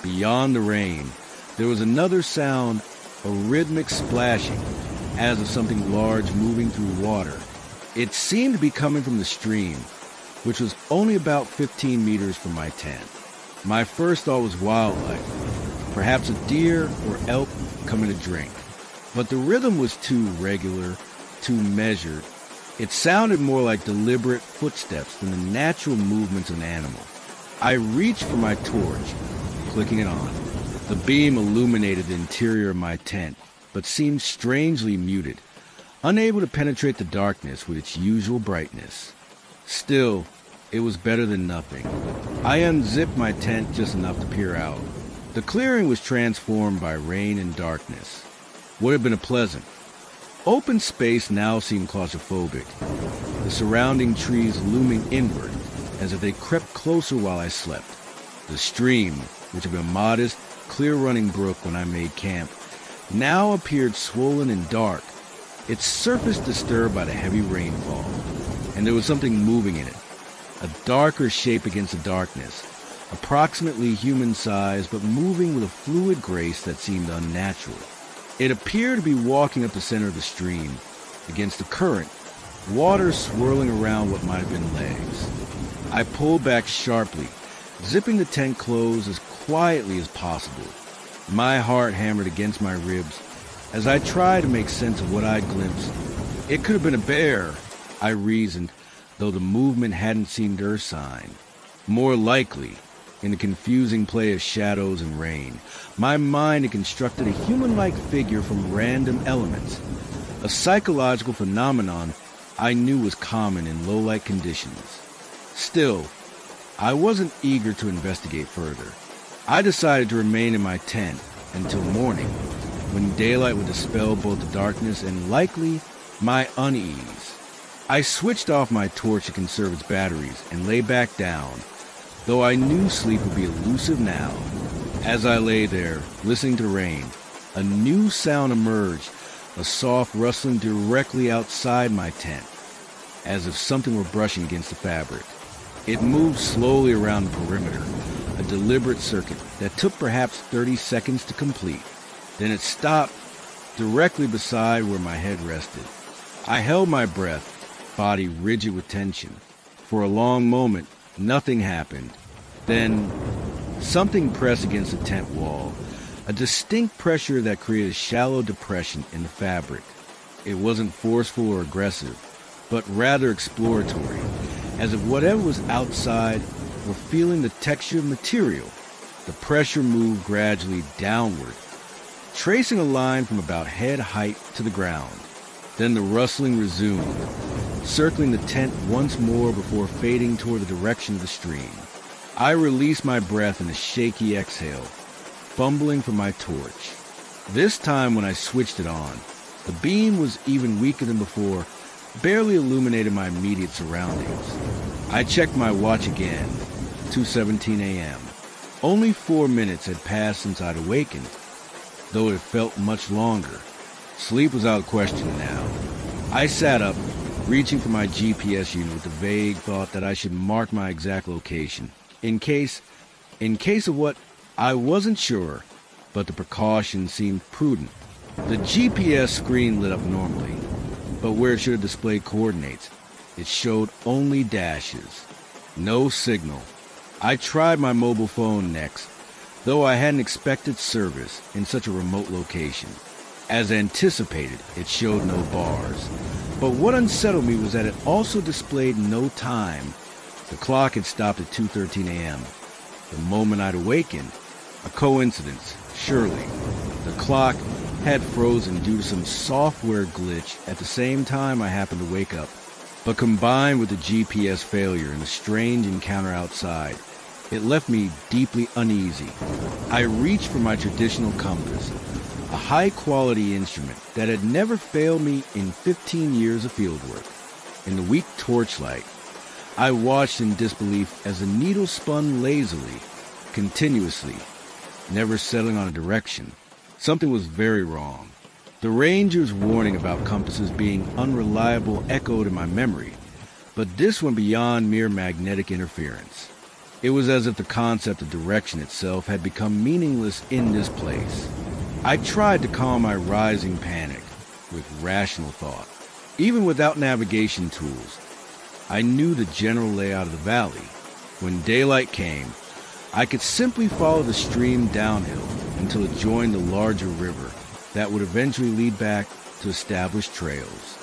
Beyond the rain, there was another sound, a rhythmic splashing, as of something large moving through water. It seemed to be coming from the stream, which was only about 15 meters from my tent. My first thought was wildlife, perhaps a deer or elk coming to drink. But the rhythm was too regular, too measured. It sounded more like deliberate footsteps than the natural movements of an animal. I reached for my torch, clicking it on. The beam illuminated the interior of my tent, but seemed strangely muted, unable to penetrate the darkness with its usual brightness. Still, it was better than nothing. I unzipped my tent just enough to peer out. The clearing was transformed by rain and darkness. What had been a pleasant, open space now seemed claustrophobic, the surrounding trees looming inward as if they crept closer while I slept. The stream, which had been a modest, clear-running brook when I made camp, now appeared swollen and dark, its surface disturbed by the heavy rainfall, and there was something moving in it, a darker shape against the darkness, approximately human-sized but moving with a fluid grace that seemed unnatural. It appeared to be walking up the center of the stream, against the current, water swirling around what might have been legs. I pulled back sharply, zipping the tent closed as quietly as possible. My heart hammered against my ribs as I tried to make sense of what I'd glimpsed. It could have been a bear, I reasoned, though the movement hadn't seemed ursine. More likely, in the confusing play of shadows and rain, my mind had constructed a human-like figure from random elements, a psychological phenomenon I knew was common in low-light conditions. Still, I wasn't eager to investigate further. I decided to remain in my tent until morning, when daylight would dispel both the darkness and likely my unease. I switched off my torch to conserve its batteries and lay back down, though I knew sleep would be elusive now. As I lay there, listening to rain, a new sound emerged, a soft rustling directly outside my tent, as if something were brushing against the fabric. It moved slowly around the perimeter, a deliberate circuit that took perhaps 30 seconds to complete. Then it stopped directly beside where my head rested. I held my breath, body rigid with tension. For a long moment, nothing happened. Then, something pressed against the tent wall, a distinct pressure that created a shallow depression in the fabric. It wasn't forceful or aggressive, but rather exploratory, as if whatever was outside were feeling the texture of material. The pressure moved gradually downward, tracing a line from about head height to the ground. Then the rustling resumed, circling the tent once more before fading toward the direction of the stream. I released my breath in a shaky exhale, fumbling for my torch. This time when I switched it on, the beam was even weaker than before, barely illuminating my immediate surroundings. I checked my watch again, 2:17 a.m. Only 4 minutes had passed since I'd awakened, though it felt much longer. Sleep was out of question now. I sat up, reaching for my GPS unit with the vague thought that I should mark my exact location. In case of what, I wasn't sure, but the precaution seemed prudent. The GPS screen lit up normally, but where it should have displayed coordinates, it showed only dashes. No signal. I tried my mobile phone next, though I hadn't expected service in such a remote location. As anticipated, it showed no bars. But what unsettled me was that it also displayed no time. The clock had stopped at 2:13 a.m. The moment I'd awakened. A coincidence, surely. The clock had frozen due to some software glitch at the same time I happened to wake up. But combined with the GPS failure and the strange encounter outside, it left me deeply uneasy. I reached for my traditional compass, a high-quality instrument that had never failed me in 15 years of fieldwork. In the weak torchlight, I watched in disbelief as the needle spun lazily, continuously, never settling on a direction. Something was very wrong. The ranger's warning about compasses being unreliable echoed in my memory, but this went beyond mere magnetic interference. It was as if the concept of direction itself had become meaningless in this place. I tried to calm my rising panic with rational thought. Even without navigation tools, I knew the general layout of the valley. When daylight came, I could simply follow the stream downhill until it joined the larger river that would eventually lead back to established trails.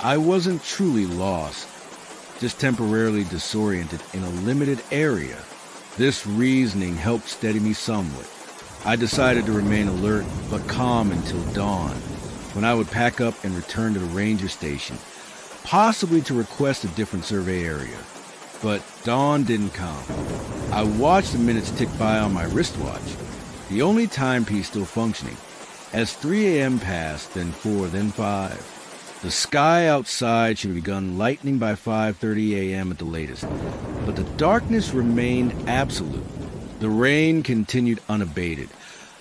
I wasn't truly lost, just temporarily disoriented in a limited area. This reasoning helped steady me somewhat. I decided to remain alert but calm until dawn, when I would pack up and return to the ranger station, possibly to request a different survey area. But dawn didn't come. I watched the minutes tick by on my wristwatch, the only timepiece still functioning, as 3 a.m. passed, then 4, then 5. The sky outside should have begun lightening by 5:30 a.m. at the latest, but the darkness remained absolute. The rain continued unabated,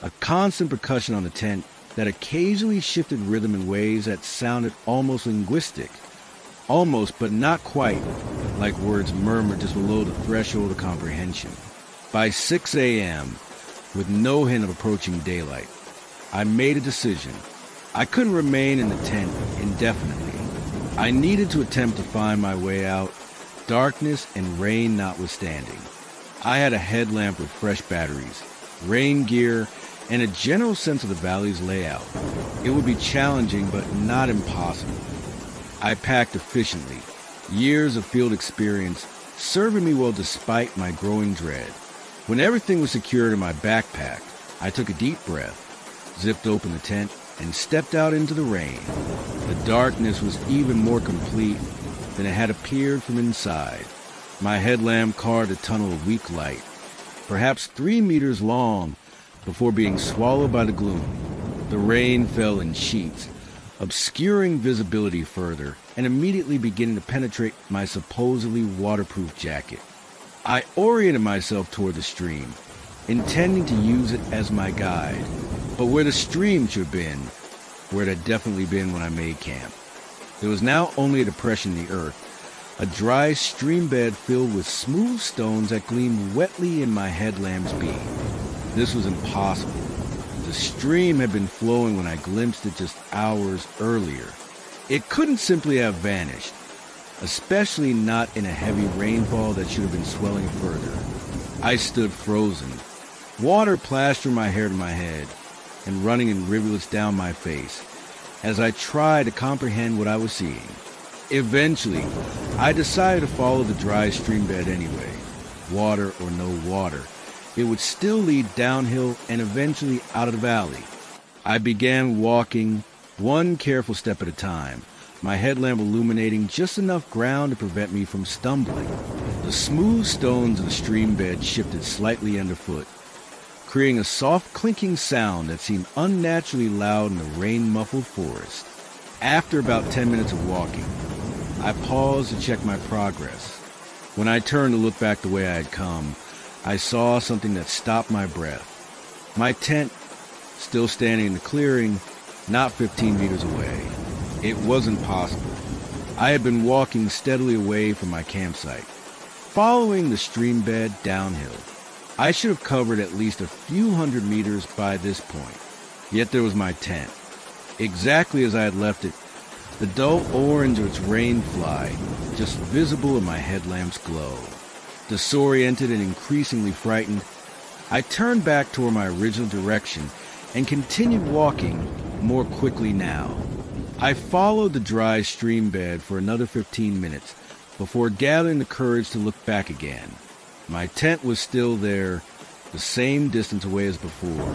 a constant percussion on the tent that occasionally shifted rhythm in ways that sounded almost linguistic. Almost, but not quite, like words murmured just below the threshold of comprehension. By 6 a.m., with no hint of approaching daylight, I made a decision. I couldn't remain in the tent indefinitely. I needed to attempt to find my way out, darkness and rain notwithstanding. I had a headlamp with fresh batteries, rain gear, and a general sense of the valley's layout. It would be challenging, but not impossible. I packed efficiently, years of field experience serving me well despite my growing dread. When everything was secured in my backpack, I took a deep breath, zipped open the tent, and stepped out into the rain. The darkness was even more complete than it had appeared from inside. My headlamp carved a tunnel of weak light, perhaps 3 meters long, before being swallowed by the gloom. The rain fell in sheets, obscuring visibility further and immediately beginning to penetrate my supposedly waterproof jacket. I oriented myself toward the stream, intending to use it as my guide, but where the stream should have been, where it had definitely been when I made camp. There was now only a depression in the earth, a dry stream bed filled with smooth stones that gleamed wetly in my headlamp's beam. This was impossible. The stream had been flowing when I glimpsed it just hours earlier. It couldn't simply have vanished, especially not in a heavy rainfall that should have been swelling further. I stood frozen, water plastering my hair to my head and running in rivulets down my face as I tried to comprehend what I was seeing. Eventually, I decided to follow the dry stream bed anyway. Water or no water, it would still lead downhill and eventually out of the valley. I began walking, one careful step at a time, my headlamp illuminating just enough ground to prevent me from stumbling. The smooth stones of the stream bed shifted slightly underfoot, creating a soft clinking sound that seemed unnaturally loud in the rain-muffled forest. After about 10 minutes of walking, I paused to check my progress. When I turned to look back the way I had come, I saw something that stopped my breath. My tent, still standing in the clearing, not 15 meters away. It wasn't possible. I had been walking steadily away from my campsite, following the stream bed downhill. I should have covered at least a few hundred meters by this point. Yet there was my tent, exactly as I had left it, the dull orange of its rain fly just visible in my headlamp's glow. Disoriented and increasingly frightened, I turned back toward my original direction and continued walking more quickly now. I followed the dry stream bed for another 15 minutes before gathering the courage to look back again. My tent was still there, the same distance away as before.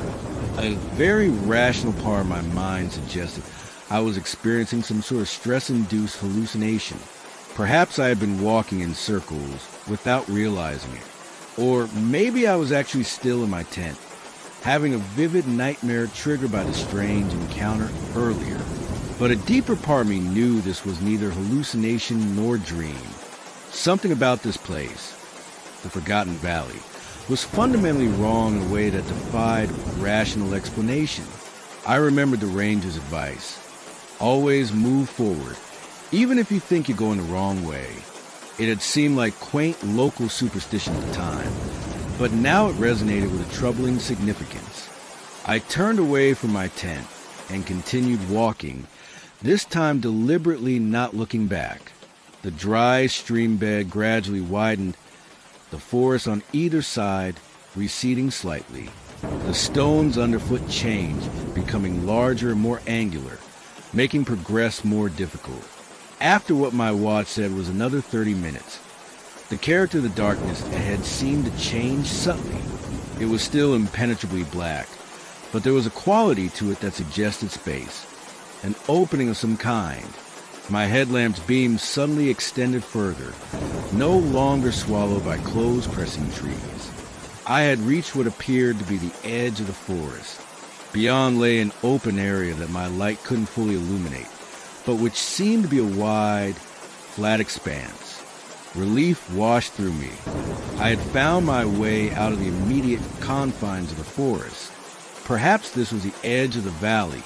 A very rational part of my mind suggested I was experiencing some sort of stress-induced hallucination. Perhaps I had been walking in circles without realizing it. Or maybe I was actually still in my tent, having a vivid nightmare triggered by the strange encounter earlier. But a deeper part of me knew this was neither hallucination nor dream. Something about this place, the Forgotten Valley, was fundamentally wrong in a way that defied rational explanation. I remembered the ranger's advice. Always move forward, even if you think you're going the wrong way. It had seemed like quaint local superstition at the time, but now it resonated with a troubling significance. I turned away from my tent and continued walking, this time deliberately not looking back. The dry stream bed gradually widened, the forest on either side receding slightly. The stones underfoot changed, becoming larger and more angular, making progress more difficult. After what my watch said was another 30 minutes, the character of the darkness ahead seemed to change subtly. It was still impenetrably black, but there was a quality to it that suggested space, an opening of some kind. My headlamp's beam suddenly extended further, no longer swallowed by close-pressing trees. I had reached what appeared to be the edge of the forest. Beyond lay an open area that my light couldn't fully illuminate, but which seemed to be a wide, flat expanse. Relief washed through me. I had found my way out of the immediate confines of the forest. Perhaps this was the edge of the valley,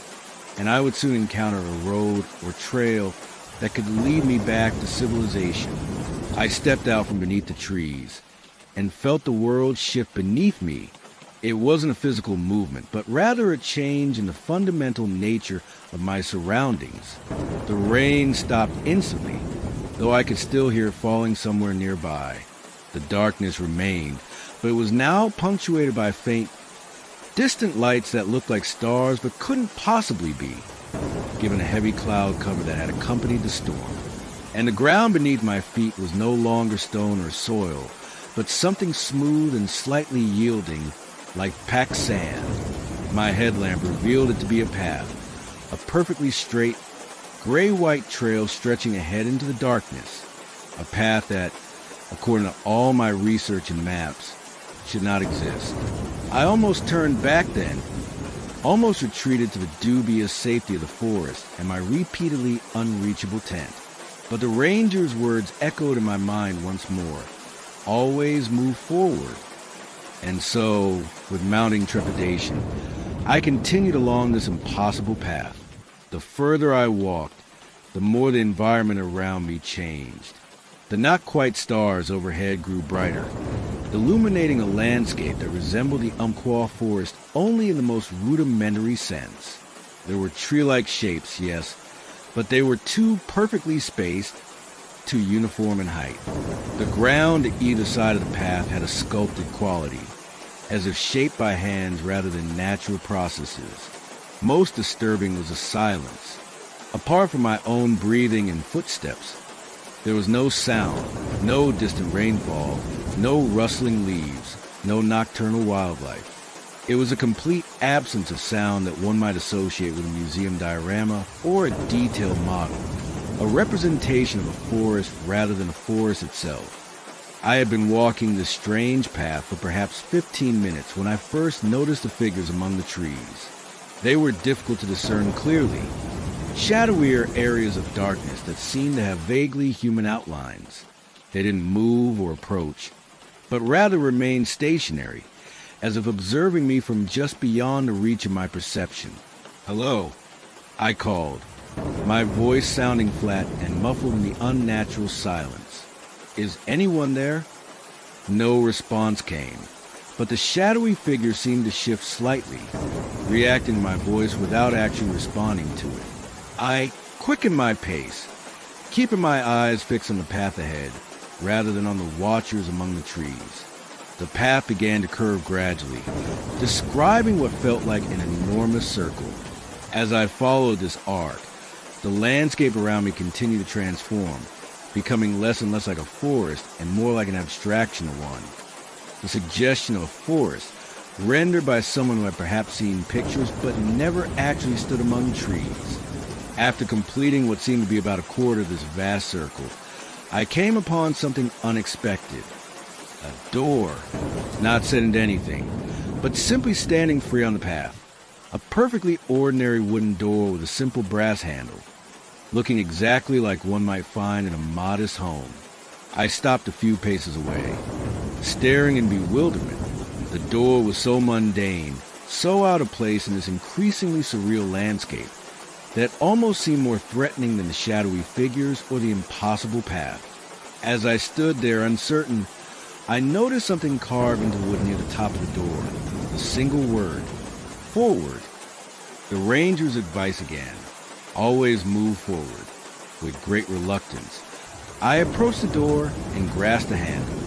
and I would soon encounter a road or trail that could lead me back to civilization. I stepped out from beneath the trees and felt the world shift beneath me. It wasn't a physical movement, but rather a change in the fundamental nature of my surroundings. The rain stopped instantly, though I could still hear it falling somewhere nearby. The darkness remained, but it was now punctuated by faint, distant lights that looked like stars but couldn't possibly be, given a heavy cloud cover that had accompanied the storm. And the ground beneath my feet was no longer stone or soil, but something smooth and slightly yielding, like packed sand. My headlamp revealed it to be a path, a perfectly straight, gray-white trail stretching ahead into the darkness, a path that, according to all my research and maps, should not exist. I almost turned back then, almost retreated to the dubious safety of the forest and my repeatedly unreachable tent. But the ranger's words echoed in my mind once more. Always move forward. And so, with mounting trepidation, I continued along this impossible path. The further I walked, the more the environment around me changed. The not-quite stars overhead grew brighter, illuminating a landscape that resembled the Umpqua Forest only in the most rudimentary sense. There were tree-like shapes, yes, but they were too perfectly spaced, too uniform in height. The ground at either side of the path had a sculpted quality, as if shaped by hands rather than natural processes. Most disturbing was the silence. Apart from my own breathing and footsteps, there was no sound, no distant rainfall, no rustling leaves, no nocturnal wildlife. It was a complete absence of sound that one might associate with a museum diorama or a detailed model, a representation of a forest rather than a forest itself. I had been walking this strange path for perhaps 15 minutes when I first noticed the figures among the trees. They were difficult to discern clearly, shadowier areas of darkness that seemed to have vaguely human outlines. They didn't move or approach, but rather remained stationary, as if observing me from just beyond the reach of my perception. "Hello," I called, my voice sounding flat and muffled in the unnatural silence. "Is anyone there?" No response came, but the shadowy figure seemed to shift slightly, reacting to my voice without actually responding to it. I quickened my pace, keeping my eyes fixed on the path ahead, rather than on the watchers among the trees. The path began to curve gradually, describing what felt like an enormous circle. As I followed this arc, the landscape around me continued to transform, becoming less and less like a forest and more like an abstraction of one. The suggestion of a forest, rendered by someone who had perhaps seen pictures but never actually stood among trees. After completing what seemed to be about a quarter of this vast circle, I came upon something unexpected. A door, not set into anything, but simply standing free on the path. A perfectly ordinary wooden door with a simple brass handle, looking exactly like one might find in a modest home. I stopped a few paces away, staring in bewilderment. The door was so mundane, so out of place in this increasingly surreal landscape, that it almost seemed more threatening than the shadowy figures or the impossible path. As I stood there uncertain, I noticed something carved into the wood near the top of the door. A single word: forward. The ranger's advice again: always move forward. With great reluctance, I approached the door and grasped the handle.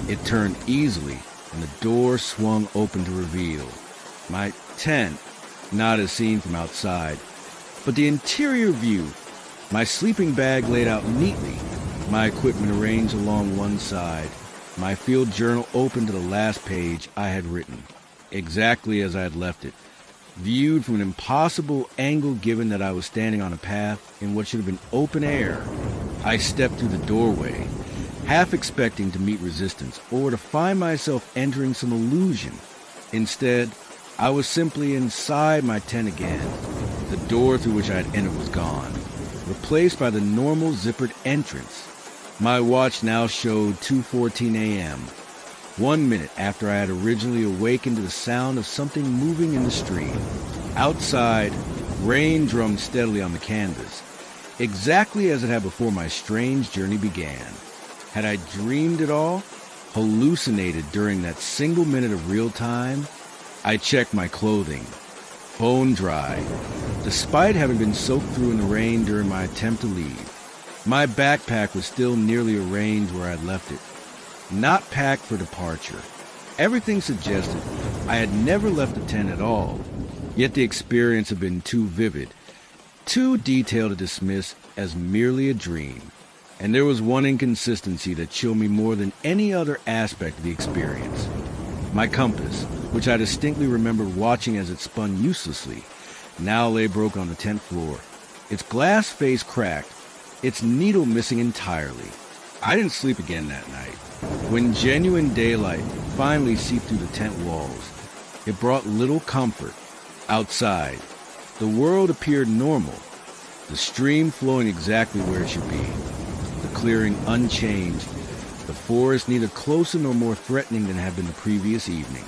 It turned easily, and the door swung open to reveal my tent, not as seen from outside, but the interior view. My sleeping bag laid out neatly, my equipment arranged along one side, my field journal open to the last page I had written, exactly as I had left it, viewed from an impossible angle given that I was standing on a path in what should have been open air. I stepped through the doorway, half expecting to meet resistance or to find myself entering some illusion. Instead, I was simply inside my tent again. The door through which I had entered was gone, replaced by the normal zippered entrance. My watch now showed 2:14 a.m., 1 minute after I had originally awakened to the sound of something moving in the street. Outside, rain drummed steadily on the canvas, exactly as it had before my strange journey began. Had I dreamed it all? Hallucinated during that single minute of real time? I checked my clothing. Bone dry, despite having been soaked through in the rain during my attempt to leave. My backpack was still nearly arranged where I'd left it, not packed for departure. Everything suggested I had never left the tent at all, yet the experience had been too vivid, too detailed to dismiss as merely a dream. And there was one inconsistency that chilled me more than any other aspect of the experience. My compass, which I distinctly remembered watching as it spun uselessly, now lay broken on the tent floor, its glass face cracked, its needle missing entirely. I didn't sleep again that night. When genuine daylight finally seeped through the tent walls, it brought little comfort. Outside, the world appeared normal, the stream flowing exactly where it should be, the clearing unchanged, the forest neither closer nor more threatening than it had been the previous evening.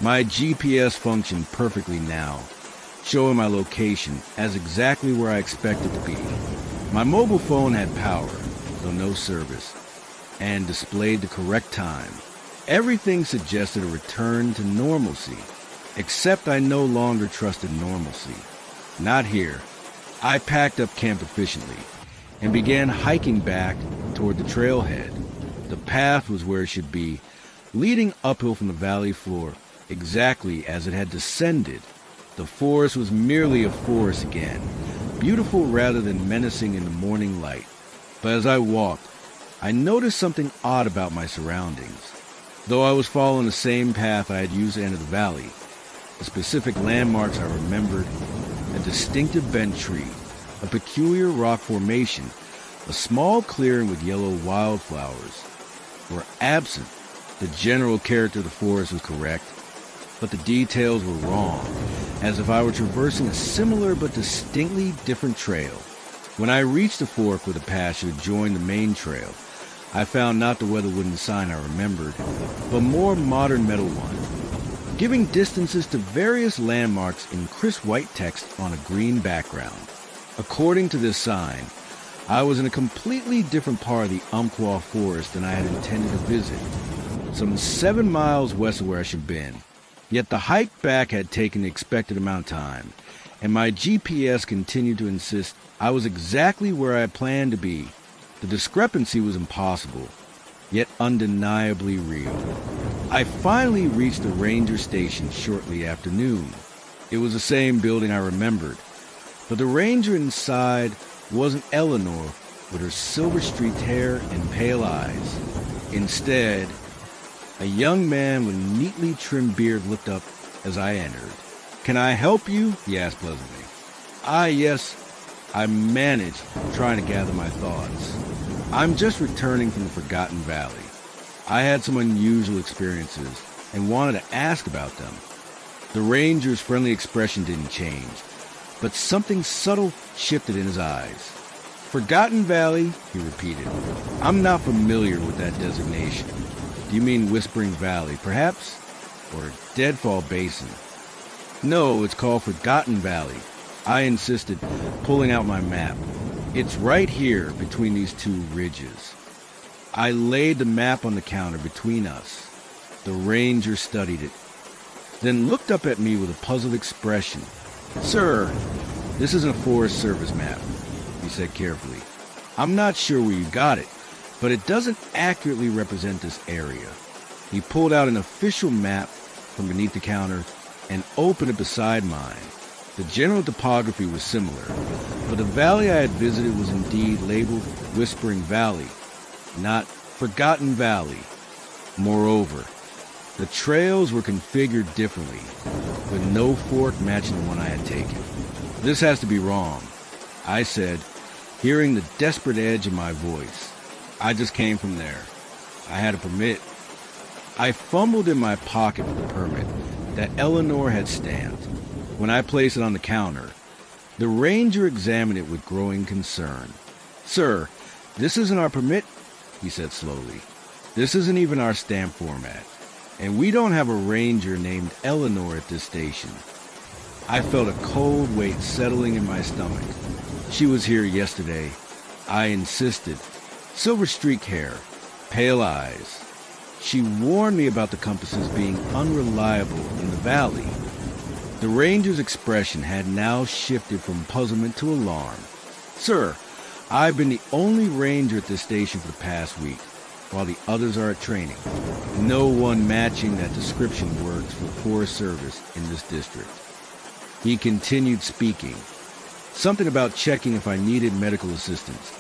My GPS functioned perfectly now, showing my location as exactly where I expected to be. My mobile phone had power, though no service, and displayed the correct time. Everything suggested a return to normalcy, except I no longer trusted normalcy. Not here. I packed up camp efficiently and began hiking back toward the trailhead. The path was where it should be, leading uphill from the valley floor, exactly as it had descended. The forest was merely a forest again, beautiful rather than menacing in the morning light. But as I walked, I noticed something odd about my surroundings. Though I was following the same path I had used to enter the valley, the specific landmarks I remembered: a distinctive bent tree, a peculiar rock formation, a small clearing with yellow wildflowers. were absent. The general character of the forest was correct, but the details were wrong, as if I were traversing a similar but distinctly different trail. When I reached the fork where the path should join the main trail, I found not the weather wooden sign I remembered, but more modern metal one, giving distances to various landmarks in crisp white text on a green background. According to this sign, I was in a completely different part of the Umpqua Forest than I had intended to visit, some 7 miles west of where I should have been. Yet the hike back had taken the expected amount of time, and my GPS continued to insist I was exactly where I had planned to be. The discrepancy was impossible, yet undeniably real. I finally reached the ranger station shortly after noon. It was the same building I remembered, but the ranger inside wasn't Eleanor with her silver-streaked hair and pale eyes. Instead, a young man with a neatly trimmed beard looked up as I entered. "Can I help you?" he asked pleasantly. Yes, I managed, trying to gather my thoughts. "I'm just returning from the Forgotten Valley. I had some unusual experiences and wanted to ask about them." The ranger's friendly expression didn't change, but something subtle shifted in his eyes. "Forgotten Valley," he repeated. "I'm not familiar with that designation. Do you mean Whispering Valley, perhaps? Or Deadfall Basin?" "No, it's called Forgotten Valley," I insisted, pulling out my map. "It's right here between these two ridges." I laid the map on the counter between us. The ranger studied it, then looked up at me with a puzzled expression. "Sir, this isn't a Forest Service map," he said carefully. "I'm not sure where you got it, but it doesn't accurately represent this area." He pulled out an official map from beneath the counter and opened it beside mine. The general topography was similar, but the valley I had visited was indeed labeled Whispering Valley, not Forgotten Valley. Moreover, the trails were configured differently, with no fork matching the one I had taken. "This has to be wrong," I said, hearing the desperate edge in my voice. "I just came from there. I had a permit." I fumbled in my pocket for the permit that Eleanor had stamped. When I placed it on the counter, the ranger examined it with growing concern. "Sir, this isn't our permit," he said slowly. "This isn't even our stamp format, and we don't have a ranger named Eleanor at this station." I felt a cold weight settling in my stomach. "She was here yesterday," I insisted. "Silver-streaked hair, pale eyes. She warned me about the compasses being unreliable in the valley." The ranger's expression had now shifted from puzzlement to alarm. "Sir, I've been the only ranger at this station for the past week, while the others are at training. No one matching that description works for Forest Service in this district." He continued speaking, something about checking if I needed medical assistance,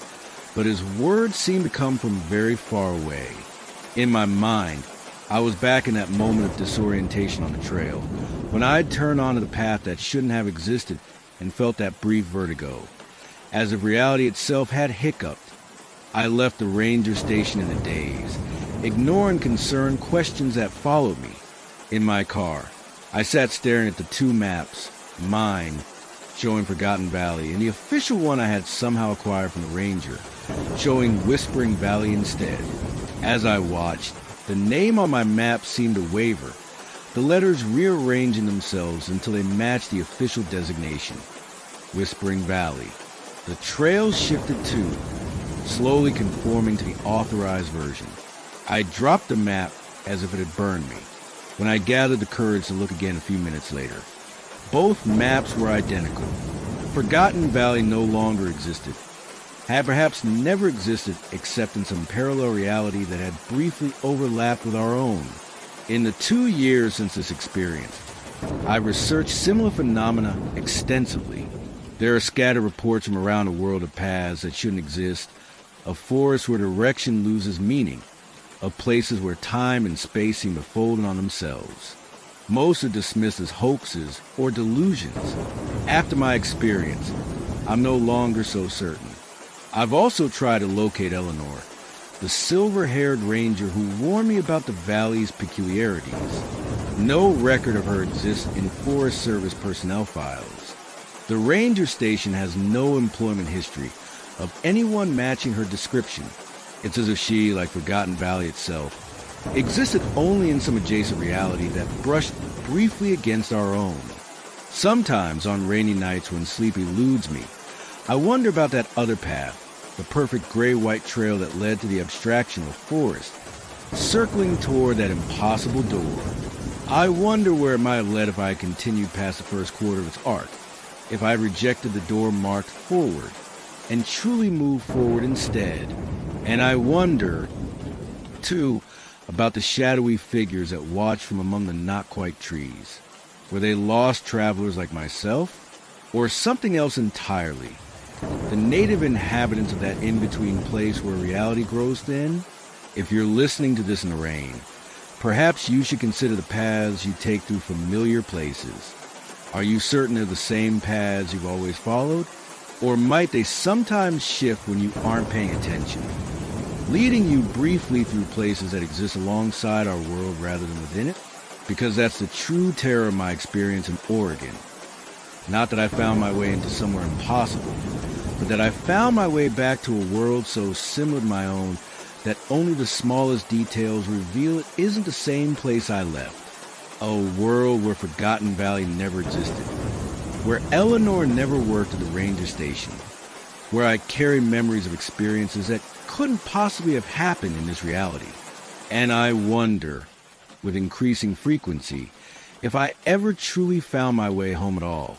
but his words seemed to come from very far away. In my mind, I was back in that moment of disorientation on the trail, when I'd turned onto the path that shouldn't have existed and felt that brief vertigo, as if reality itself had hiccuped. I left the ranger station in a daze, ignoring concerned questions that followed me. In my car, I sat staring at the two maps, mine, showing Forgotten Valley, and the official one I had somehow acquired from the ranger, showing Whispering Valley instead. As I watched, the name on my map seemed to waver, the letters rearranging themselves until they matched the official designation, Whispering Valley. The trails shifted too, slowly conforming to the authorized version. I dropped the map as if it had burned me, when I gathered the courage to look again a few minutes later. Both maps were identical. Forgotten Valley no longer existed, had perhaps never existed except in some parallel reality that had briefly overlapped with our own. In the 2 years since this experience, I've researched similar phenomena extensively. There are scattered reports from around the world of paths that shouldn't exist, of forests where direction loses meaning, of places where time and space seem to fold in on themselves. Most are dismissed as hoaxes or delusions. After my experience, I'm no longer so certain. I've also tried to locate Eleanor, the silver-haired ranger who warned me about the valley's peculiarities. No record of her exists in Forest Service personnel files. The ranger station has no employment history of anyone matching her description. It's as if she, like Forgotten Valley itself, existed only in some adjacent reality that brushed briefly against our own. Sometimes, on rainy nights when sleep eludes me, I wonder about that other path, the perfect gray-white trail that led to the abstraction of forest, circling toward that impossible door. I wonder where it might have led if I had continued past the first quarter of its arc, if I had rejected the door marked forward, and truly moved forward instead. And I wonder, too, about the shadowy figures that watched from among the not-quite trees. Were they lost travelers like myself, or something else entirely? The native inhabitants of that in-between place where reality grows thin? If you're listening to this in the rain, perhaps you should consider the paths you take through familiar places. Are you certain they're the same paths you've always followed? Or might they sometimes shift when you aren't paying attention, leading you briefly through places that exist alongside our world rather than within it? Because that's the true terror of my experience in Oregon. Not that I found my way into somewhere impossible, but that I found my way back to a world so similar to my own that only the smallest details reveal it isn't the same place I left. A world where Forgotten Valley never existed, where Eleanor never worked at the ranger station, where I carry memories of experiences that couldn't possibly have happened in this reality. And I wonder, with increasing frequency, if I ever truly found my way home at all.